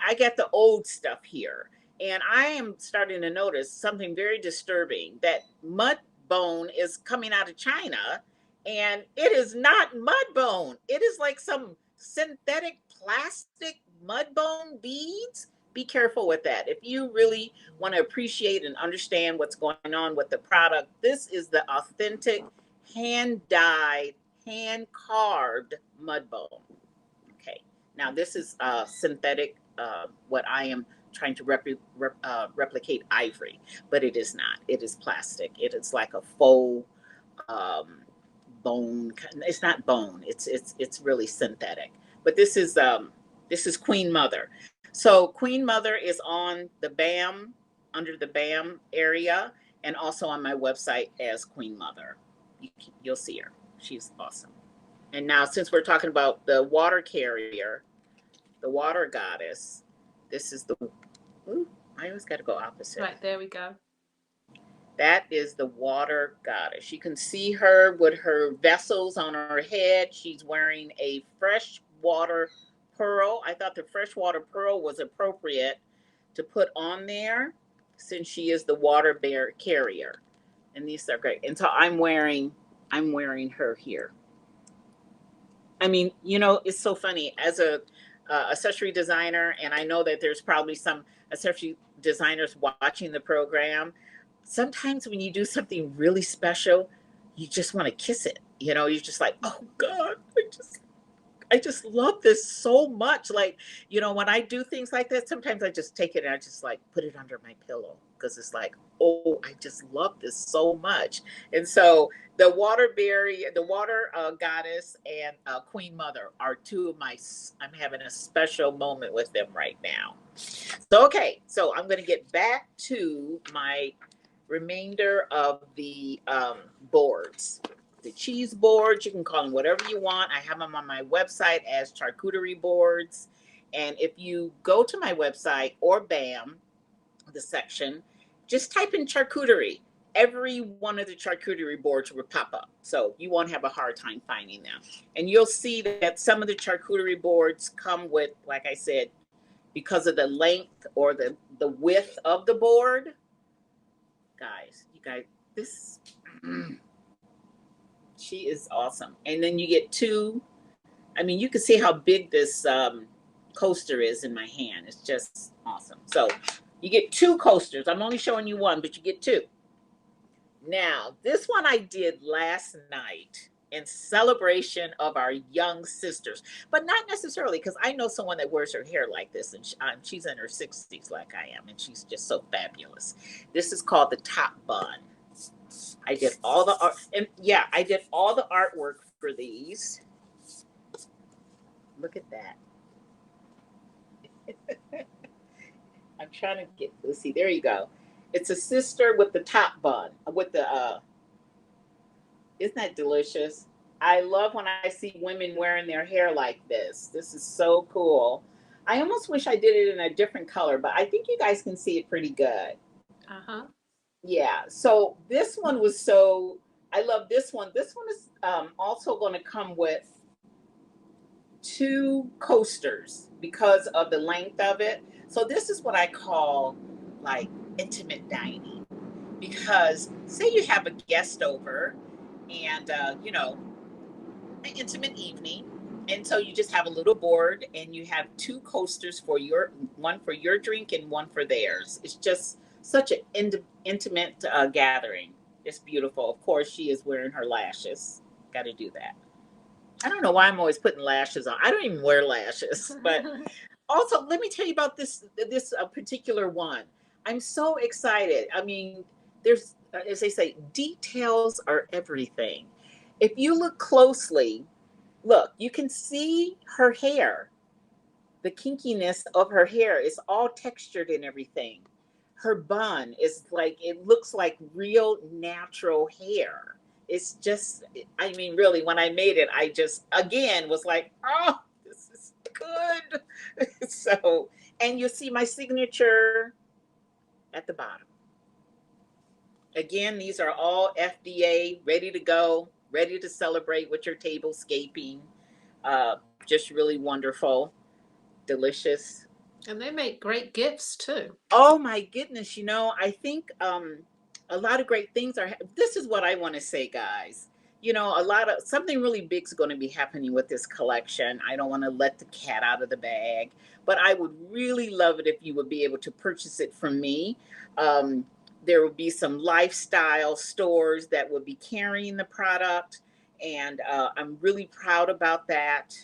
I got the old stuff here, and I am starting to notice something very disturbing, that mud bone is coming out of China, and it is not mud bone. It is like some synthetic plastic mud bone beads. Be careful with that. If you really want to appreciate and understand what's going on with the product, this is the authentic, hand-dyed, hand-carved mud bone. Okay, now this is synthetic, what I am trying to replicate ivory, but it is not. It is plastic. It is like a faux bone. It's not bone. It's really synthetic. But this is Queen Mother. So Queen Mother is on the BAM, under the BAM area, and also on my website as Queen Mother. You'll see her. She's awesome. And now, since we're talking about the water carrier, the water goddess, this is I always got to go opposite. Right, there we go. That is the water goddess. You can see her with her vessels on her head. She's wearing a freshwater pearl. I thought the freshwater pearl was appropriate to put on there since she is the water bear carrier. And these are great. And so I'm wearing her here. I mean, it's so funny as a accessory designer, and I know that there's probably some accessory designers watching the program. Sometimes when you do something really special, you just want to kiss it. You're just like, oh God, I just love this so much. Like, when I do things like that, sometimes I just take it and I just like put it under my pillow, because it's like, oh, I just love this so much. And so the water goddess and Queen Mother are two of I'm having a special moment with them right now. So, okay, so I'm going to get back to my remainder of the boards. The cheese boards, you can call them whatever you want. I have them on my website as charcuterie boards. And if you go to my website or BAM, the section, just type in charcuterie. Every one of the charcuterie boards will pop up. So you won't have a hard time finding them. And you'll see that some of the charcuterie boards come with, like I said, because of the length or the width of the board. You guys, this... She is awesome. And then you get two. I mean, you can see how big this coaster is in my hand. It's just awesome. So you get two coasters. I'm only showing you one, but you get two. Now, this one I did last night in celebration of our young sisters, but not necessarily, because I know someone that wears her hair like this, and she's in her 60s like I am, and she's just so fabulous. This is called the top bun. I did all the art, and yeah, I did all the artwork for these. Look at that. I'm trying to get, let's see, there you go. It's a sister with the top bun, with the, isn't that delicious? I love when I see women wearing their hair like this. This is so cool. I almost wish I did it in a different color, but I think you guys can see it pretty good. Uh-huh. Yeah, so this one was I love this one. This one is also going to come with two coasters. because of the length of it. So this is what I call like intimate dining, because say you have a guest over and an intimate evening, and so you just have a little board and you have two coasters for one for your drink and one for theirs. It's just such an intimate gathering. It's beautiful. Of course, she is wearing her lashes. Got to do that. I don't know why I'm always putting lashes on. I don't even wear lashes. But also, let me tell you about this particular one. I'm so excited. I mean, there's, as they say, details are everything. If you look closely, look, you can see her hair. The kinkiness of her hair is all textured and everything. Her bun is like, it looks like real natural hair. It's just, I mean, really, when I made it, I just, again, was like, oh, this is good. So, and you see my signature at the bottom. Again, these are all FDA, ready to go, ready to celebrate with your tablescaping. Just really wonderful, delicious. And they make great gifts too. Oh my goodness, I think a lot of great things are, this is what I want to say, guys. Something really big is going to be happening with this collection. I don't want to let the cat out of the bag, but I would really love it if you would be able to purchase it from me. There will be some lifestyle stores that will be carrying the product, and I'm really proud about that.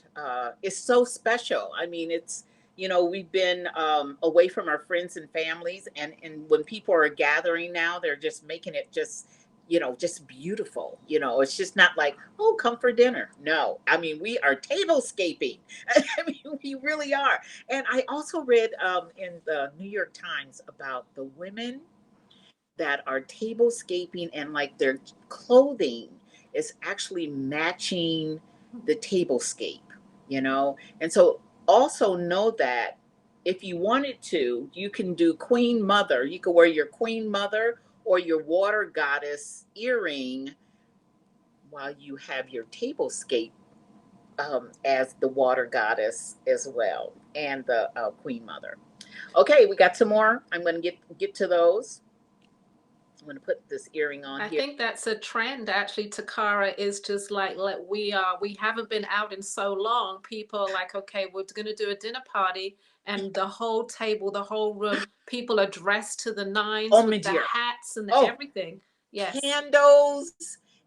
It's so special. I mean, we've been away from our friends and families, and when people are gathering now, they're just making it just beautiful. It's just not like, oh, come for dinner. No, I mean, we are tablescaping. I mean, we really are. And I also read in the New York Times about the women that are tablescaping, and like their clothing is actually matching the tablescape, And so also know that if you wanted to, you can do Queen Mother. You could wear your Queen Mother or your Water Goddess earring while you have your tablescape as the Water Goddess as well, and the Queen Mother. Okay, we got some more. I'm going to get to those. I'm going to put this earring on I here. think that's a trend actually. Takara is just like we haven't been out in so long. People are like, okay, we're going to do a dinner party, and the whole table, the whole room, people are dressed to the nines Oh, my with the dear. hats and the Oh, everything. Yes, Candles,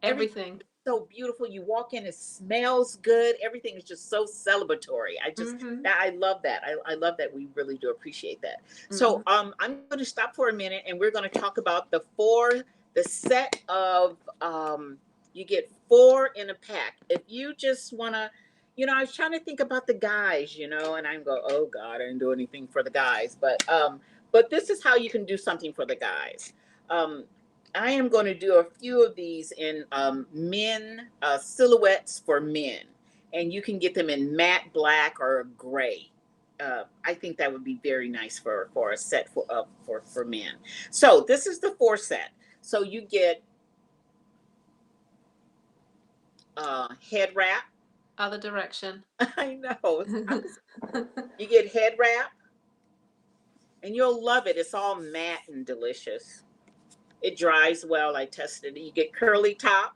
everything. so beautiful. You walk in, it smells good. Everything is just so celebratory. I love that. I love that. We really do appreciate that. So I'm going to stop for a minute, and we're going to talk about the set of you get 4 in a pack. If you just want to, I was trying to think about the guys, and I'm going, oh God, I didn't do anything for the guys, but this is how you can do something for the guys. I am going to do a few of these in men silhouettes for men, and you can get them in matte black or gray. I think that would be very nice for a set for men. So this is the 4 set. So you get head wrap. Other direction. I know. You get head wrap, and you'll love it. It's all matte and delicious. It dries well. I tested it. You get curly top.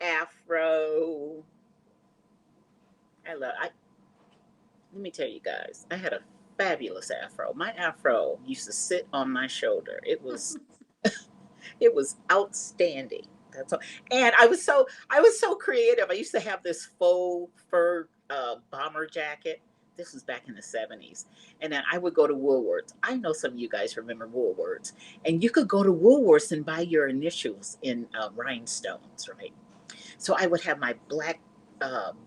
Afro. Let me tell you guys, I had a fabulous afro. My afro used to sit on my shoulder. It was it was outstanding. That's all. And I was so creative. I used to have this faux fur bomber jacket. This was back in the 70s. And then I would go to Woolworths. I know some of you guys remember Woolworths. And you could go to Woolworths and buy your initials in rhinestones, right? So I would have my black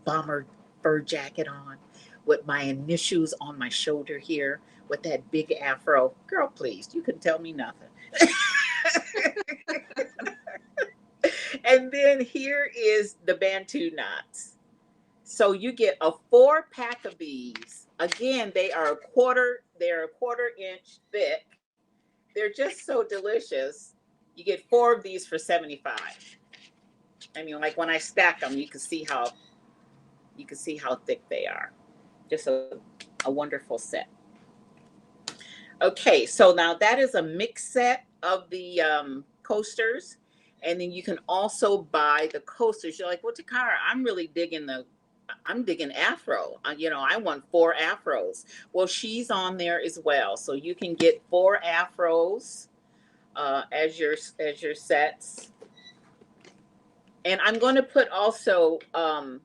bomber fur jacket on with my initials on my shoulder here with that big afro. Girl, please, you can tell me nothing. And then here is the Bantu knots. So you get a 4-pack of these. Again, they are a quarter inch thick. They're just so delicious. You get 4 of these for $75. I mean, like when I stack them, you can see how thick they are. Just a wonderful set. Okay, so now that is a mixed set of the coasters. And then you can also buy the coasters. You're like, well, Takara, I'm digging Afro. You know, I want 4 Afros. Well, she's on there as well. So you can get 4 Afros as your sets. And I'm going to put also, I'm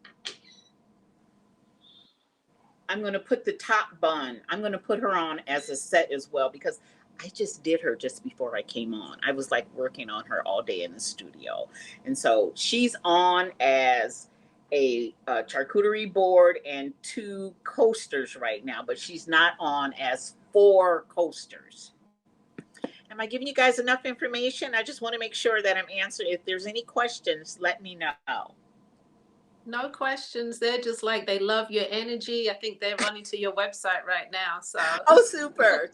going to put the top bun. I'm going to put her on as a set as well, because I just did her just before I came on. I was like working on her all day in the studio. And so she's on as a charcuterie board and 2 coasters right now, but she's not on as 4 coasters. Am I giving you guys enough information? I just want to make sure that I'm answering. If there's any questions, let me know. No questions. They're just like, they love your energy. I think they're running to your website right now. So. Oh, super.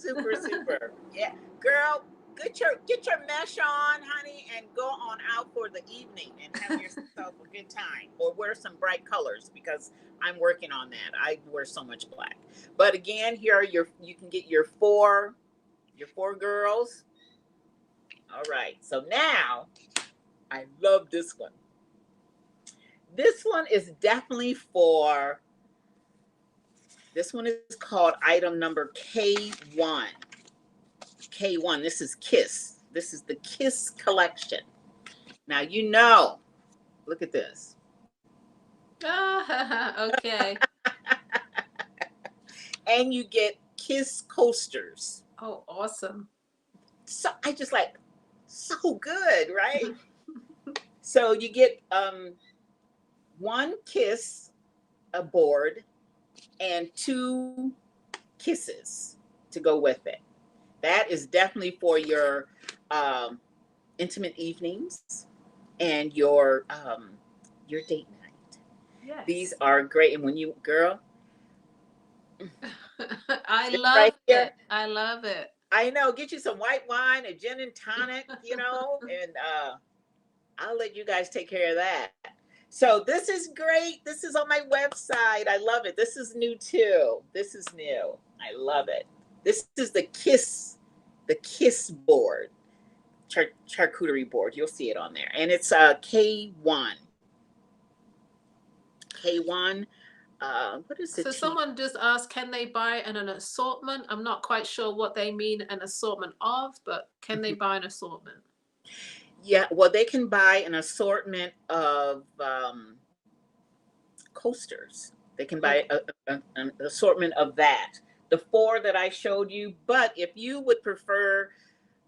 Yeah, girl, get your mesh on, honey, and go on out for the evening and have yourself a good time. Or wear some bright colors, because I'm working on that. I wear so much black. But again, here are you can get your 4 girls. All right. So now I love this one. This one is definitely this one is called item number K1. K1, this is Kiss. This is the Kiss collection. Now, you know, look at this. Okay. And you get Kiss coasters. Oh, awesome. So I just like, so good, right? So you get 1 Kiss, a board, and 2 kisses to go with it. That is definitely for your intimate evenings and your date night. Yes. These are great. And when you, girl, I this love right it. here, I love it. I know, get you some white wine, a gin and tonic, you know, and I'll let you guys take care of that. So this is great. This is on my website. I love it. This is new too. This is new. I love it. This is the Kiss board, charcuterie board. You'll see it on there. And it's K1. K1. What is it? So someone just asked, can they buy an assortment? I'm not quite sure what they mean an assortment of, but can they buy an assortment? Yeah, well, they can buy an assortment of coasters. They can buy an assortment of that. The 4 that I showed you. But if you would prefer,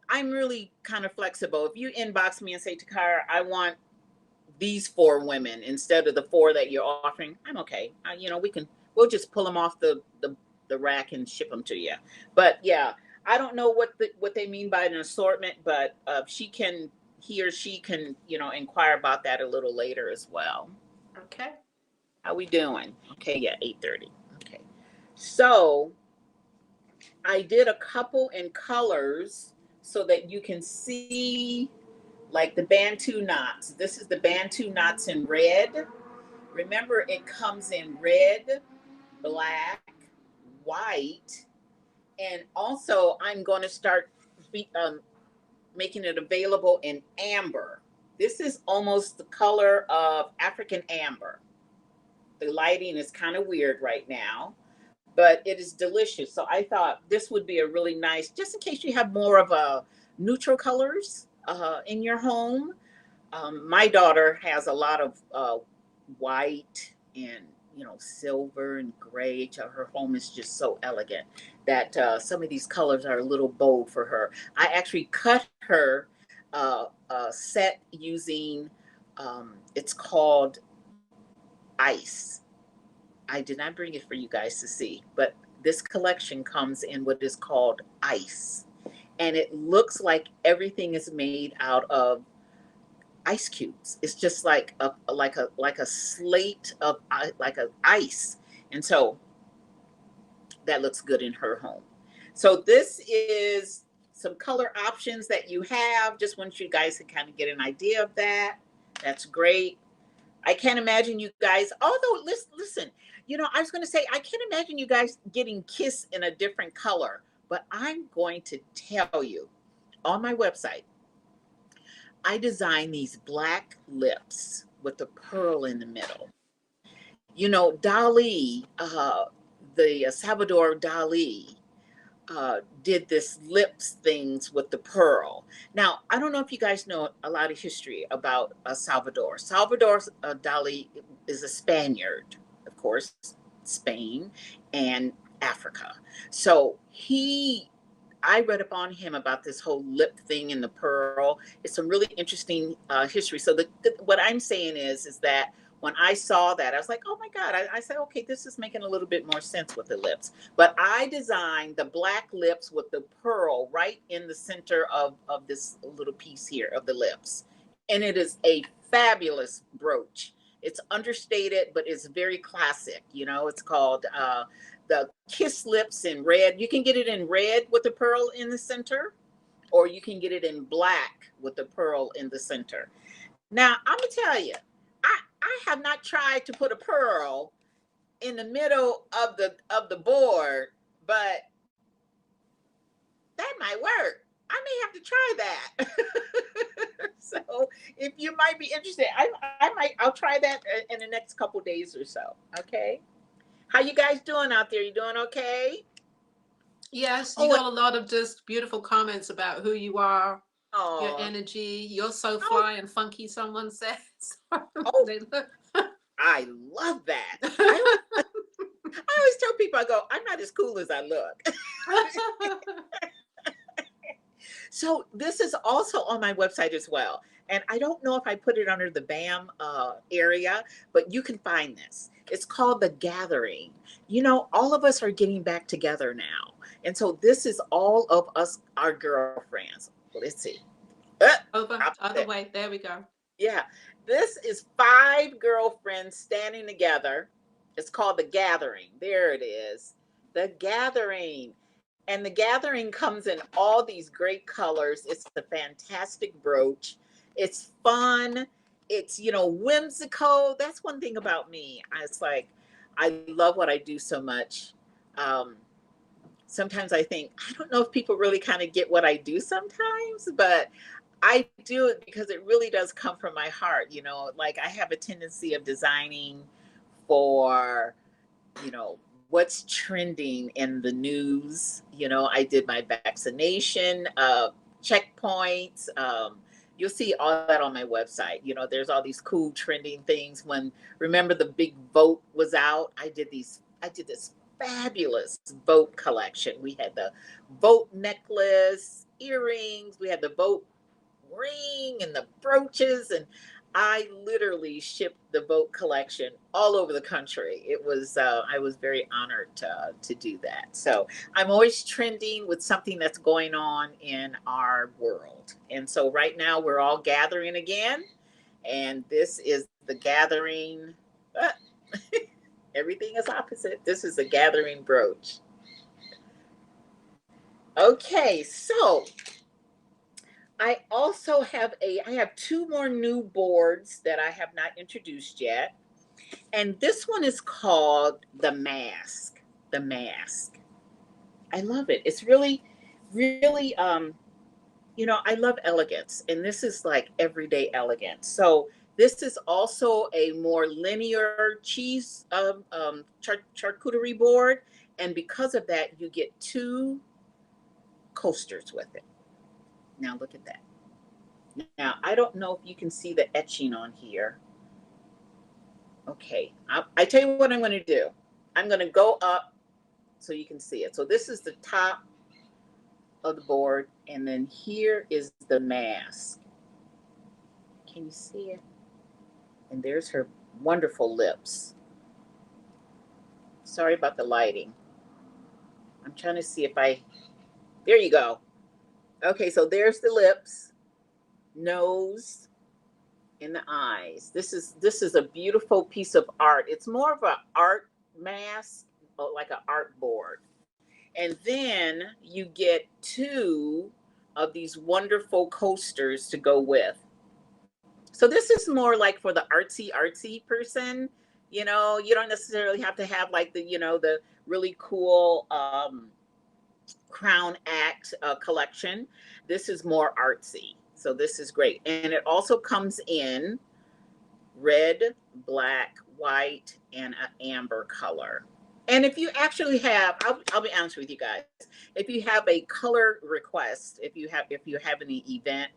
I'm really kind of flexible. If you inbox me and say, Takara, I want these 4 women instead of the 4 that you're offering, I'm okay. You know, we'll just pull them off the rack and ship them to you. But yeah, I don't know what they mean by an assortment, but he or she can, you know, inquire about that a little later as well. Okay. How we doing? Okay, yeah, 8:30. Okay. So I did a couple in colors so that you can see, like the Bantu knots. This is the Bantu knots in red. Remember, it comes in red, black, white, and also I'm going to start making it available in amber. This is almost the color of African amber. The lighting is kind of weird right now, but it is delicious. So I thought this would be a really nice, just in case you have more of a neutral colors in your home. My daughter has a lot of white and, you know, silver and gray. Her home is just so elegant that some of these colors are a little bold for her. I actually cut her a set using, it's called Ice. I did not bring it for you guys to see, but this collection comes in what is called Ice. And it looks like everything is made out of ice cubes. It's just like a slate of ice. And so that looks good in her home. So this is some color options that you have. Just want you guys to kind of get an idea of that. That's great. I can't imagine you guys, although listen, I was going to say, I can't imagine you guys getting Kiss in a different color, but I'm going to tell you on my website, I designed these black lips with the pearl in the middle. Dali, the Salvador Dali, did this lips things with the pearl. Now, I don't know if you guys know a lot of history about Salvador. Salvador Dali is a Spaniard, of course, Spain and Africa. So I read up on him about this whole lip thing in the pearl. It's some really interesting history. So what I'm saying is that when I saw that, I was like, oh my God. I said, okay, this is making a little bit more sense with the lips. But I designed the black lips with the pearl right in the center of this little piece here of the lips. And it is a fabulous brooch. It's understated, but it's very classic. It's called the Kiss Lips in red. You can get it in red with the pearl in the center, or you can get it in black with the pearl in the center. Now, I'm going to tell you, I have not tried to put a pearl in the middle of the board, but that might work. I may have to try that. So if you might be interested, I'll try that in the next couple days or so. Okay. How you guys doing out there? You doing okay? Yes, you got a lot of just beautiful comments about who you are, your energy. You're so fly and funky, someone says. I love that. I always tell people, I go, I'm not as cool as I look. So this is also on my website as well. And I don't know if I put it under the BAM area, but you can find this. It's called The Gathering. All of us are getting back together now. And so this is all of us, our girlfriends. Let's see. Other way. There we go. Yeah. This is 5 girlfriends standing together. It's called The Gathering. There it is. The Gathering. And The Gathering comes in all these great colors. It's a fantastic brooch. It's fun. It's, whimsical. That's one thing about me. It's like, I love what I do so much. Sometimes I think, I don't know if people really kind of get what I do sometimes, but I do it because it really does come from my heart. Like I have a tendency of designing for, what's trending in the news. I did my vaccination checkpoints. You'll see all that on my website. There's all these cool trending things. Remember the big vote was out? I did this fabulous vote collection. We had the vote necklace, earrings, we had the vote ring and the brooches, and I literally shipped the vote collection all over the country. It was I was very honored to do that. So I'm always trending with something that's going on in our world. And so right now we're all gathering again, and this is the Gathering. Everything is opposite. This is a Gathering brooch. Okay, so I also have I have 2 more new boards that I have not introduced yet. And this one is called The Mask. The Mask. I love it. It's really, really, I love elegance. And this is like everyday elegance. So this is also a more linear cheese charcuterie board. And because of that, you get 2 coasters with it. Now look at that. Now, I don't know if you can see the etching on here. Okay, I tell you what I'm going to do. I'm going to go up so you can see it. So this is the top of the board, and then here is the mask. Can you see it? And there's her wonderful lips. Sorry about the lighting. I'm trying to see if there you go. Okay, so there's the lips, nose, and the eyes. This is a beautiful piece of art. It's more of an art mask, like an art board. And then you get 2 of these wonderful coasters to go with. So this is more like for the artsy person. You know, you don't necessarily have to have like the, you know, the really cool crown act collection. This is more artsy. So this is great. And it also comes in red, black, white, and an amber color. And if you actually have, I'll be honest with you guys, if you have a color request, if you have any event,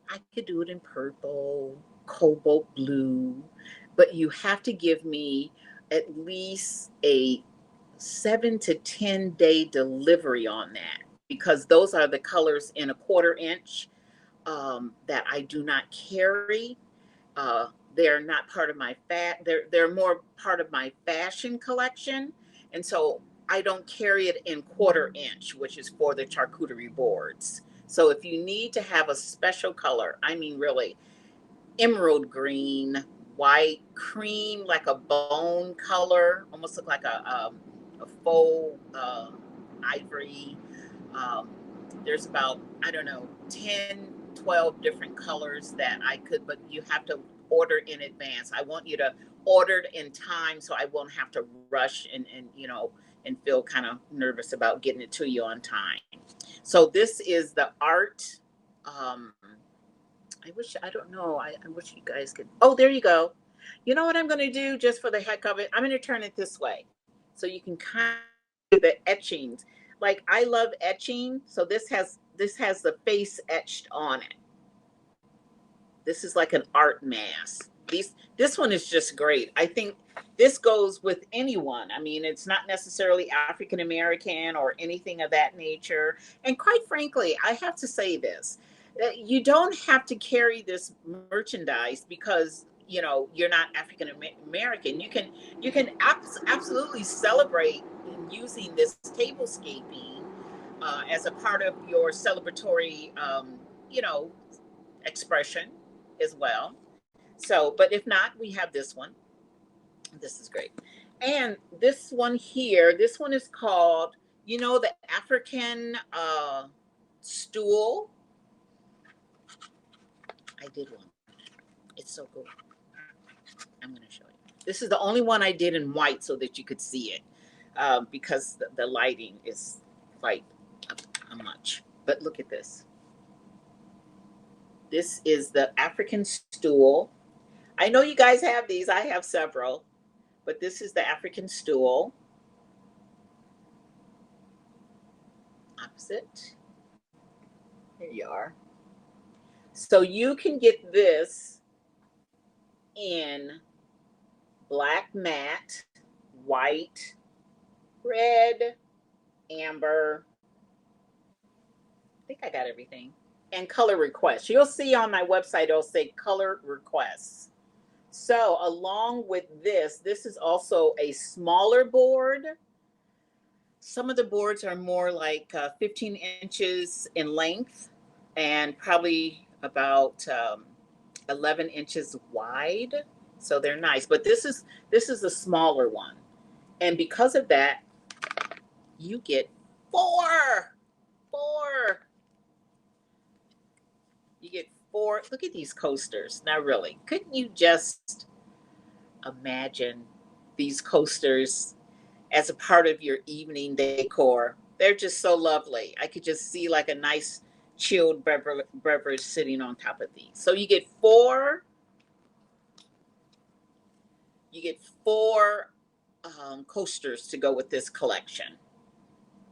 I could do it in purple, cobalt blue, but you have to give me at least a 7 to 10 day delivery on that, because those are the colors in a 1/4 inch that I do not carry. They're not part of my they're more part of my fashion collection, and so I don't carry it in 1/4 inch, which is for the charcuterie boards. So if you need to have a special color, I mean really emerald green, white, cream, like a bone color, almost look like a faux ivory. Um, there's about, I don't know, 10, 12 different colors that I could, but you have to order in advance. I want you to order it in time so I won't have to rush and you know, and feel kind of nervous about getting it to you on time. So this is the art. I don't know. I wish you guys could. Oh, there you go. You know what I'm going to do just for the heck of it? I'm going to turn it this way so you can kind of do the etchings. Like I love etching. So this has the face etched on it. This is like an art mask. This one is just great. I think this goes with anyone. I mean, it's not necessarily African American or anything of that nature. And quite frankly, I have to say this. You don't have to carry this merchandise because, you know, you're not African American. You can absolutely celebrate using this tablescaping as a part of your celebratory, you know, expression as well. So, but if not, we have this one. This is great. And this one here, this one is called, you know, the African stool. I did one. It's so cool. I'm going to show you. This is the only one I did in white so that you could see it because the lighting is quite a much. But look at this. This is the African stool. I know you guys have these. I have several. But this is the African stool. Opposite. Here you are. So you can get this in black matte, white, red, amber. I think I got everything. And color requests. You'll see on my website, it'll say color requests. So along with this is also a smaller board. Some of the boards are more like 15 inches in length and probably about 11 inches wide. So they're nice, but this is a smaller one. And because of that, you get four. You get 4. Look at these coasters. Now, really, couldn't you just imagine these coasters as a part of your evening decor? They're just so lovely. I could just see like a nice chilled beverage sitting on top of these. So you get 4. You get 4 coasters to go with this collection.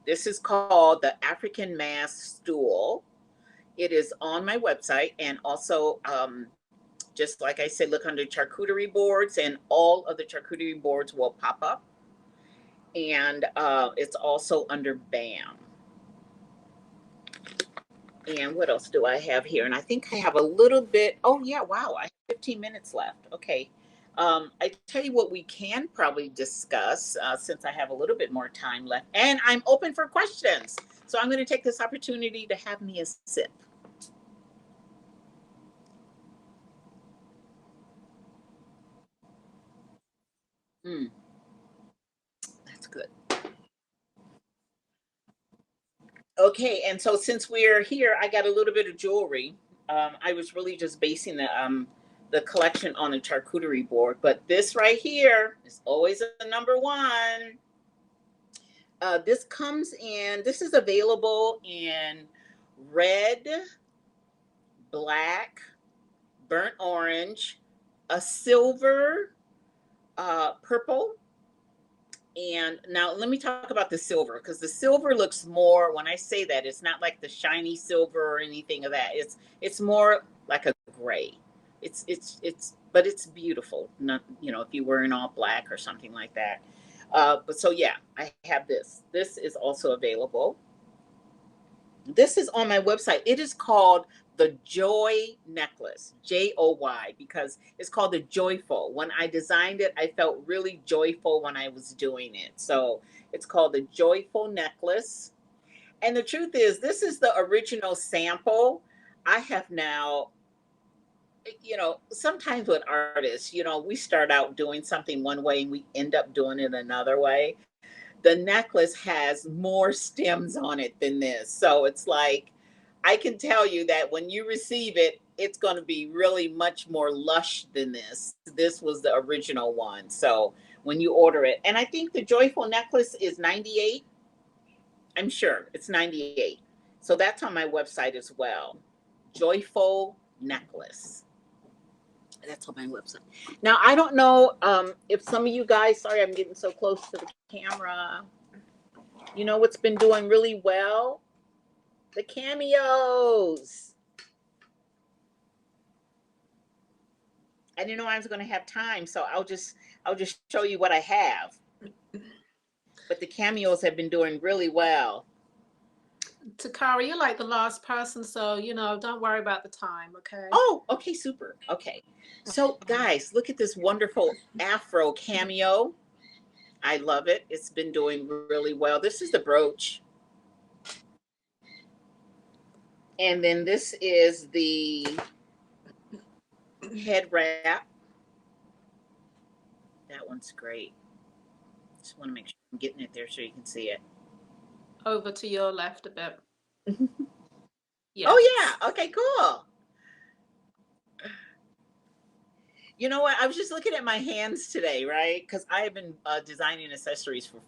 This is called the African Mask Stool. It is on my website, and also just like I said, look under charcuterie boards, and all of the charcuterie boards will pop up. And it's also under BAM. And what else do I have here? And I think I have a little bit. Oh yeah, wow, I have 15 minutes left. Okay. I tell you what we can probably discuss since I have a little bit more time left, and I'm open for questions. So I'm going to take this opportunity to have me a sip. That's good. Okay, and so since we're here, I got a little bit of jewelry. I was really just basing the collection on the charcuterie board. But this right here is always a number one. This comes in, this is available in red, black, burnt orange, a silver, purple. And now let me talk about the silver, because the silver looks more, when I say that, it's not like the shiny silver or anything of that. It's more like a gray. But it's beautiful. Not, you know, if you were in all black or something like that. But so yeah, I have this. This is also available. This is on my website. It is called the Joy Necklace, Joy, because it's called the Joyful. When I designed it, I felt really joyful when I was doing it. So it's called the Joyful Necklace. And the truth is, this is the original sample. I have now, you know, sometimes with artists, you know, we start out doing something one way and we end up doing it another way. The necklace has more stems on it than this. So it's like, I can tell you that when you receive it, it's going to be really much more lush than this. This was the original one. So when you order it, and I think the Joyful Necklace is 98. I'm sure it's 98. So that's on my website as well. Joyful Necklace. That's on my website. Now, I don't know if some of you guys, sorry, I'm getting so close to the camera. You know what's been doing really well? The cameos. I didn't know I was going to have time, so I'll just show you what I have. But the cameos have been doing really well. Takara, you're like the last person, so you know, don't worry about the time, okay? Oh, okay, super. Okay. So guys, look at this wonderful Afro cameo. I love it. It's been doing really well. This is the brooch. And then this is the head wrap. That one's great. Just want to make sure I'm getting it there so you can see it. Over to your left a bit. Yes. Oh yeah. Okay, cool. You know what? I was just looking at my hands today, right? Because I have been designing accessories for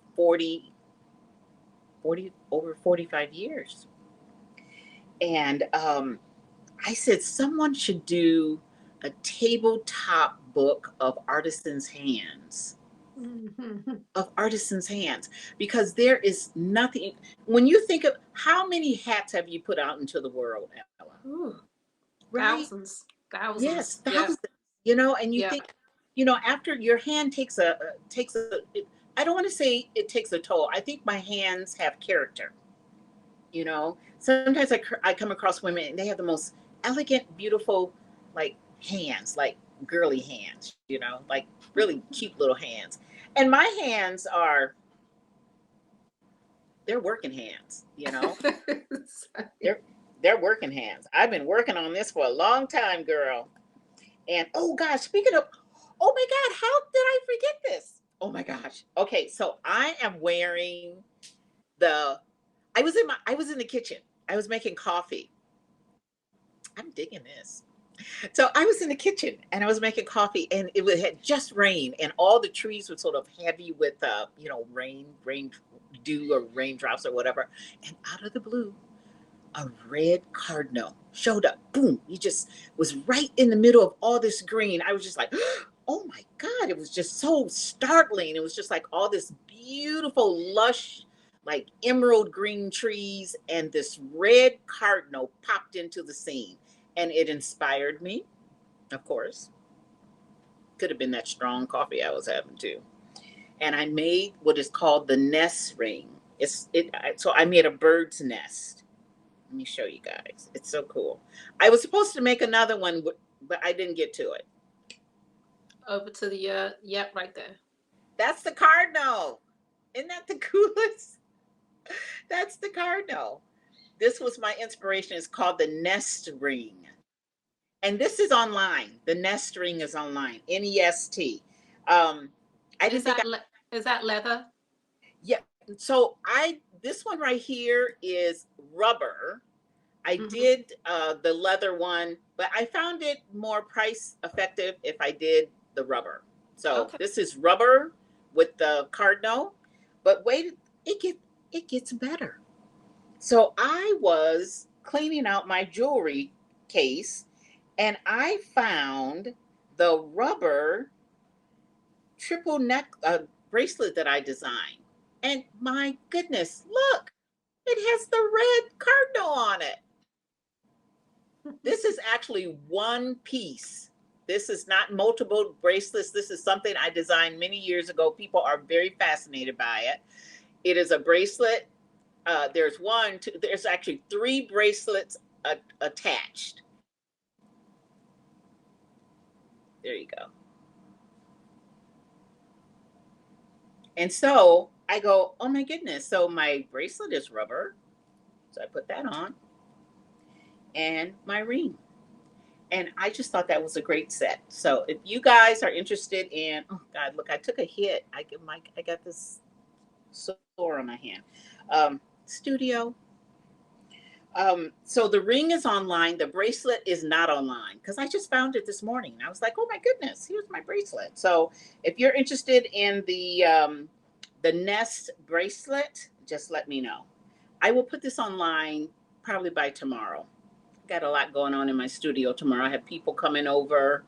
over 45 years. And I said someone should do a tabletop book of artisans' hands. Of artisans' hands, because there is nothing. When you think of how many hats have you put out into the world, Ella? Ooh, Right? thousands. Yes, Yeah. thousands. You know, and you Yeah. think, you know, after your hand takes a I don't want to say it takes a toll. I think my hands have character. You know, sometimes I come across women and they have the most elegant, beautiful, like hands, like girly hands, you know, like really cute little hands. And my hands are, they're working hands, you know, they're working hands. I've been working on this for a long time, girl. And oh gosh, speaking of, oh my God, how did I forget this? Oh my gosh. Okay, so I am wearing I was in the kitchen. I was making coffee. I'm digging this. So I was in the kitchen and I was making coffee, and it had just rained, and all the trees were sort of heavy with you know, rain dew or raindrops or whatever. And out of the blue, a red cardinal showed up. Boom! He just was right in the middle of all this green. I was just like, oh my God! It was just so startling. It was just like all this beautiful, lush, like emerald green trees, and this red cardinal popped into the scene. And it inspired me, of course. Could have been that strong coffee I was having too. And I made what is called the nest ring. So I made a bird's nest. Let me show you guys. It's so cool. I was supposed to make another one, but I didn't get to it. Over to the yep, right there. That's the cardinal. Isn't that the coolest? That's the cardinal. This was my inspiration. It's called the nest ring. And this is online. The nest ring is online. N-E-S-T. Is that leather? Yeah. So this one right here is rubber. I did the leather one, but I found it more price effective if I did the rubber. So Okay. this is rubber with the cardinal, but wait, it gets better. So I was cleaning out my jewelry case and I found the rubber triple neck bracelet that I designed. And my goodness, look, it has the red cardinal on it. This is actually one piece. This is not multiple bracelets. This is something I designed many years ago. People are very fascinated by it. It is a bracelet. There's actually 3 bracelets attached. There you go. And so I go, oh my goodness. So my bracelet is rubber. So I put that on and my ring. And I just thought that was a great set. So if you guys are interested in, oh God, look, I took a hit. I got this sore on my hand. Studio. So the ring is online. The bracelet is not online because I just found it this morning. I was like, oh my goodness, here's my bracelet. So if you're interested in the Nest bracelet, just let me know. I will put this online probably by tomorrow. Got a lot going on in my studio tomorrow. I have people coming over,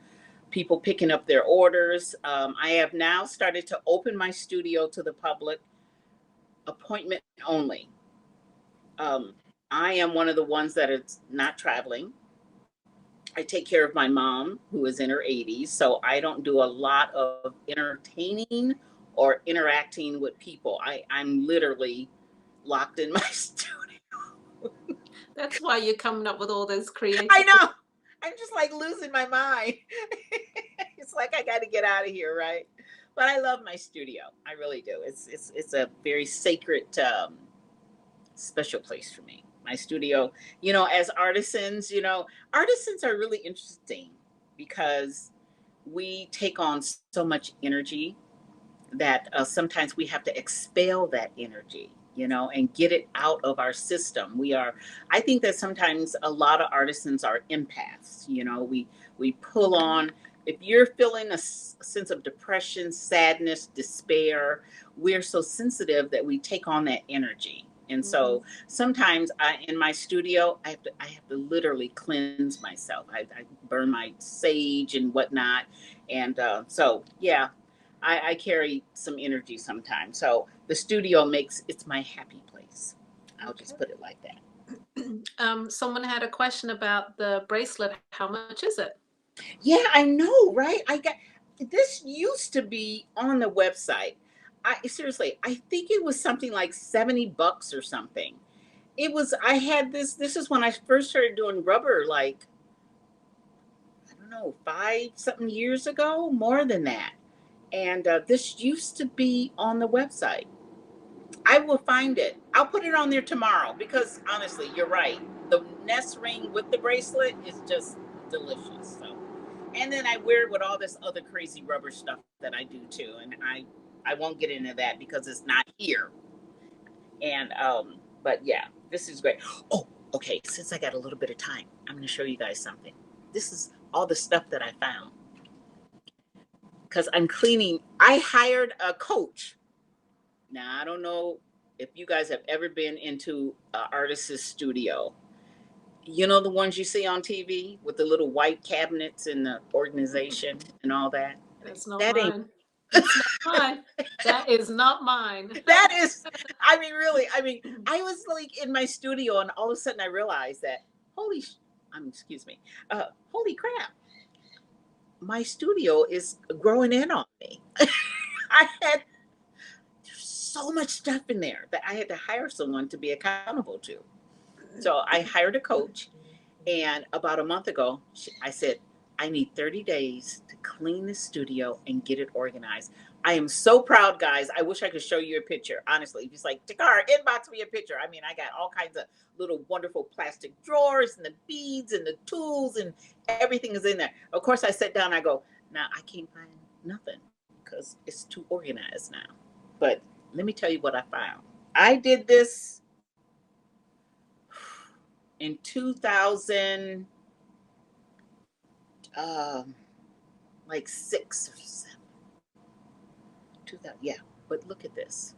people picking up their orders. I have now started to open my studio to the public, appointment only. I am one of the ones that is not traveling. I take care of my mom, who is in her 80s, so I don't do a lot of entertaining or interacting with people. I'm literally locked in my studio. That's why you're coming up with all those creative. I know. I'm just like losing my mind. It's like I got to get out of here, right? But I love my studio. I really do. It's a very sacred, special place for me. My studio, as artisans, artisans are really interesting because we take on so much energy that sometimes we have to expel that energy, and get it out of our system. I think that sometimes a lot of artisans are empaths. We pull on, if you're feeling a sense of depression, sadness, despair, we're so sensitive that we take on that energy. And so sometimes in my studio, I have to literally cleanse myself. I burn my sage and whatnot. And so, yeah, I carry some energy sometimes. So the studio it's my happy place. I'll just put it like that. Someone had a question about the bracelet. How much is it? Yeah, I know, right? This used to be on the website. Seriously, I think it was something like $70 or something. I had this is when I first started doing rubber, like, I don't know, 5 something years ago, more than that. And this used to be on the website. I will find it. I'll put it on there tomorrow because honestly, you're right. The Nest ring with the bracelet is just delicious. So, and then I wear it with all this other crazy rubber stuff that I do too. And I won't get into that because it's not here. And but yeah, this is great. Oh, okay. Since I got a little bit of time, I'm going to show you guys something. This is all the stuff that I found because I'm cleaning. I hired a coach. Now, I don't know if you guys have ever been into an artist's studio. You know the ones you see on TV with the little white cabinets and the organization and all that? That's not That ain't- mine. It's not mine. That is not mine. That is, really, I was like in my studio and all of a sudden I realized that, excuse me, holy crap, my studio is growing in on me. I had so much stuff in there that I had to hire someone to be accountable to. So I hired a coach, and about a month ago, I said, I need 30 days to clean the studio and get it organized. I am so proud, guys. I wish I could show you a picture. Honestly, just like, Takara, inbox me a picture. I got all kinds of little wonderful plastic drawers and the beads and the tools and everything is in there. Of course, I sat down, I go, now I can't find nothing because it's too organized now. But let me tell you what I found. I did this in 2000. like 6 or 7. 2000, yeah. But look at this.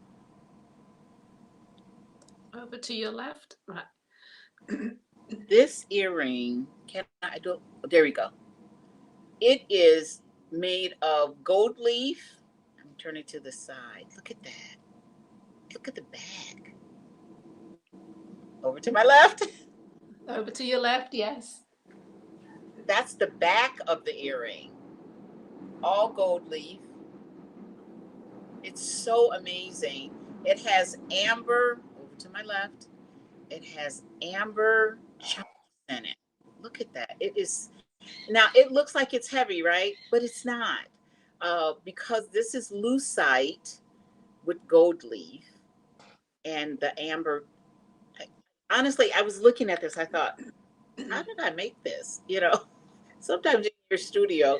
Over to your left. Right. This earring, can I do? There we go. It is made of gold leaf. I'm turning to the side. Look at that. Look at the back. Over to my left. Over to your left, yes. That's the back of the earring. All gold leaf. It's so amazing. It has amber, over to my left. It has amber chunks in it. Look at that. It is, now it looks like it's heavy, right? But it's not. Because this is lucite with gold leaf and the amber. Honestly, I was looking at this. I thought, how did I make this? You know, sometimes in your studio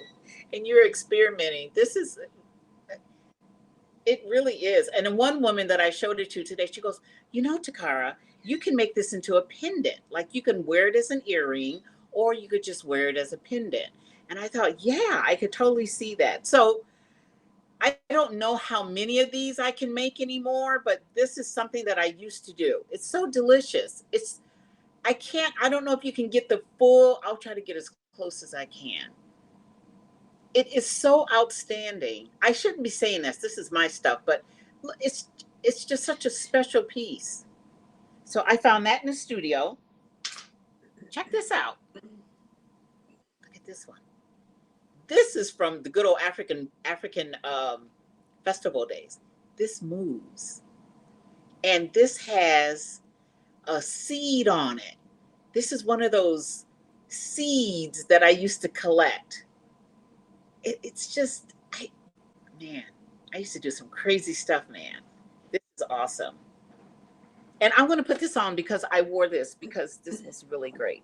and you're experimenting. This is, it really is. And then one woman that I showed it to today, she goes, you know, Takara, you can make this into a pendant. Like you can wear it as an earring, or you could just wear it as a pendant. And I thought, yeah, I could totally see that. So I don't know how many of these I can make anymore, but this is something that I used to do. It's so delicious. I don't know if you can get the full, I'll try to get as close as I can. It is so outstanding. I shouldn't be saying this. This is my stuff, but it's just such a special piece. So I found that in the studio. Check this out. Look at this one. This is from the good old African festival days. This moves. And this has a seed on it. This is one of those seeds that I used to collect. It's just, man, I used to do some crazy stuff, man. This is awesome. And I'm going to put this on because I wore this because this was really great.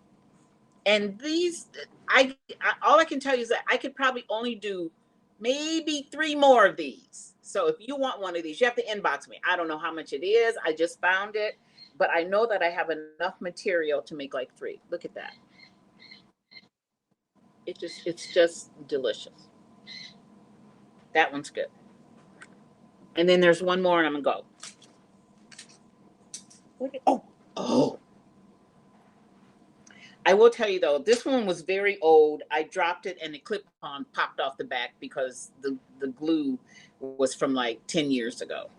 And these, all I can tell you is that I could probably only do maybe 3 more of these. So if you want one of these, you have to inbox me. I don't know how much it is. I just found it, but I know that I have enough material to make like 3. Look at that. It's just delicious. That one's good. And then there's one more and I'm gonna go. Oh. I will tell you though, this one was very old. I dropped it and the clip-on popped off the back because the glue was from like 10 years ago.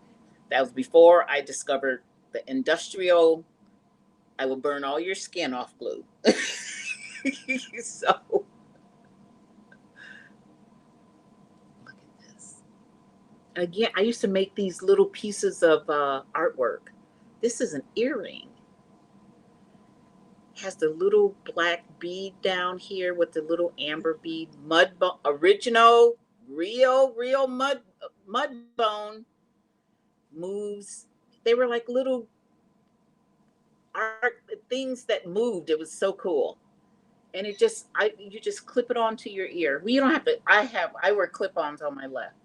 That was before I discovered the industrial, I will burn all your skin off glue. So, look at this. Again, I used to make these little pieces of artwork. This is an earring. Has the little black bead down here with the little amber bead, original, real mud bone moves. They were like little art things that moved. It was so cool. And you just clip it onto your ear. Well, you don't have to, I wear clip-ons on my left.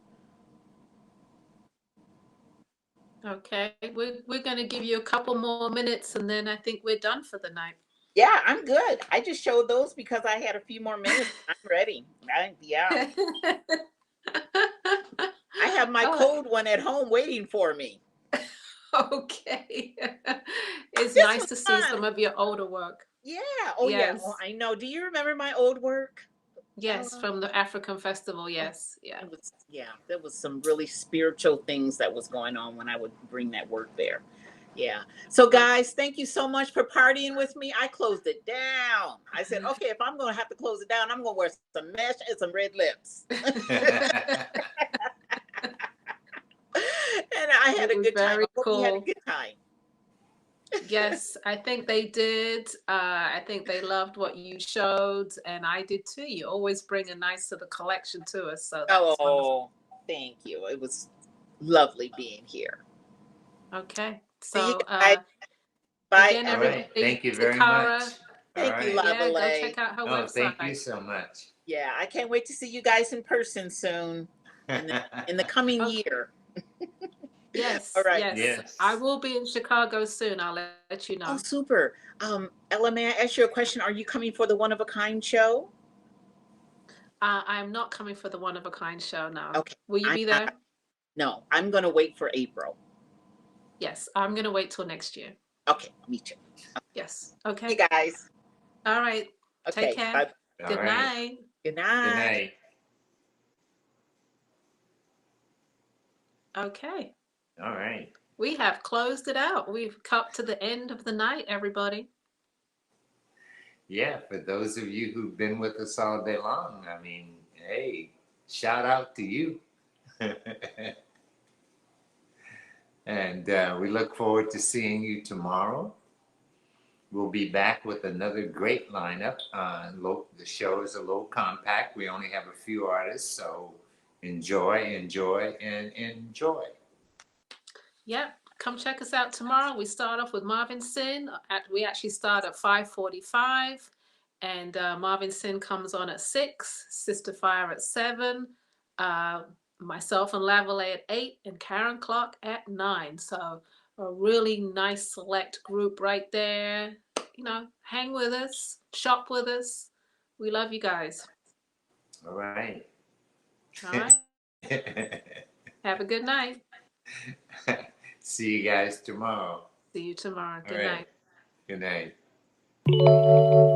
Okay, we're going to give you a couple more minutes and then I think we're done for the night. Yeah, I'm good. I just showed those because I had a few more minutes. I'm ready. Yeah. I have my cold one at home waiting for me. Okay. It's This nice was to see fun. some of your older work. Yeah. Oh, yeah. Yes. Oh, I know. Do you remember my old work? Yes, from the African festival. Yes. Yeah. There was some really spiritual things that was going on when I would bring that work there. Yeah. So guys, thank you so much for partying with me. I closed it down. I said, okay, if I'm going to have to close it down, I'm going to wear some mesh and some red lips. And I had a good time. I hope you had a good time. Yes, I think they did. I think they loved what you showed, and I did too. You always bring a nice sort of collection to us. So that was wonderful. Thank you. It was lovely being here. Okay. See you So guys. Bye. again, All everybody, right. Thank you very Takara, much. Thank you, All right. yeah, go Lavalais. check out her Oh, website. thank you so much. Yeah, I can't wait to see you guys in person soon in the coming year. Yes. All right. Yes. I will be in Chicago soon. I'll let you know. Oh, super. Ella, may I ask you a question? Are you coming for the One of a Kind show? I'm not coming for the One of a Kind show now. Okay. Will you be there? No, I'm going to wait for April. Yes, I'm going to wait till next year. Okay, me too. Yes. Hey, Okay. guys. All right. Okay. Take care. Bye. All Good right. night. Good Good night. night. Okay. All right. We have closed it out. We've come to the end of the night, everybody. Yeah, for those of you who've been with us all day long, I mean, hey, shout out to you. And we look forward to seeing you tomorrow. We'll be back with another great lineup. The show is a little compact. We only have a few artists, so enjoy, and enjoy. Yep. Come check us out tomorrow. We start off with Marvin Sin. We actually start at 5:45, and Marvin Sin comes on at 6. Sister Fire at 7. Myself and Lavalais at 8, and Karen Clark at 9. So a really nice select group right there. You know, hang with us, shop with us. We love you guys. All right. All right. Have a good night. See you guys tomorrow. See you tomorrow. All Good right. night. Good night.